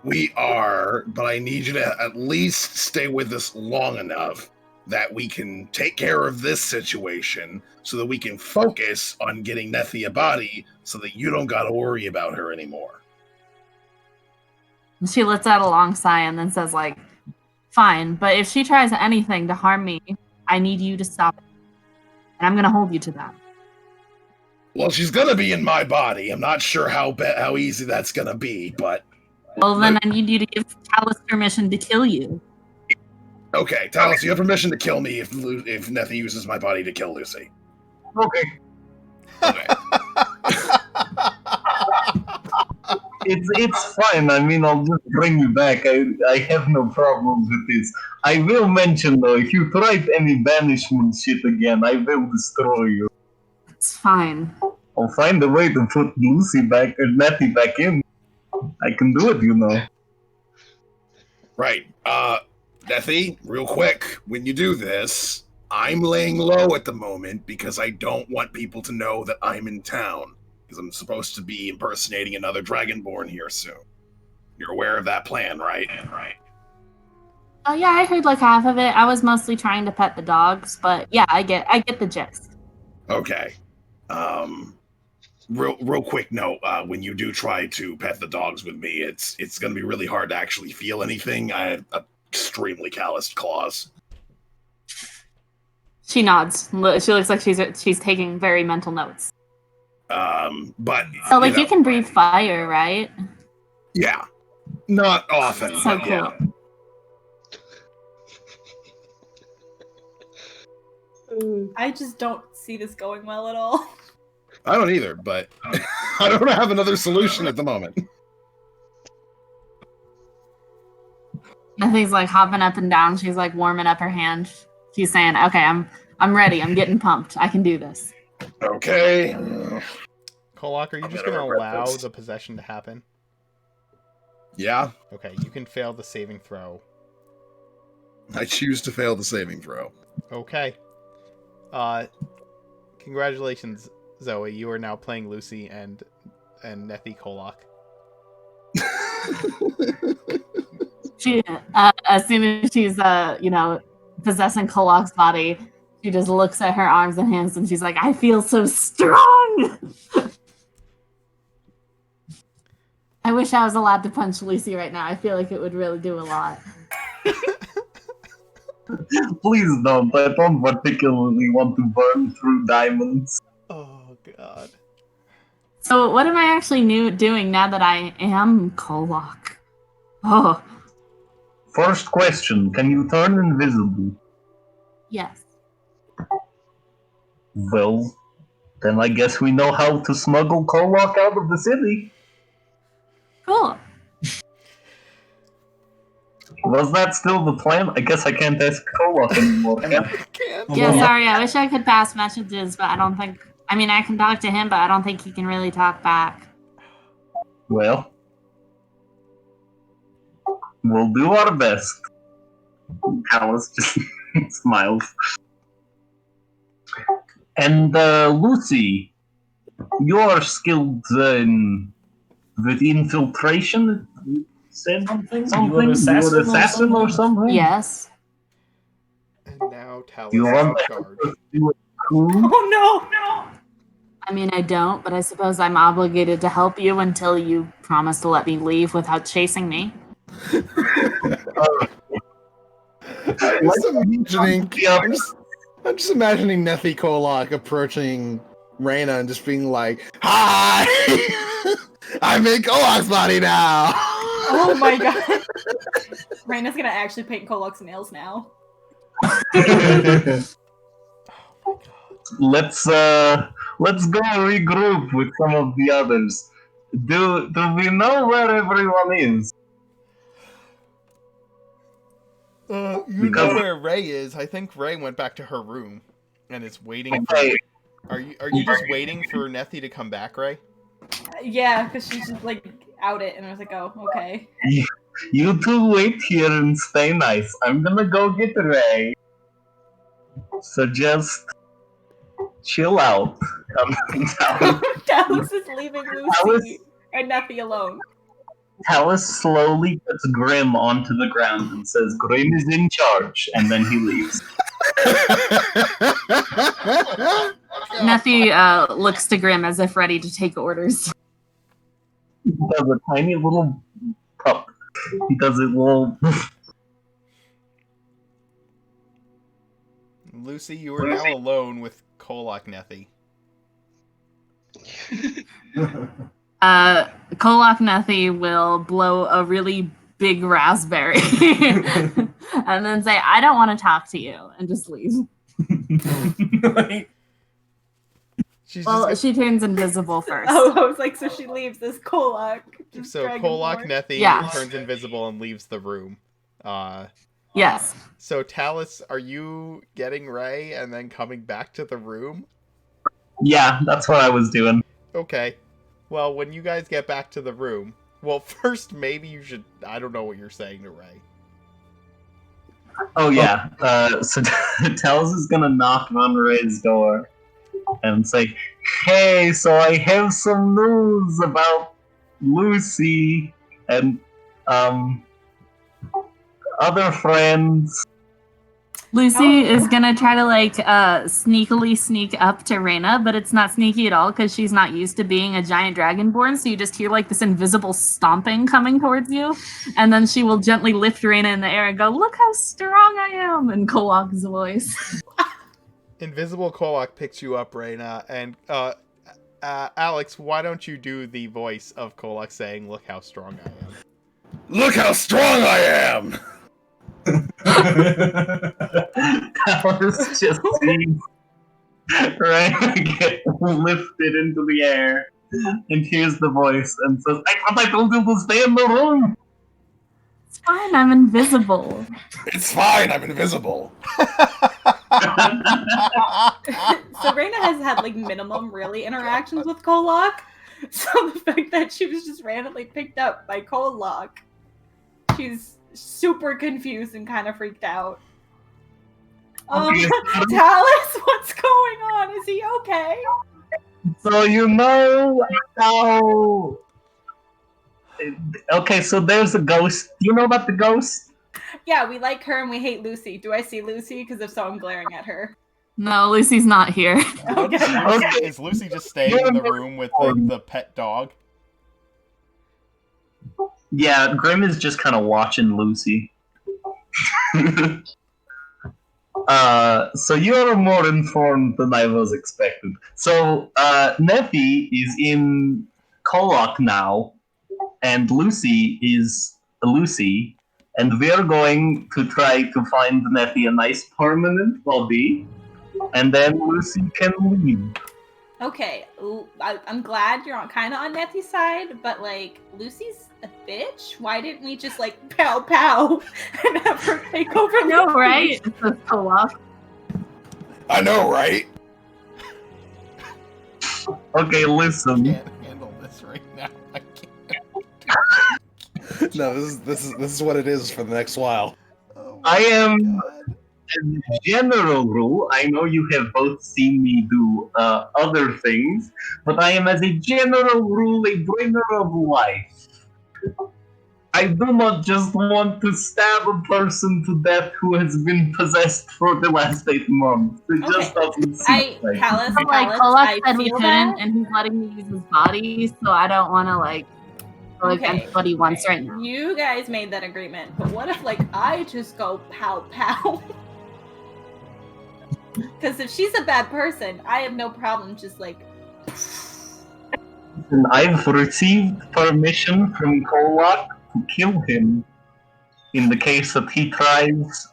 We are, but I need you to at least stay with us long enough that we can take care of this situation so that we can focus on getting Nethy a body so that you don't gotta worry about her anymore. She lets out a long sigh and then says, like, fine, but if she tries anything to harm me, I need you to stop it. And I'm going to hold you to that. Well, she's gonna be in my body. I'm not sure how easy that's gonna be, but Well, then I need you to give Talus permission to kill you. okay. Talus, you have permission to kill me if Nethy uses my body to kill Lucy. Okay. Okay. It's fine. I mean, I'll just bring you back. I have no problems with this. I will mention though, if you try any banishment shit again, I will destroy you. It's fine. I'll find a way to put Lucy back or Nettie back in. I can do it, you know. Right. Nethy, real quick, when you do this, I'm laying low at the moment because I don't want people to know that I'm in town. Because I'm supposed to be impersonating another Dragonborn here soon. You're aware of that plan, right? Oh yeah, I heard like half of it. I was mostly trying to pet the dogs, but yeah, I get the gist. Okay. Real quick note, when you do try to pet the dogs with me, it's gonna be really hard to actually feel anything. I have extremely calloused claws. She nods. She looks like she's taking very mental notes. But So like you can breathe fire, right? yeah, not often. So but cool. Yeah. I just don't see this going well at all. I don't either, but I don't have another solution at the moment. Nothing's like hopping up and down. She's like warming up her hand. She's saying, "Okay, I'm ready. I'm getting pumped. I can do this." Okay. Kolak, are you I'm just gonna going to regret allow this. the possession to happen? Yeah, Okay, you can fail the saving throw. I choose to fail the saving throw. Okay. Congratulations, Zoe. You are now playing Lucy and Nethy Kolak. She as soon as she's possessing Kolak's body, she just looks at her arms and hands and she's like, "I feel so strong." I wish I was allowed to punch Lucy right now. I feel like it would really do a lot. Please don't. I don't particularly want to burn through diamonds. Oh, God. So what am I actually doing now that I am Kolak? Oh, First question, can you turn invisible? yes. Well, then I guess we know how to smuggle Kolok out of the city. Cool. Was that still the plan? I guess I can't ask Kolok anymore. can I? Yeah, sorry. I wish I could pass messages, but I don't think... I mean, I can talk to him, but I don't think he can really talk back. Well, we'll do our best. Alice just smiles. And Lucy, you're skilled with infiltration? You said something? You an assassin You're an assassin or something? Yes. And now Talus You is want in to charge. do a coup? Oh no! I mean, I don't, but I suppose I'm obligated to help you until you promise to let me leave without chasing me. I'm just imagining Nethy Kolak approaching Reyna and just being like, "Hi, I'm in Kolak's body now." Oh my god. Raina's gonna actually paint Kolok's nails now. Let's go regroup with some of the others. Do we know where everyone is? You Because- know where Ray is. I think Ray went back to her room and is waiting for... Okay. Are you just waiting for Nethy to come back, Ray? Yeah, because she's just like out it, and I was like, oh, okay. You two wait here and stay nice. I'm gonna go get Ray. So just chill out. Dallas is leaving Lucy and Nethy alone. Talus slowly puts Grim onto the ground and says, "Grim is in charge," and then he leaves. Nethy looks to Grim as if ready to take orders. He does a tiny little pup. He does it little. Lucy, you are now alone with Kolak Nethy. Kolok Nethi will blow a really big raspberry and then say, I don't want to talk to you, and just leave. She's Well, just she turns invisible first. Oh, I was like, so she leaves this Kolok. so Kolok Nethi Yeah. turns invisible and leaves the room. Yes. So Talus, are you getting Ray and then coming back to the room? Yeah, that's what I was doing. Okay. Well, when you guys get back to the room, well, first maybe you should. I don't know what you're saying to Ray. Oh yeah. So Talus is gonna knock on Ray's door and say, "Hey, so I have some news about Lucy and other friends." Lucy is gonna try to sneakily sneak up to Reyna, but it's not sneaky at all because she's not used to being a giant dragonborn. So you just hear this invisible stomping coming towards you, and then she will gently lift Reyna in the air and go, "Look how strong I am!" in Kolok's voice. Invisible Kolok picks you up, Reyna, and Alex, why don't you do the voice of Kolok saying, "Look how strong I am." Look how strong I am! Talus just sees Rayna get lifted into the air and hears the voice and says, "I thought I told you to stay in the room." It's fine, I'm invisible. It's fine, I'm invisible. So Reyna has had minimum really interactions with Kolok. So the fact that she was just randomly picked up by Kolok, she's super confused and kind of freaked out. Talus, what's going on? Is he okay? So you know how... Okay, so there's a ghost. Do you know about the ghost? Yeah, we like her and we hate Lucy. Do I see Lucy? Because if so, I'm glaring at her. No, Lucy's not here. Okay. Is Lucy just staying in the room with the pet dog? Yeah, Grim is just kind of watching Lucy. So you're more informed than I was expected. So Nefi is in Kolok now, and Lucy is Lucy, and we're going to try to find Nefi a nice permanent body, and then Lucy can leave. Okay, I'm glad you're kind of on Nefi's side, but Lucy's a bitch. Why didn't we just pow pow and have her take over? No, Lucy? right? It's a Kolok. I know, right? Okay, listen. I can't handle this right now. I can't. No, this is what it is for the next while. Oh I am, God. as a general rule, I know you have both seen me do other things, but I am, as a general rule, a bringer of life. I do not just want to stab a person to death who has been possessed for the last 8 months. It just doesn't seem right. Talus, Kolok said we feel couldn't, that. and he's letting me use his body, so I don't want to go against what he wants right now. You guys made that agreement, but what if I just go pow pow? Because if she's a bad person, I have no problem just And I've received permission from Kolok to kill him in the case that he tries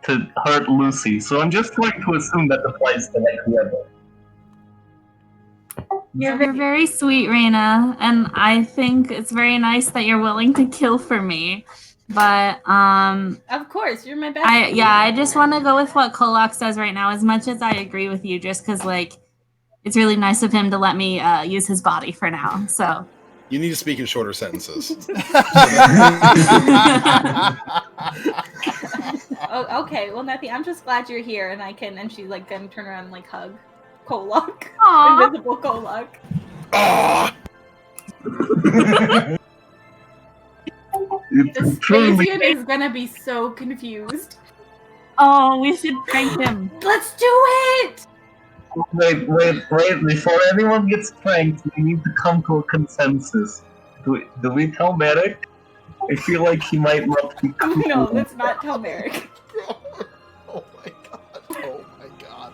to hurt Lucy. So I'm just going to assume that applies to whoever. You're very sweet, Reyna, and I think it's very nice that you're willing to kill for me. But Of course, you're my best. I just want to go with what Kolok says right now. As much as I agree with you, just because it's really nice of him to let me use his body for now. So You need to speak in shorter sentences. Oh, okay. Well, Nefi, I'm just glad you're here, and I can. And she then turn around and hug Kolok, Aw. invisible Kolok. Ah! The Truly, Spacian is gonna be so confused. Oh, we should prank him. Let's do it! wait. Before anyone gets pranked, we need to come to a consensus. Do we tell Merrick? I feel like he might not be cool. No, let's not tell Merrick. Oh my god. Oh my god.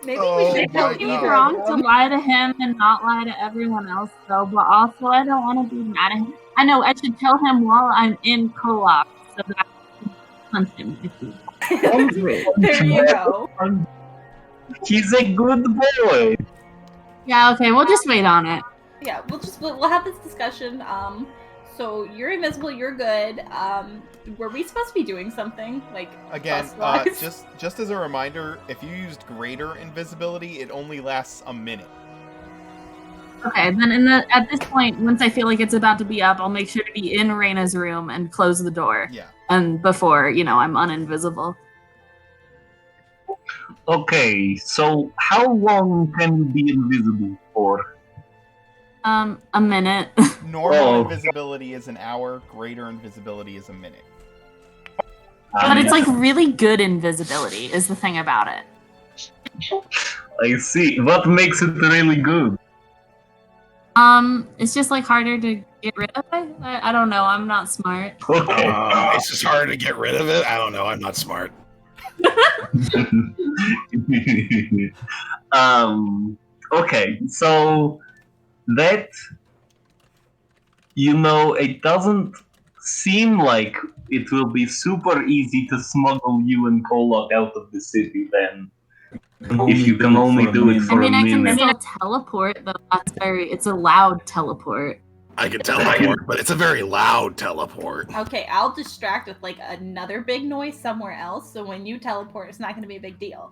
Maybe Oh we should my tell He's God. wrong to lie to him and not lie to everyone else, though. But also, I don't want to be mad at him. I know I should tell him while I'm in Kolok so that I can punch him if he. There you go. He's a good boy. Yeah. Okay. We'll just wait on it. Yeah, we'll have this discussion. So you're invisible, you're good. Were we supposed to be doing something like Again, quest-wise? just as a reminder, if you used greater invisibility, it only lasts a minute. Okay. Then at this point, once I feel like it's about to be up, I'll make sure to be in Reina's room and close the door. Yeah. And before I'm uninvisible. Okay, so how long can you be invisible for? A minute. Normal Oh. invisibility is an hour. Greater invisibility is a minute. But it's like really good invisibility is the thing about it. I see. What makes it really good? It's just like harder to get rid of it. I don't know. I'm not smart. Okay. It's just harder to get rid of it. I don't know. I'm not smart. Okay, so that it doesn't seem like it will be super easy to smuggle you and Kolok out of the city then. If you can only do it I for mean, a I can minute. still teleport, though. It's a loud teleport. I can teleport, but it's a very loud teleport. Okay, I'll distract with like another big noise somewhere else, so when you teleport, it's not going to be a big deal.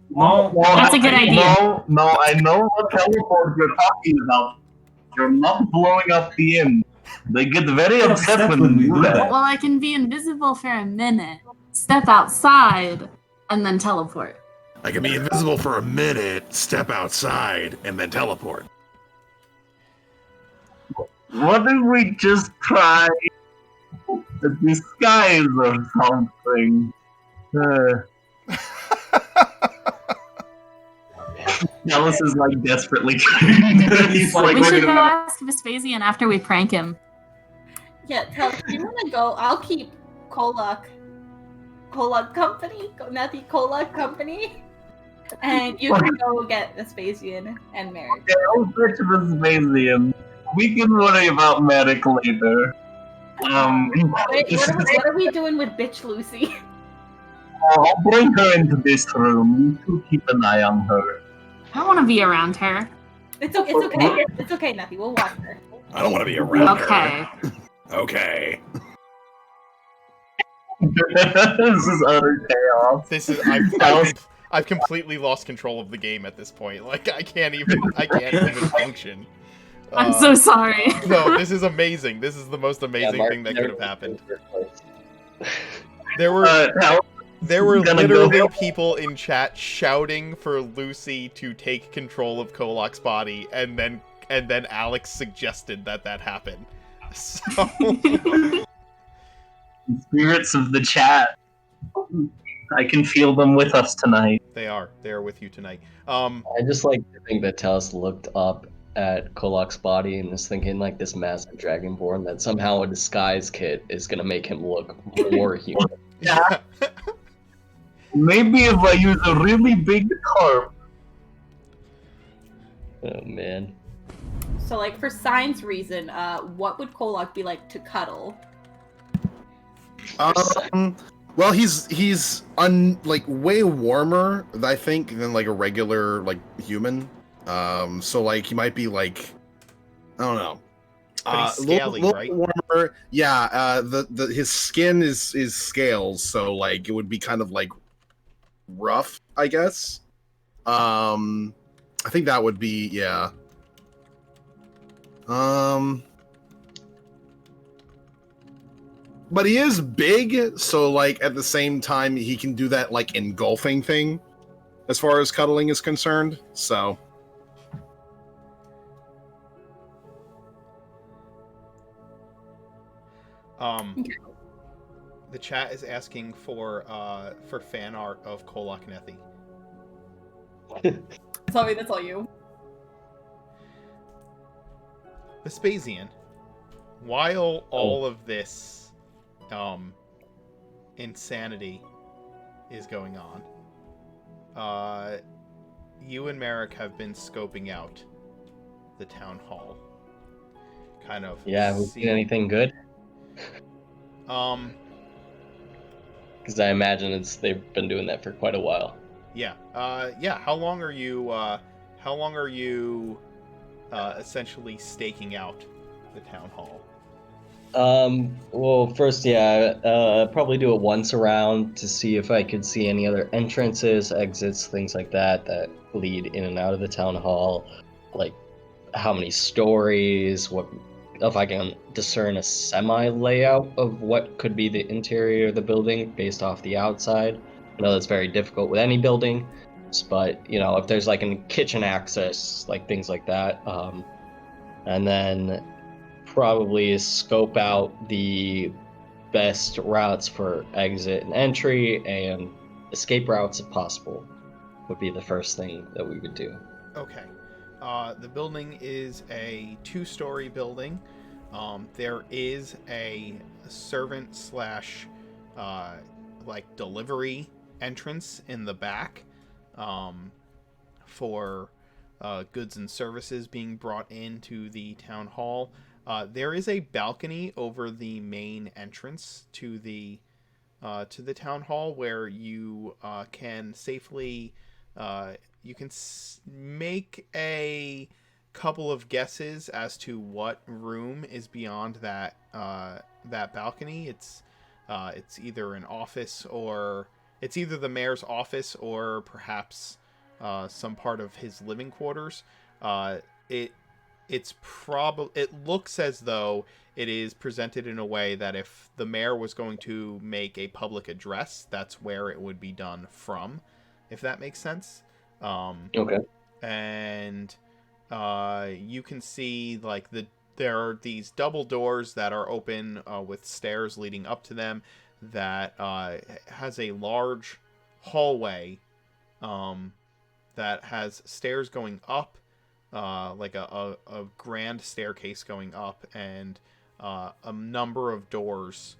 No, That's a good idea. No, I know what teleport you're talking about. You're not blowing up the inn. They get very upset when we do that. Well, I can be invisible for a minute, step outside, and then teleport. I can be invisible for a minute, step outside, and then teleport. What if we just try a disguise or something? Alice is like desperately trying. He's like, We should looking go at- ask Vespasian after we prank him. Yeah, you want to go? I'll keep Kolak Company, Nathy Kolak Company, and you can go get Vespasian and Merrick. I'll fetch Vespasian. We can worry about Merrick later. Wait, what are we doing with bitch Lucy? I'll bring her into this room. You two keep an eye on her. I want to be around her. It's okay. It's okay, Nathy. We'll watch her. I don't want to be around Okay. her. Okay. This is utter chaos. This is I've completely lost control of the game at this point. Like I can't even function. I'm so sorry. No, this is amazing. This is the most amazing thing that could have happened. There were Gonna literally go. people in chat shouting for Lucy to take control of Kolak's body, and then Alex suggested that happen. So Spirits of the chat. I can feel them with us tonight. they are with you tonight. I just like to think that Talos looked up at Kolak's body and is thinking like this massive dragonborn that somehow a disguise kit is gonna make him look more human. Yeah. Maybe if I use a really big carp. Oh man. So, like, for science reason, what would Kolak be like to cuddle? Well, he's way warmer, I think, than like a regular like human. So like he might be like, I don't know, But he's scaly, little right? warmer. Yeah. His skin is scales, so like it would be kind of like rough, I guess. I think that would be But he is big, so like at the same time he can do that like engulfing thing as far as cuddling is concerned. So The chat is asking for fan art of Kolak Nethi. Sorry, that's all you. Vespasian, while all of this insanity is going on, you and Merrick have been scoping out the town hall. Kind of. Yeah, have we seen anything good? Um. Because I imagine they've been doing that for quite a while. Yeah. Yeah. How long are you? Essentially staking out the town hall? Well, first, yeah, probably do it once around to see if I could see any other entrances, exits, things like that lead in and out of the town hall. Like, how many stories, if I can discern a semi-layout of what could be the interior of the building based off the outside. I know that's very difficult with any building, but, if there's like a kitchen access, like things like that, and then probably scope out the best routes for exit and entry and escape routes if possible would be the first thing that we would do. Okay. The building is a 2-story building. There is a servant slash like delivery entrance in the back for goods and services being brought into the town hall. There is a balcony over the main entrance to the town hall where you can safely make a couple of guesses as to what room is beyond that balcony. It's either an office, or it's either the mayor's office or perhaps some part of his living quarters. It looks as though it is presented in a way that if the mayor was going to make a public address, that's where it would be done from, if that makes sense. Okay. And you can see like there are these double doors that are open with stairs leading up to them that has a large hallway that has stairs going up, like a grand staircase going up, and a number of doors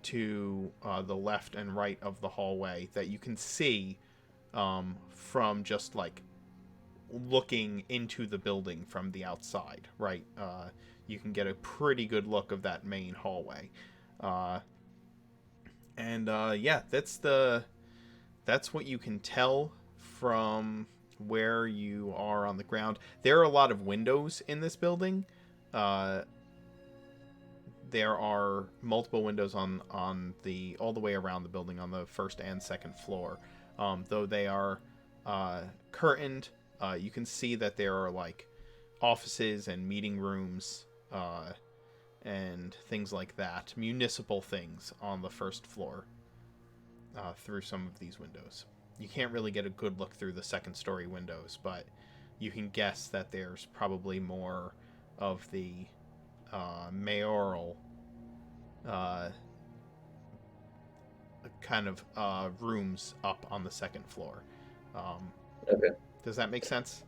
to the left and right of the hallway that you can see from just like looking into the building from the outside, right? You can get a pretty good look of that main hallway. Yeah, that's what you can tell from where you are on the ground. There are a lot of windows in this building. There are multiple windows on all the way around the building on the first and second floor. Though they are curtained, you can see that there are like offices and meeting rooms and things like that, municipal things on the first floor through some of these windows. You can't really get a good look through the second story windows, but you can guess that there's probably more of the mayoral kind of rooms up on the second floor. Okay. Does that make sense?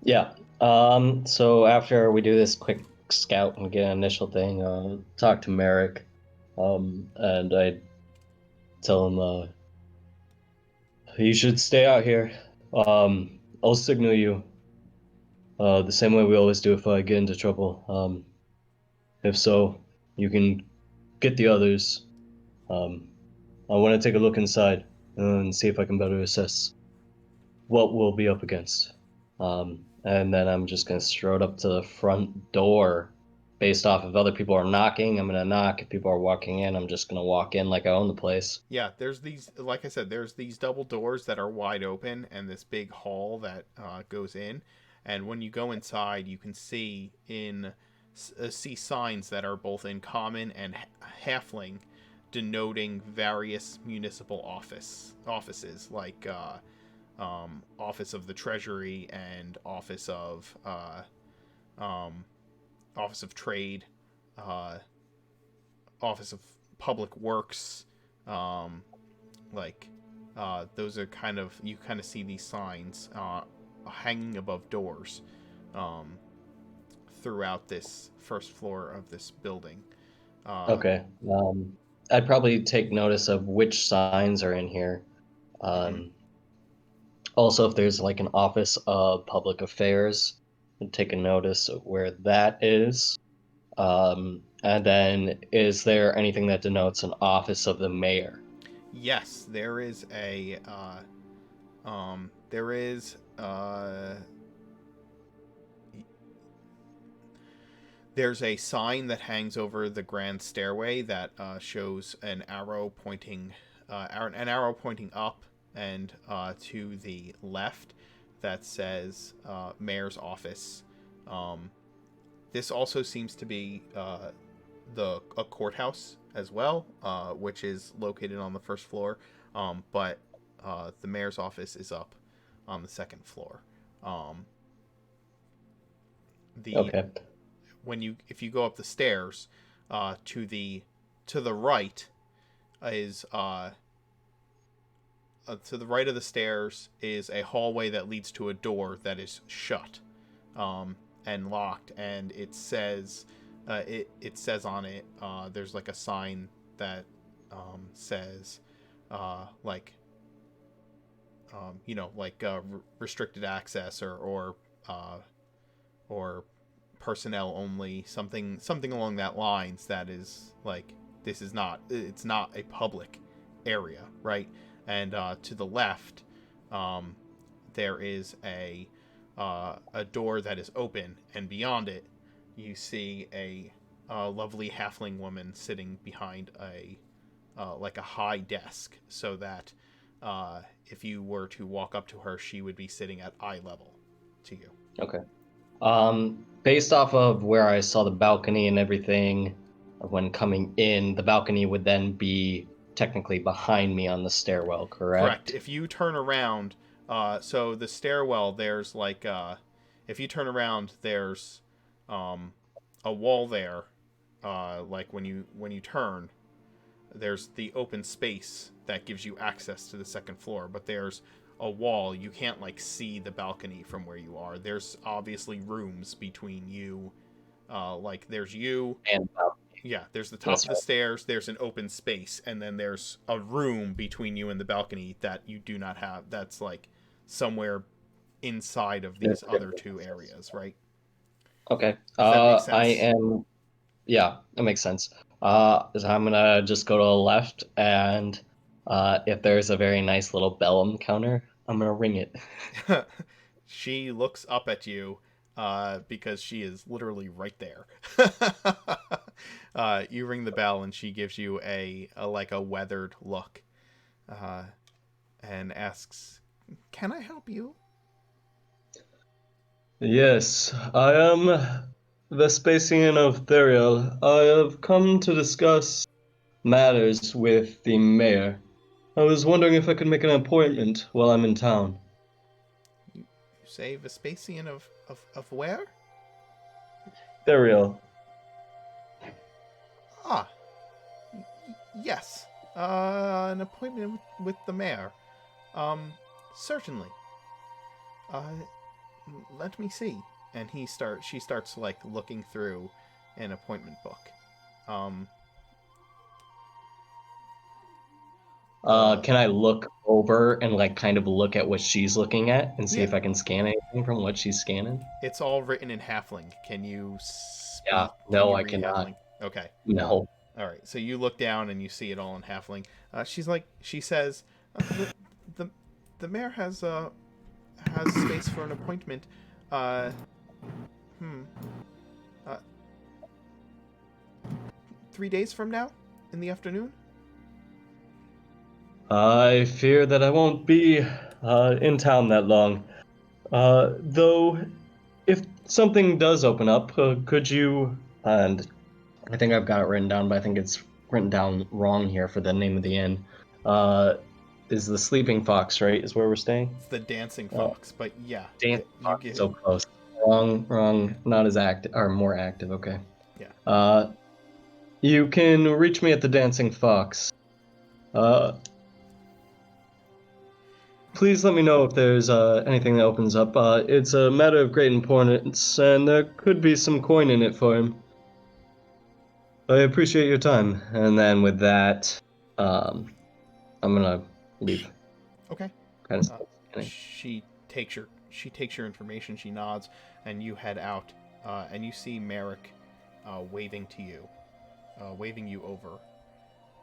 Yeah. So after we do this quick scout and get an initial thing, talk to Merrick, and I tell him, you should stay out here. I'll signal you the same way we always do if I get into trouble. If so, you can get the others. I want to take a look inside and see if I can better assess what we'll be up against. And then I'm just going to strode up to the front door. Based off if other people are knocking, I'm going to knock. If people are walking in, I'm just going to walk in like I own the place. Yeah, there's these, like I said, there's these double doors that are wide open and this big hall that goes in. And when you go inside, you can see see signs that are both in common and halfling, denoting various municipal offices like Office of the Treasury and Office of Trade, Office of Public Works, those are kind of, you kind of see these signs hanging above doors throughout this first floor of this building. Okay. I'd probably take notice of which signs are in here. also if there's like an office of public affairs, and take a notice of where that is. And then, is there anything that denotes an office of the mayor? Yes, there is there is there's a sign that hangs over the grand stairway that shows an arrow pointing up and to the left that says mayor's office. This also seems to be a courthouse as well, which is located on the first floor, but the mayor's office is up on the second floor. Okay. If you go up the stairs, to the right is to the right of the stairs is a hallway that leads to a door that is shut and locked, and it says it says on it there's like a sign that says restricted access or personnel only, something along that lines. That is like, it's not a public area, right? And to the left there is a door that is open, and beyond it you see a lovely halfling woman sitting behind a high desk, so that if you were to walk up to her, she would be sitting at eye level to you. Okay. Based off of where I saw the balcony and everything when coming in, the balcony would then be technically behind me on the stairwell, correct? Correct. If you turn around, so the stairwell, there's if you turn around, there's a wall there. When you turn, there's the open space that gives you access to the second floor, but there's a wall. You can't see the balcony from where you are. There's obviously rooms between you. There's you and yeah, there's the top of the stairs, there's an open space, and then there's a room between you and the balcony that you do not have. That's somewhere inside of these other two areas, right? Okay. Does that make sense? Yeah, that makes sense. So I'm gonna just go to the left, and if there's a very nice little bellum counter, I'm gonna ring it. She looks up at you, because she is literally right there. You ring the bell, and she gives you a weathered look, and asks, "Can I help you?" Yes, I am Vespasian of Therial. I have come to discuss matters with the mayor. I was wondering if I could make an appointment while I'm in town. You say Vespasian of where? Therial. Yes. An appointment with the mayor. Certainly. Let me see. And she starts looking through an appointment book. Can I look over and kind of look at what she's looking at and see if I can scan anything from what she's scanning? It's all written in Halfling. Can you speak? Yeah, no, I read cannot. Halfling? Okay. No. All right. So you look down and you see it all in Halfling. She says, the mayor has space for an appointment. 3 days from now, in the afternoon. I fear that I won't be in town that long. Though, if something does open up, could you... And I think I've got it written down, but I think it's written down wrong here for the name of the inn. Is the Sleeping Fox, right? Is where we're staying? It's the Dancing Fox, but yeah. Dancing Fox, so close. Wrong. Not as active, or more active. Okay. Yeah. You can reach me at the Dancing Fox. Please let me know if there's anything that opens up. It's a matter of great importance, and there could be some coin in it for him. I appreciate your time. And then with that, I'm gonna leave. Okay. Kind of she takes your information. She nods, and you head out, and you see Merrick waving to you, waving you over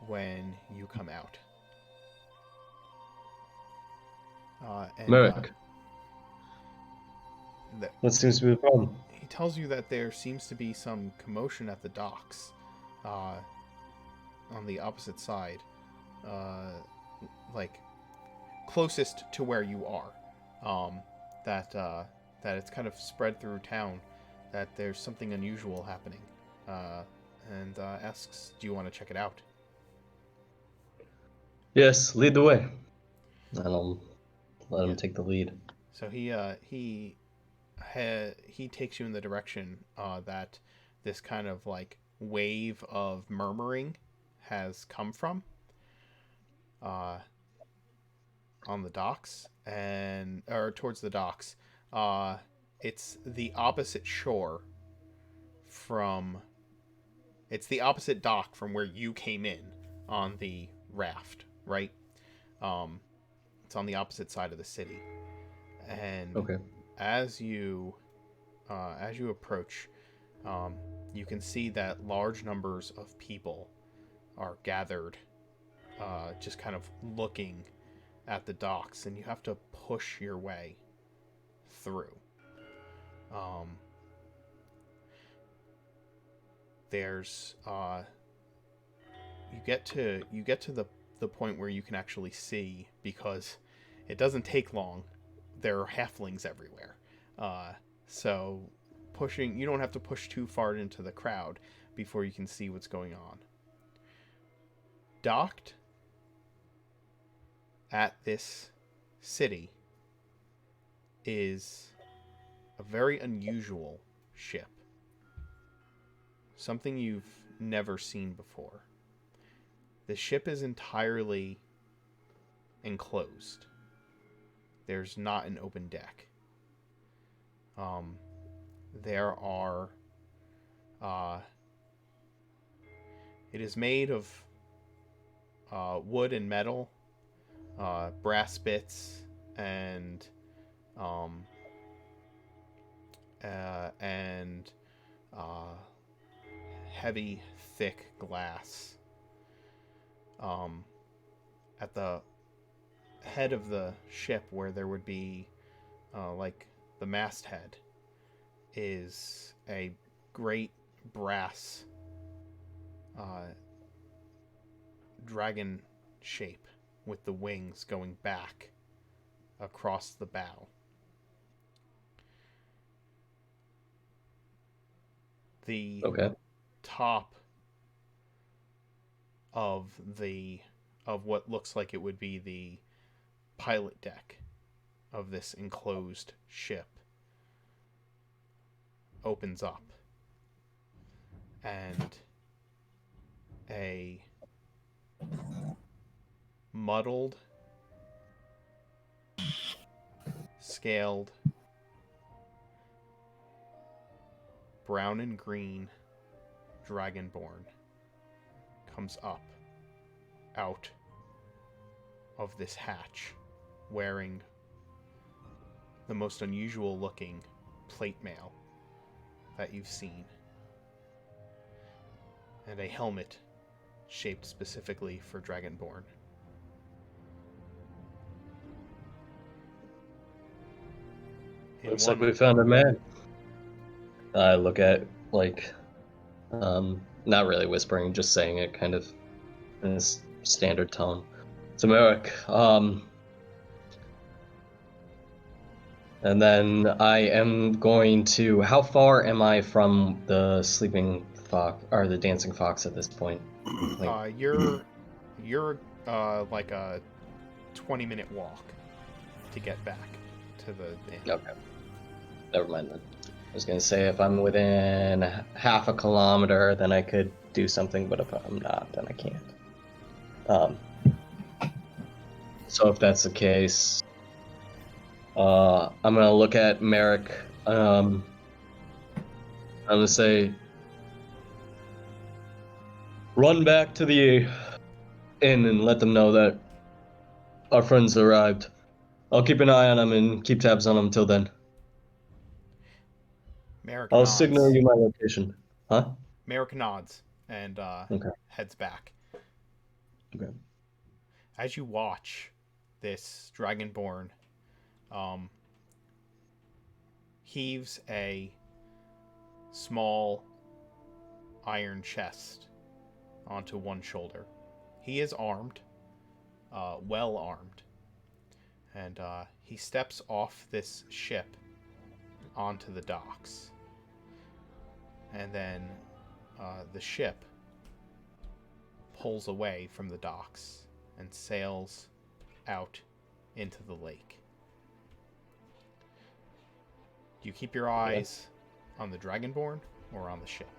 when you come out. Merrick. What seems to be the problem? He tells you that there seems to be some commotion at the docks, on the opposite side, like closest to where you are. That it's kind of spread through town. That there's something unusual happening, and asks, "Do you want to check it out?" Yes, lead the way. And I'll let him take the lead. So he takes you in the direction that this kind of like wave of murmuring has come from, on the docks or towards the docks. It's the opposite shore it's the opposite dock from where you came in on the raft, right? It's on the opposite side of the city. And Okay. as you approach, you can see that large numbers of people are gathered, just kind of looking at the docks, and you have to push your way through. There's you get to the point where you can actually see, because it doesn't take long. There are halflings everywhere, so you don't have to push too far into the crowd before you can see what's going on. Docked at this city is a very unusual ship. Something you've never seen before. The ship is entirely enclosed. There's not an open deck. There are... it is made of wood and metal, brass bits, and heavy, thick glass. At the head of the ship, where there would be like the masthead, is a great brass dragon shape with the wings going back across the bow. The top of what looks like it would be the pilot deck of this enclosed ship opens up, and a muddled, scaled, brown and green dragonborn comes up out of this hatch, wearing the most unusual looking plate mail that you've seen, and a helmet shaped specifically for dragonborn. Looks like we found a man. I look at, not really whispering, just saying it kind of in this standard tone. It's Merrick. And then I am going to... How far am I from the sleeping fox, or the dancing fox at this point? You're like a 20-minute walk to get back to the inn. Okay. Never mind then. I was going to say if I'm within half a kilometer, then I could do something, but if I'm not, then I can't. So if that's the case, I'm going to look at Merrick. I'm going to say, run back to the inn and let them know that our friends arrived. I'll keep an eye on him and keep tabs on him until then. Merrick I'll nods. signal you my location. Huh? Merrick nods and Okay. heads back. Okay. As you watch this Dragonborn heaves a small iron chest onto one shoulder. He is armed, well armed, and he steps off this ship onto the docks. And then the ship pulls away from the docks and sails out into the lake. Do you keep your eyes on the Dragonborn or on the ship?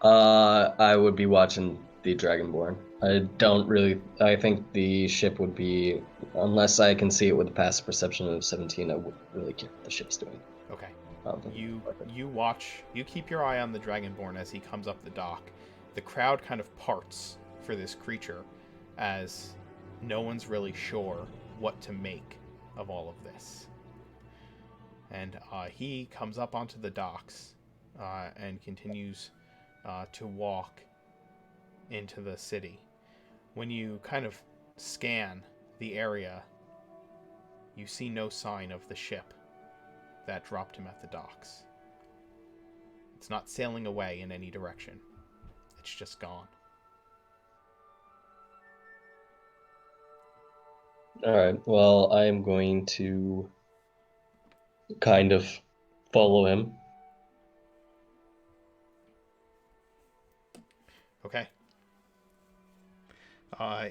I would be watching the Dragonborn. I think the ship would be, unless I can see it with a passive perception of 17, I wouldn't really care what the ship's doing. Okay. You keep your eye on the Dragonborn as he comes up the dock. The crowd kind of parts for this creature as no one's really sure what to make of all of this. And he comes up onto the docks and continues to walk into the city. When you kind of scan the area, you see no sign of the ship that dropped him at the docks. It's not sailing away in any direction. It's just gone. Alright, well, I am going to kind of follow him. Okay.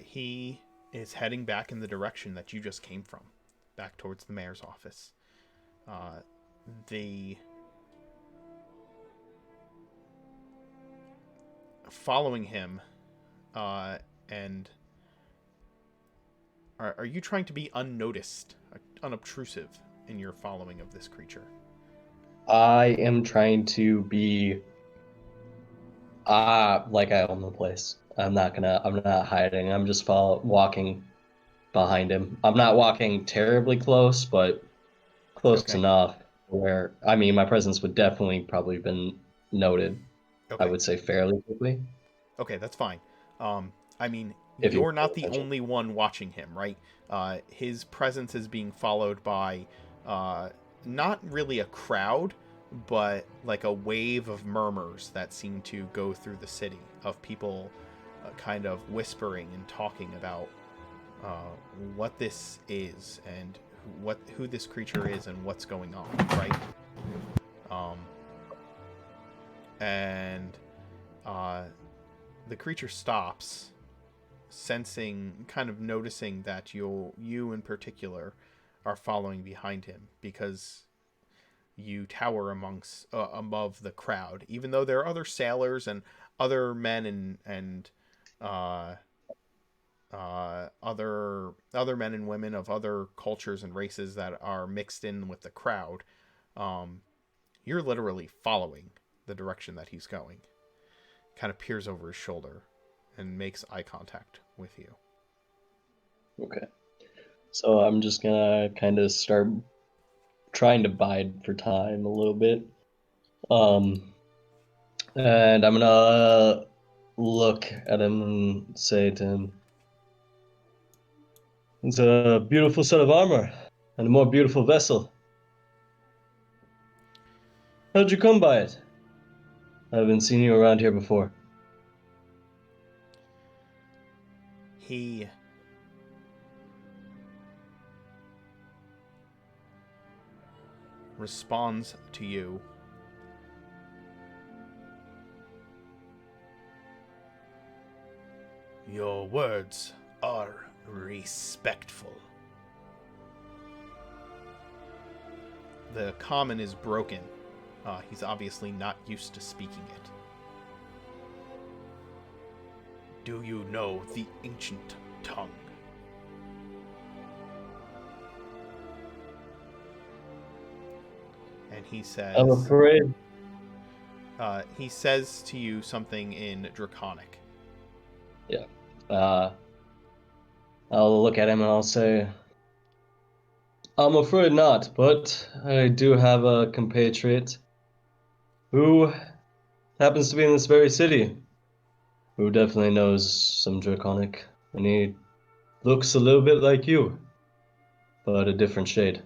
He is heading back in the direction that you just came from, back towards the mayor's office. Following him, and are you trying to be unnoticed, unobtrusive in your following of this creature? I am trying to be like I own the place. I'm not hiding. I'm just walking behind him. I'm not walking terribly close, but close enough where, I mean, my presence would definitely probably been noted. Okay. I would say fairly quickly. Okay, that's fine. I mean, If you're you not pay the attention. only one watching him, right? His presence is being followed by not really a crowd, but like a wave of murmurs that seem to go through the city of people kind of whispering and talking about what this is and who this creature is and what's going on, right? And the creature stops, kind of noticing that you in particular are following behind him because you tower above the crowd, even though there are other sailors and other men and other men and women of other cultures and races that are mixed in with the crowd. You're literally following the direction that he's going. Kind of peers over his shoulder and makes eye contact with you. Okay. So I'm just gonna kind of start trying to bide for time a little bit. And I'm gonna look at him and say to him, "It's a beautiful set of armor and a more beautiful vessel. How'd you come by it? I haven't seen you around here before." He responds to you. Your words are respectful. The common is broken. He's obviously not used to speaking it. Do you know the ancient tongue? And he says... I'm afraid. He says to you something in Draconic. Yeah. I'll look at him and I'll say, I'm afraid not, but I do have a compatriot who happens to be in this very city, who definitely knows some Draconic, and he looks a little bit like you, but a different shade.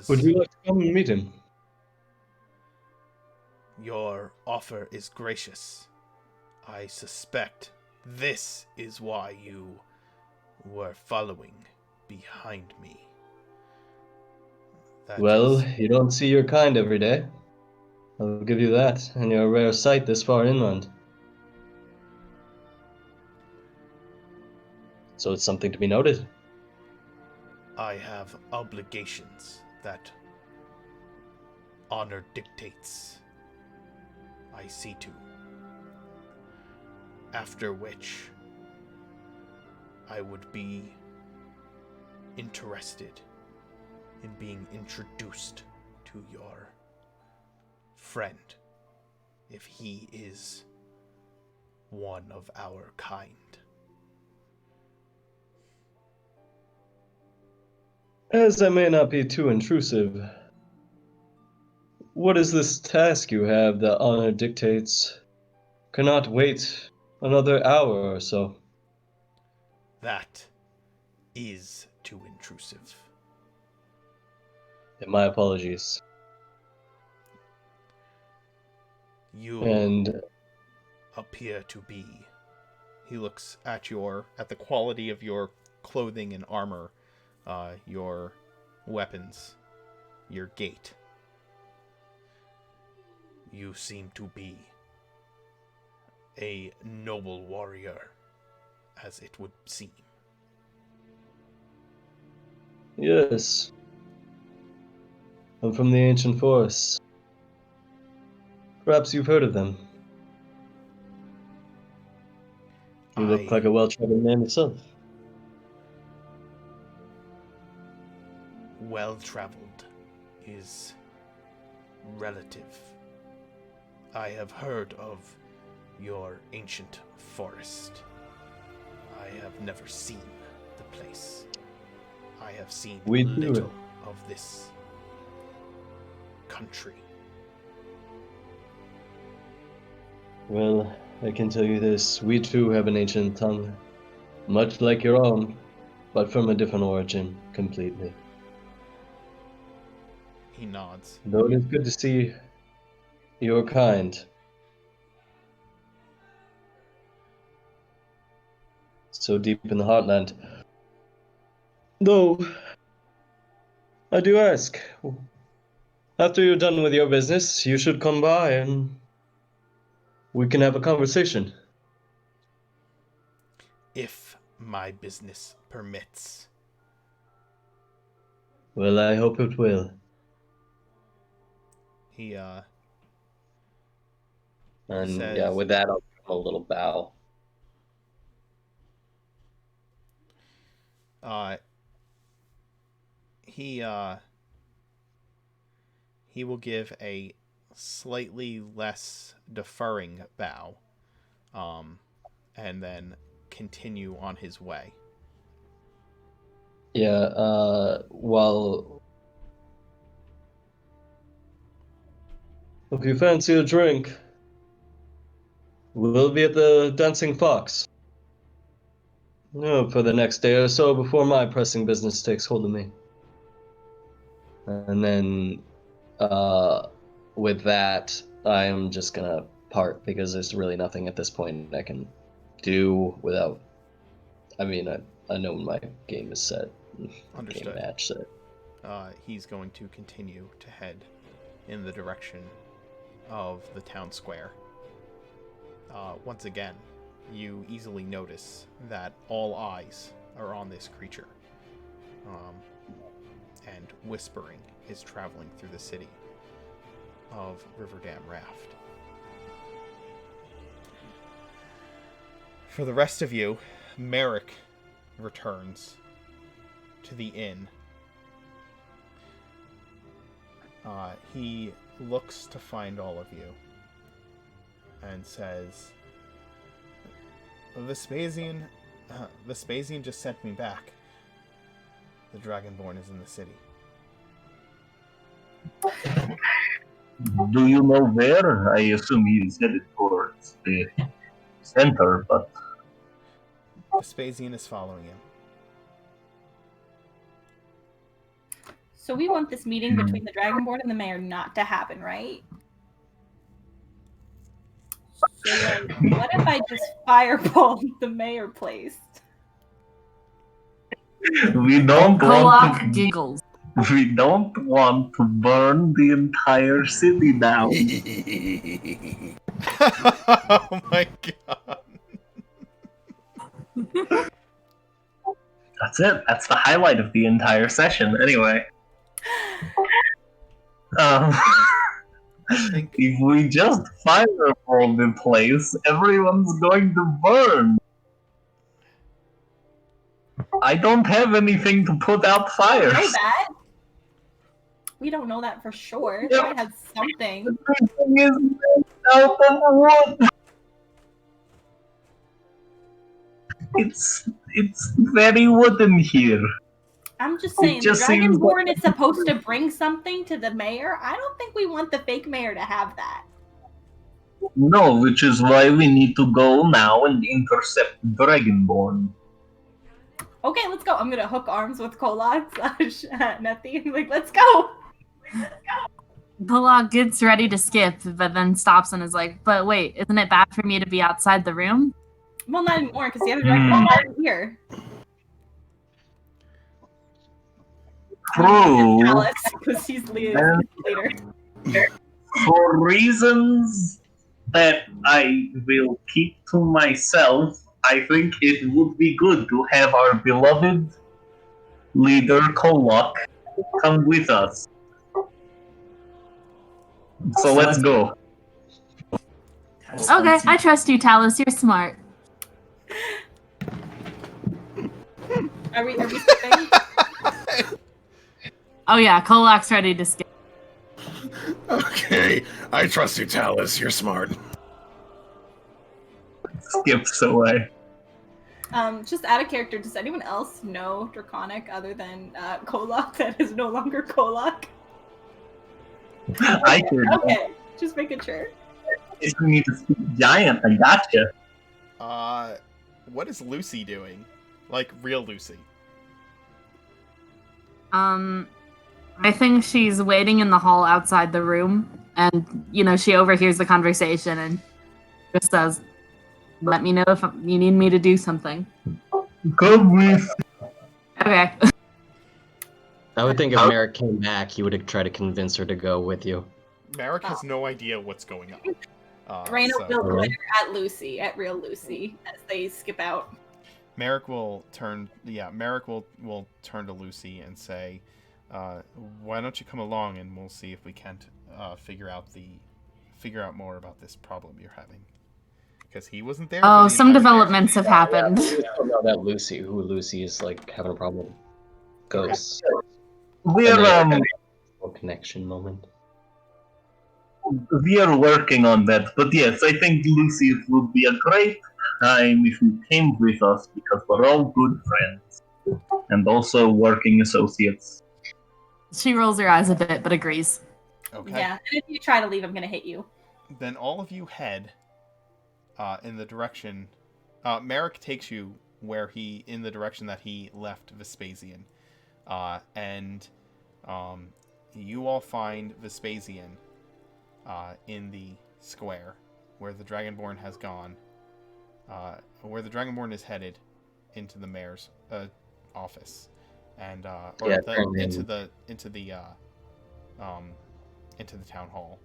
Would you like to come and meet him? Your offer is gracious. I suspect this is why you were following behind me. That Well, is- you don't see your kind every day. I'll give you that, and you're a rare sight this far inland. So it's something to be noted. I have obligations that honor dictates. I see to. After which, I would be interested in being introduced to your friend, if he is one of our kind. As I may not be too intrusive, what is this task you have that honor dictates cannot wait another hour or so? That is too intrusive. And my apologies. You And appear to be. He looks at the quality of your clothing and armor, your weapons, your gait. You seem to be a noble warrior, as it would seem. yes, I'm from the ancient forests. Perhaps you've heard of them. You look like a well-traveled man yourself. Well-traveled is relative. I have heard of your ancient forest. I have never seen the place. I have seen We do. little of this country. Well, I can tell you this, we too have an ancient tongue, much like your own, but from a different origin completely. He nods. Though it is good to see your kind. So deep in the heartland. Though, I do ask, after you're done with your business, you should come by and we can have a conversation. If my business permits. Well, I hope it will. He And says, yeah, with that, I'll give him a little bow. he will give a slightly less deferring bow, and then continue on his way. Yeah, well, if you fancy a drink, we'll be at the Dancing Fox. For the next day or so before my pressing business takes hold of me. And then, with that, I am just gonna part because there's really nothing at this point I can do without. I mean, I know when my game is set. Understood. Game match set. He's going to continue to head in the direction of the town square. Once again, you easily notice that all eyes are on this creature. And whispering is traveling through the city of Riverdam Raft. For the rest of you, Merrick returns to the inn. He looks to find all of you and says, Vespasian just sent me back. The Dragonborn is in the city. Do you know where? I assume he is headed towards the center, but Vespasian is following him. So we want this meeting between the Dragonborn and the mayor not to happen, right? So, like, what if I just fireball the mayor place? we don't Kolok want to, giggles. we don't want to burn the entire city down. Oh my god. That's it. That's the highlight of the entire session. Anyway. I think If we just fireball the place, everyone's going to burn. I don't have anything to put out fires. Know that? We don't know that for sure. They might have something. Everything is made out of wood. It's very wooden here. I'm just saying, the just seems Dragonborn is supposed to bring something to the mayor. I don't think we want the fake mayor to have that. No, which is why we need to go now and intercept Dragonborn. Okay, let's go. I'm gonna hook arms with Kolak / Nethy. Like, let's go. Kolok gets ready to skip, but then stops and is like, but wait, isn't it bad for me to be outside the room? Well, not anymore, because the other Dragonborn aren't here. True. Alex, because he's leader. For reasons that I will keep to myself, I think it would be good to have our beloved leader Kolok come with us. So let's go. Okay, I trust you, Talus. You're smart. Are we skipping? Oh yeah, Kolok's ready to skip. Okay, I trust you, Talus. You're smart. Skips away. Just out of character, does anyone else know Draconic other than Kolok that is no longer Kolok? I could. Okay, just making sure. If you need to speak giant, I gotcha. What is Lucy doing? Like, real Lucy. I think she's waiting in the hall outside the room, and, she overhears the conversation and just says, let me know if you need me to do something. Come with. Okay. I would think if Merrick came back, he would try to convince her to go with you. Merrick has no idea what's going on. Raina so will glare at Lucy, at real Lucy, as they skip out. Merrick will turn to Lucy and say, why don't you come along and we'll see if we can't figure out more about this problem you're having. Because he wasn't there. Oh, some developments have happened. We don't know that who Lucy is like having a problem with. Ghosts. We're connection moment. We are working on that, but yes, I think Lucy would be a great time if you came with us because we're all good friends and also working associates. She rolls her eyes a bit, but agrees. Okay. Yeah, and if you try to leave, I'm gonna hit you. Then all of you head in the direction. Merrick takes you in the direction that he left Vespasian, and you all find Vespasian in the square where the Dragonborn has gone, where the Dragonborn is headed into the mayor's office, and into the town hall.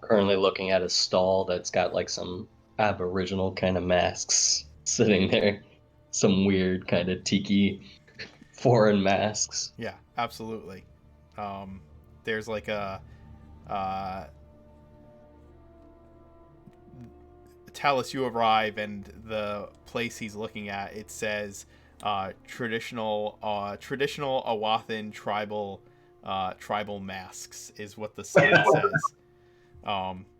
Currently looking at a stall that's got like some aboriginal kind of masks sitting there, some weird kind of tiki foreign masks. Yeah, absolutely. There's like a Talus, you arrive, and the place he's looking at, it says traditional Awathan tribal masks is what the sign says.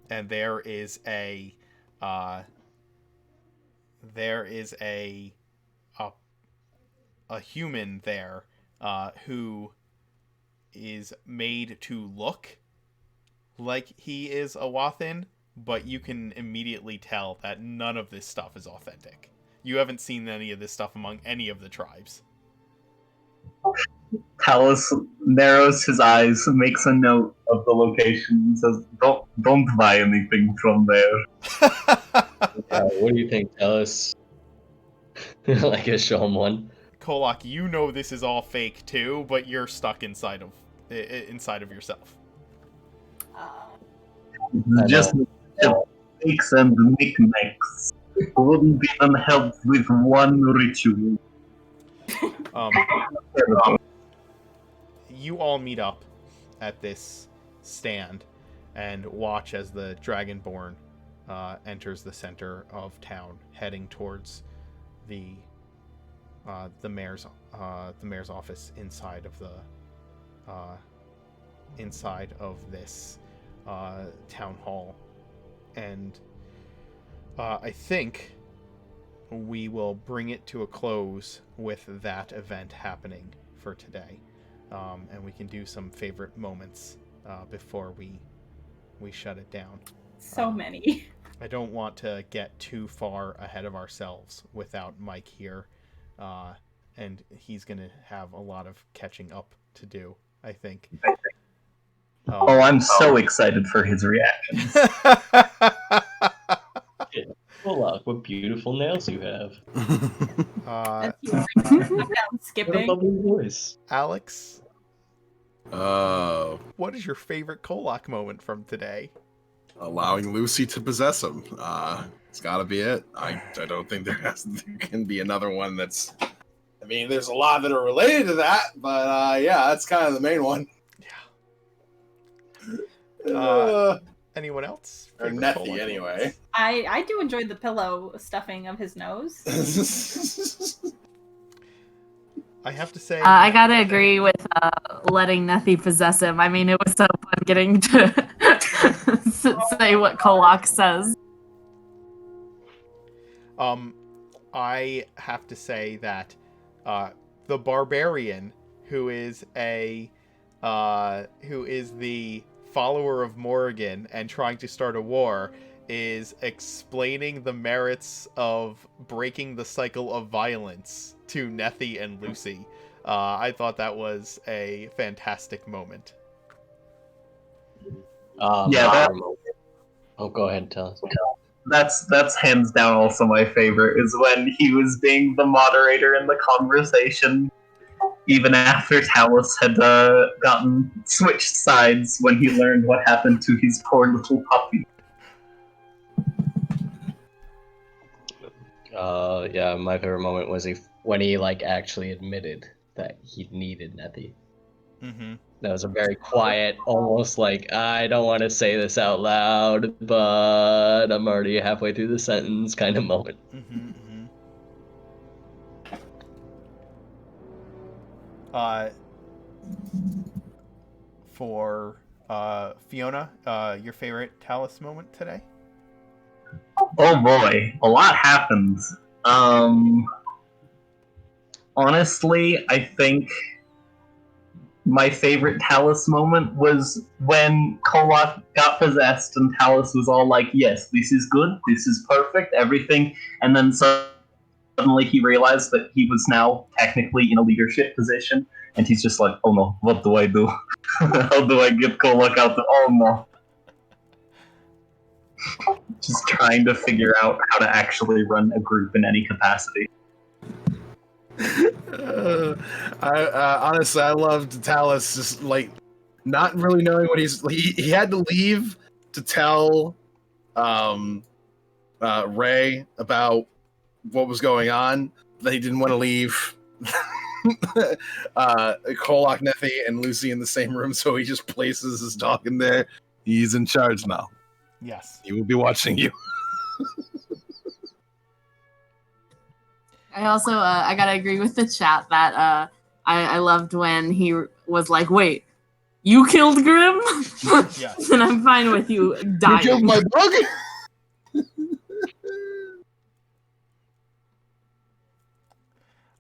And there is a there is a human there who is made to look like he is a Wathan, but you can immediately tell that none of this stuff is authentic. You haven't seen any of this stuff among any of the tribes. Talus narrows his eyes, makes a note of the location, and says, "Don't buy anything from there." What do you think, Alice? Like, I show him one. Kolak, you know this is all fake too, but you're stuck inside of yourself. Just fakes and knickknacks. Wouldn't even help with one ritual. You all meet up at this stand and watch as the Dragonborn enters the center of town, heading towards the mayor's office inside of this town hall. And I think we will bring it to a close with that event happening for today. And we can do some favorite moments before we shut it down. So many. I don't want to get too far ahead of ourselves without Mike here. And he's going to have a lot of catching up to do, I think. Oh, I'm so excited for his reactions. Well, what beautiful nails you have. Skipping. Lovely voice. Alex, what is your favorite Kolak moment from today? Allowing Lucy to possess him. It's got to be it. I don't think there can be another one that's. I mean, there's a lot that are related to that, but yeah, that's kind of the main one. Yeah. Anyone else? Or Favorite Nethy, Kolak anyway. moments? I do enjoy the pillow stuffing of his nose. I have to say, I gotta agree with letting Nethy possess him. I mean, it was so fun getting to say what Kolak says. I have to say that the barbarian, who is the follower of Morrigan and trying to start a war, is explaining the merits of breaking the cycle of violence to Nethy and Lucy. I thought that was a fantastic moment. Yeah, Oh, go ahead and tell us. that's hands down also my favorite, is when he was being the moderator in the conversation, even after Talus had gotten switched sides when he learned what happened to his poor little puppy. Yeah, my favorite moment was when he actually admitted that he needed Nethy. Mm-hmm. That was a very quiet, almost I don't want to say this out loud, but I'm already halfway through the sentence kind of moment. Mm-hmm, mm-hmm. For Fiona, your favorite Talus moment today? Oh boy, a lot happens. Honestly, I think my favorite Talus moment was when Kolak got possessed and Talus was all like, yes, this is good, this is perfect, everything, and then suddenly he realized that he was now technically in a leadership position, and he's just like, oh no, what do I do? How do I get Kolak out? Oh no. Just trying to figure out how to actually run a group in any capacity. Honestly, I loved Talus just not really knowing what he had to leave to tell Ray about what was going on. That he didn't want to leave Kolak, Nethy, and Lucy in the same room, so he just places his dog in there. He's in charge now. Yes. He will be watching you. I also I gotta agree with the chat that I loved when he was like, "Wait, you killed Grim?" Yes. And I'm fine with you dying. You killed my dog.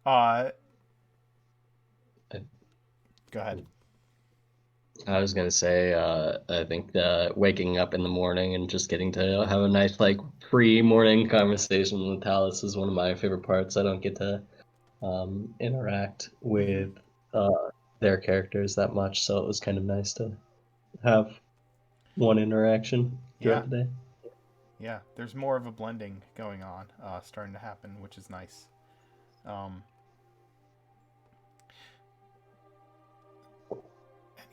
Go ahead. I was gonna say, I think waking up in the morning and just getting to have a nice like pre-morning conversation with Talus is one of my favorite parts. I don't get to interact with their characters that much, so it was kind of nice to have one interaction throughout the day. Yeah, there's more of a blending going on, starting to happen, which is nice.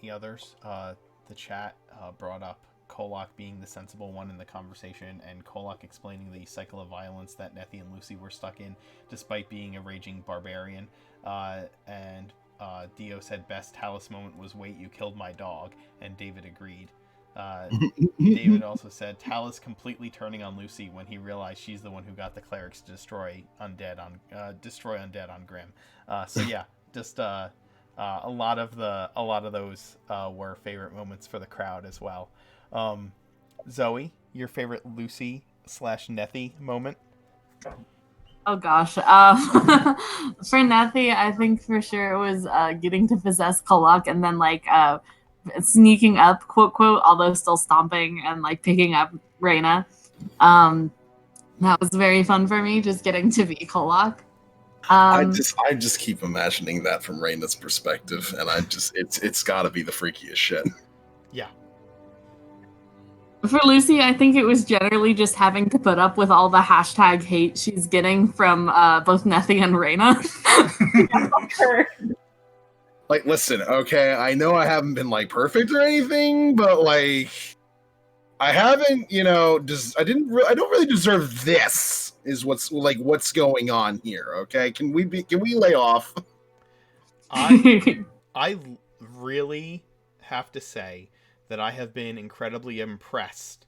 Any others? The chat brought up Kolok being the sensible one in the conversation, and Kolok explaining the cycle of violence that Nethy and Lucy were stuck in, despite being a raging barbarian. And Dio said best Talus moment was, "Wait, you killed my dog," and David agreed. David also said Talus completely turning on Lucy when he realized she's the one who got the clerics to destroy undead on Grim. So yeah, just a lot of those were favorite moments for the crowd as well. Zoe, your favorite Lucy/Nethy moment? Oh gosh. For Nethy, I think for sure it was getting to possess Kolok and then like sneaking up, quote quote, although still stomping and like picking up Reyna. That was very fun for me, just getting to be Kolok. I just keep imagining that from Reyna's perspective, and it's got to be the freakiest shit. Yeah. For Lucy, I think it was generally just having to put up with all the hashtag hate she's getting from both Nethy and Reyna. Like, listen, okay, I know I haven't been like perfect or anything, but like, I haven't, I don't really deserve this. Is what's going on here? Okay, can we lay off? I really have to say that I have been incredibly impressed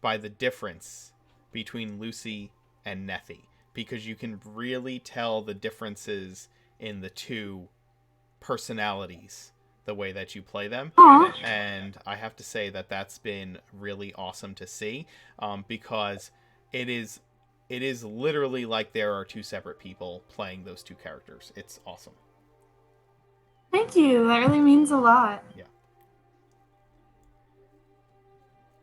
by the difference between Lucy and Nethy, because you can really tell the differences in the two personalities, the way that you play them. Aww. And I have to say that that's been really awesome to see, because it is literally like there are two separate people playing those two characters. It's awesome. Thank you. That really means a lot. Yeah.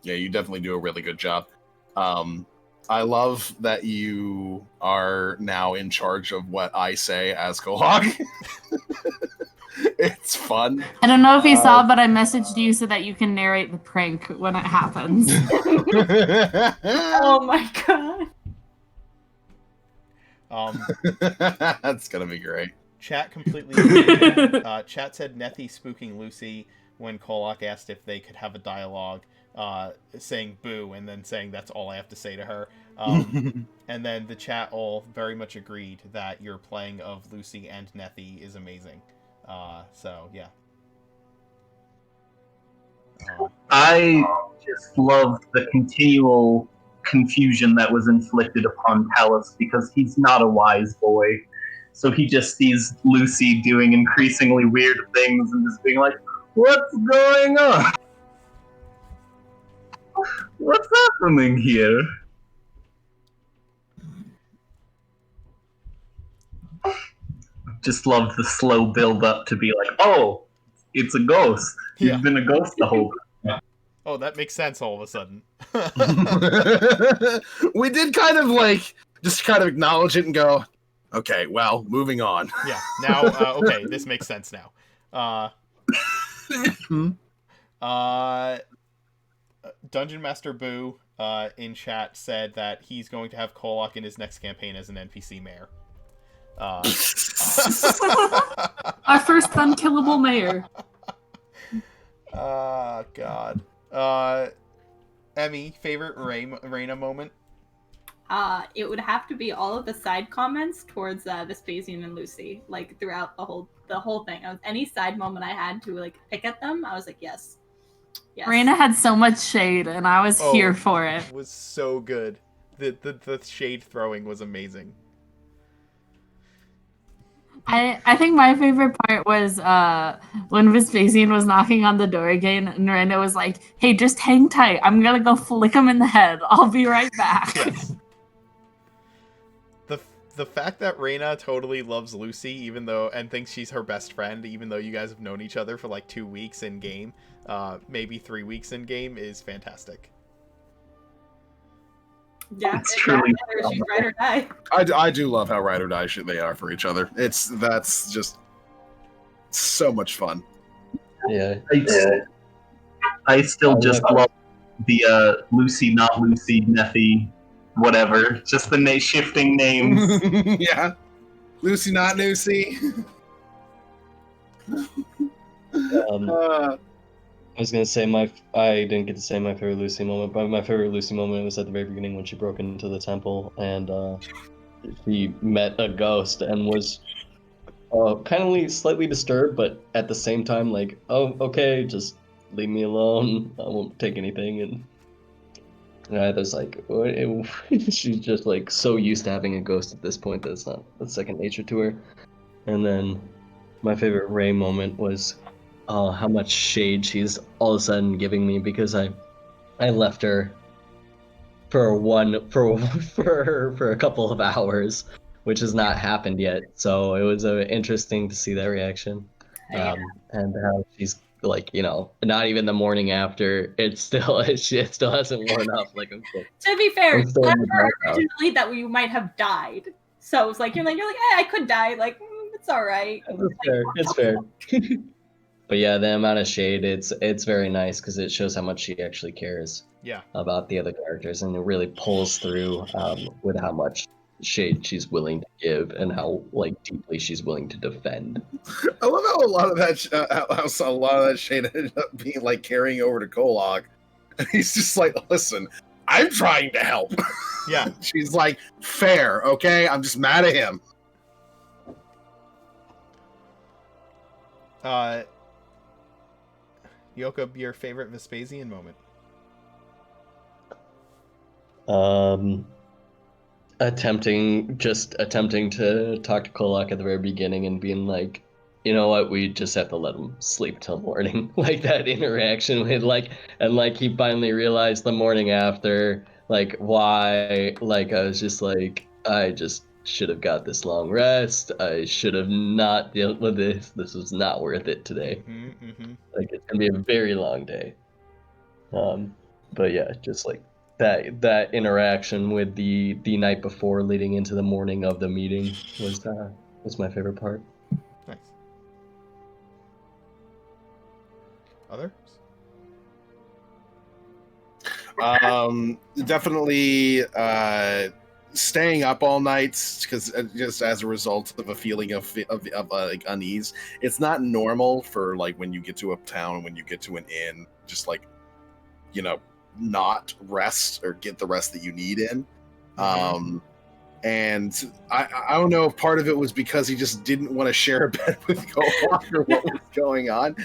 Yeah, you definitely do a really good job. I love that you are now in charge of what I say as Kolok. It's fun. I don't know if you saw, but I messaged you so that you can narrate the prank when it happens. Oh my god. That's gonna be great. Chat completely. Chat said Nethy spooking Lucy when Kolok asked if they could have a dialogue, saying "boo" and then saying that's all I have to say to her. And then the chat all very much agreed that your playing of Lucy and Nethy is amazing. So yeah. I just loved the continual confusion that was inflicted upon Talus because he's not a wise boy. So he just sees Lucy doing increasingly weird things and just being like, "What's going on? What's happening here?" Just love the slow build up to be like, "Oh, it's a ghost. He's been a ghost the whole time." Oh, that makes sense all of a sudden. We did kind of acknowledge it and go, okay, well, moving on. Yeah. Now, okay, this makes sense now. Dungeon Master Boo in chat said that he's going to have Kolok in his next campaign as an NPC mayor. Our first unkillable mayor. God. Emmy, favorite Reyna moment? It would have to be all of the side comments towards Vespasian and Lucy, like throughout the whole thing. Any side moment I had to like pick at them, I was like, yes. Reyna had so much shade, and I was here for it. It was so good. The shade throwing was amazing. I think my favorite part was when Vespasian was knocking on the door again, and Reyna was like, "Hey, just hang tight. I'm gonna go flick him in the head. I'll be right back." Yes. The the fact that Reina totally loves Lucy, even though, and thinks she's her best friend, even though you guys have known each other for like 2 weeks in game, maybe 3 weeks in game, is fantastic. Yeah, It's truly she's ride or die. I do love how ride or die shit they are for each other. That's just so much fun. Yeah. I still just love the Lucy, not Lucy, Neffy, whatever. Just the shifting names. Yeah, Lucy, not Lucy. I was gonna say I didn't get to say my favorite Lucy moment, but my favorite Lucy moment was at the very beginning when she broke into the temple and she met a ghost and was kind of slightly disturbed, but at the same time like, oh, okay, just leave me alone. I won't take anything. And there's like, she's just like so used to having a ghost at this point that it's not second nature to her. And then my favorite Ray moment was how much shade she's all of a sudden giving me because I left her for a couple of hours, which has not happened yet. So it was interesting to see that reaction, and how she's like, not even the morning after. It still hasn't worn off. Like, okay. To be fair, I'm still in the dark house. originally that you might have died. So it's like you're like, I could die. Like, it's all right. It's fair. But yeah, the amount of shade, it's very nice because it shows how much she actually cares about the other characters, and it really pulls through with how much shade she's willing to give and how like deeply she's willing to defend. I love how a lot of that shade ended up being like carrying over to Kolok. And he's just like, listen, I'm trying to help. Yeah. She's like, fair, okay? I'm just mad at him. Yokob, your favorite Vespasian moment? Attempting to talk to Kolak at the very beginning and being like, you know what, we just have to let him sleep till morning. Like that interaction with and he finally realized the morning after, like, why, like, I was just like, I just should have got this long rest. I should have not dealt with this. This was not worth it today. Mm-hmm. Like, it's gonna be a very long day. But yeah, just like that interaction with the night before leading into the morning of the meeting was my favorite part. Nice. Others? Definitely staying up all night because just as a result of a feeling of like unease. It's not normal for like when you get to a town, when you get to an inn, just like, not rest or get the rest that you need in. And I don't know if part of it was because he just didn't want to share a bed with Kolok or what was going on,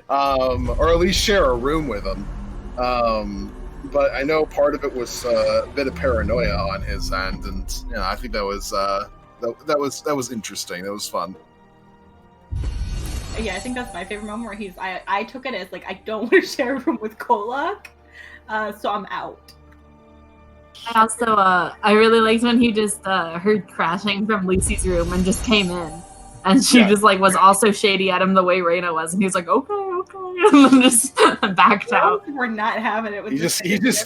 or at least share a room with him. But I know part of it was a bit of paranoia on his end, and I think that was interesting. That was fun. Yeah, I think that's my favorite moment where I took it as like, I don't want to share a room with Kolok, so I'm out. Also, I really liked when he just heard crashing from Lucy's room and just came in. And she just like was also shady at him the way Reina was, and he was like, okay, and then just backed out. We're not having it with He just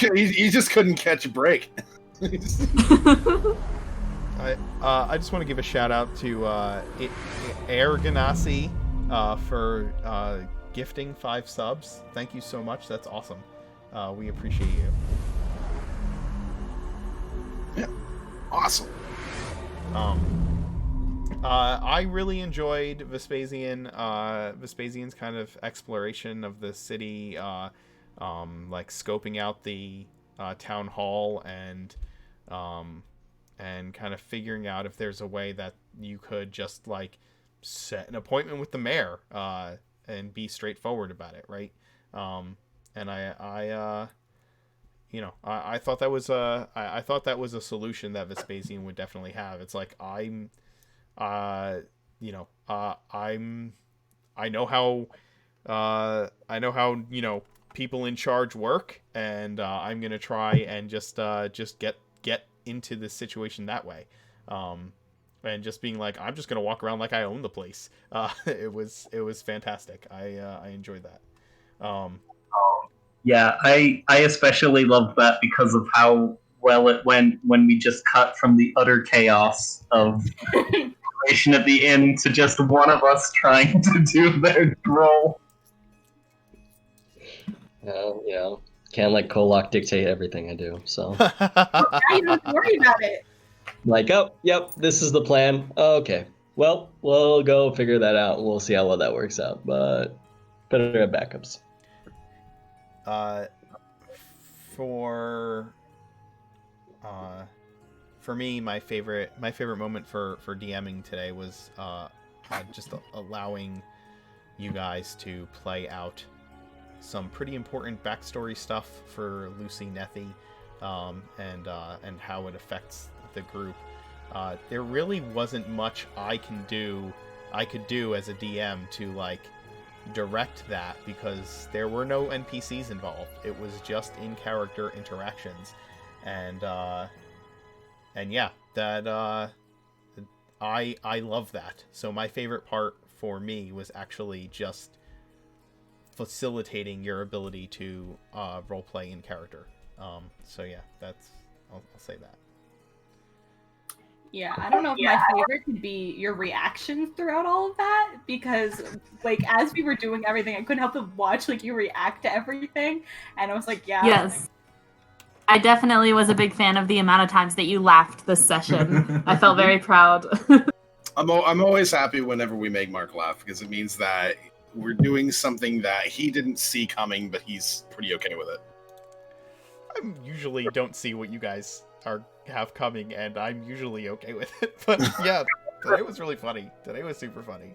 couldn't catch a break. I just want to give a shout out to Air Ganassi for gifting 5 subs. Thank you so much. That's awesome. We appreciate you. Yeah, awesome. I really enjoyed Vespasian's kind of exploration of the city, like scoping out the town hall and kind of figuring out if there's a way that you could just like set an appointment with the mayor and be straightforward about it, right? And I thought that was a solution that Vespasian would definitely have. It's like I know how people in charge work, and I'm gonna try and just get into this situation that way. and just being like, I'm just gonna walk around like I own the place. It was fantastic. I enjoyed that. Yeah, I especially love that because of how well it went when we just cut from the utter chaos of creation at the end to just one of us trying to do their role. Can't let Kolak dictate everything I do. So Now you don't have to worry about it. like, oh, yep, this is the plan. Okay, well, we'll go figure that out. We'll see how well that works out. But better have backups. For me, my favorite moment for DMing today was just allowing you guys to play out some pretty important backstory stuff for Lucy Nethy, and how it affects the group. There really wasn't much I could do as a DM to like direct that, because there were no NPCs involved. It was just in character interactions, and yeah, that I love that. So my favorite part for me was actually just facilitating your ability to roleplay in character. So yeah, I'll say that. Yeah, I don't know if my favorite could be your reactions throughout all of that, because like as we were doing everything, I couldn't help but watch like you react to everything, and I was like, yeah. Yes. I definitely was a big fan of the amount of times that you laughed this session. I felt very proud. I'm always happy whenever we make Mark laugh, because it means that we're doing something that he didn't see coming, but he's pretty okay with it. I usually don't see what you guys have coming, and I'm usually okay with it. But yeah, today was really funny. Today was super funny.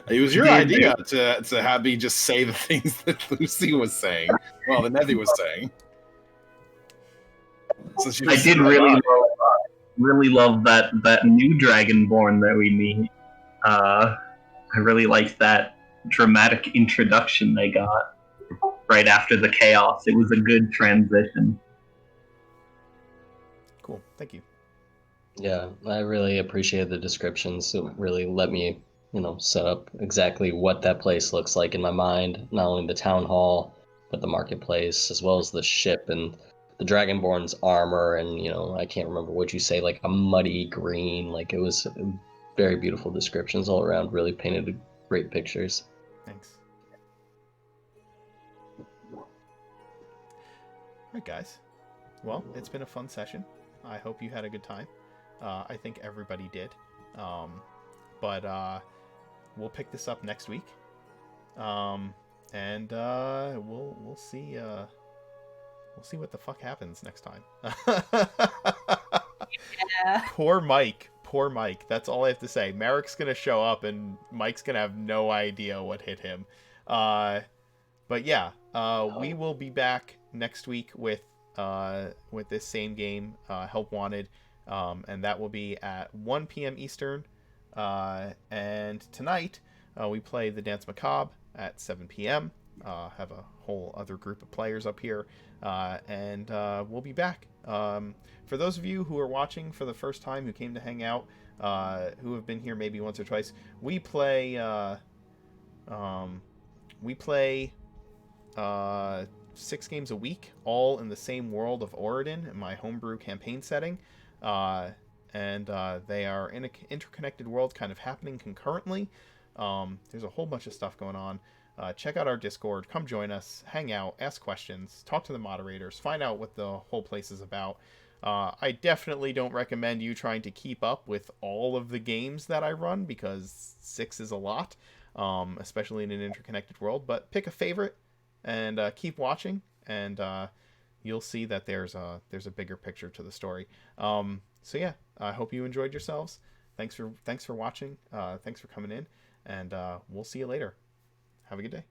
It was your idea to have me just say the things that Lucy was saying. Well, that Nethy was saying. So I did really love that new Dragonborn that we meet. I really liked that dramatic introduction they got right after the chaos. It was a good transition. Cool, thank you. Yeah, I really appreciate the descriptions. It really let me, set up exactly what that place looks like in my mind. Not only the town hall, but the marketplace, as well as the ship and the Dragonborn's armor. And, I can't remember what you say, like a muddy green. Like, it was very beautiful descriptions all around. Really painted great pictures. Thanks. All right, guys. Well, it's been a fun session. I hope you had a good time. I think everybody did. But we'll pick this up next week. And we'll see what the fuck happens next time. Yeah. Poor Mike. That's all I have to say. Merrick's gonna show up and Mike's gonna have no idea what hit him. But yeah, we will be back next week with this same game, Help Wanted, and that will be at 1 p.m. Eastern. And tonight we play The Dance Macabre at 7 p.m. Have a whole other group of players up here, and we'll be back. For those of you who are watching for the first time, who came to hang out, who have been here maybe once or twice, we play 6 games a week, all in the same world of Oregon, in my homebrew campaign setting. And they are in an interconnected world kind of happening concurrently. There's a whole bunch of stuff going on. Check out our Discord, come join us, hang out, ask questions, talk to the moderators, find out what the whole place is about. I definitely don't recommend you trying to keep up with all of the games that I run, because 6 is a lot, especially in an interconnected world. But pick a favorite and keep watching, and you'll see that there's a bigger picture to the story. So yeah, I hope you enjoyed yourselves. Thanks for watching. Thanks for coming in, and we'll see you later. Have a good day.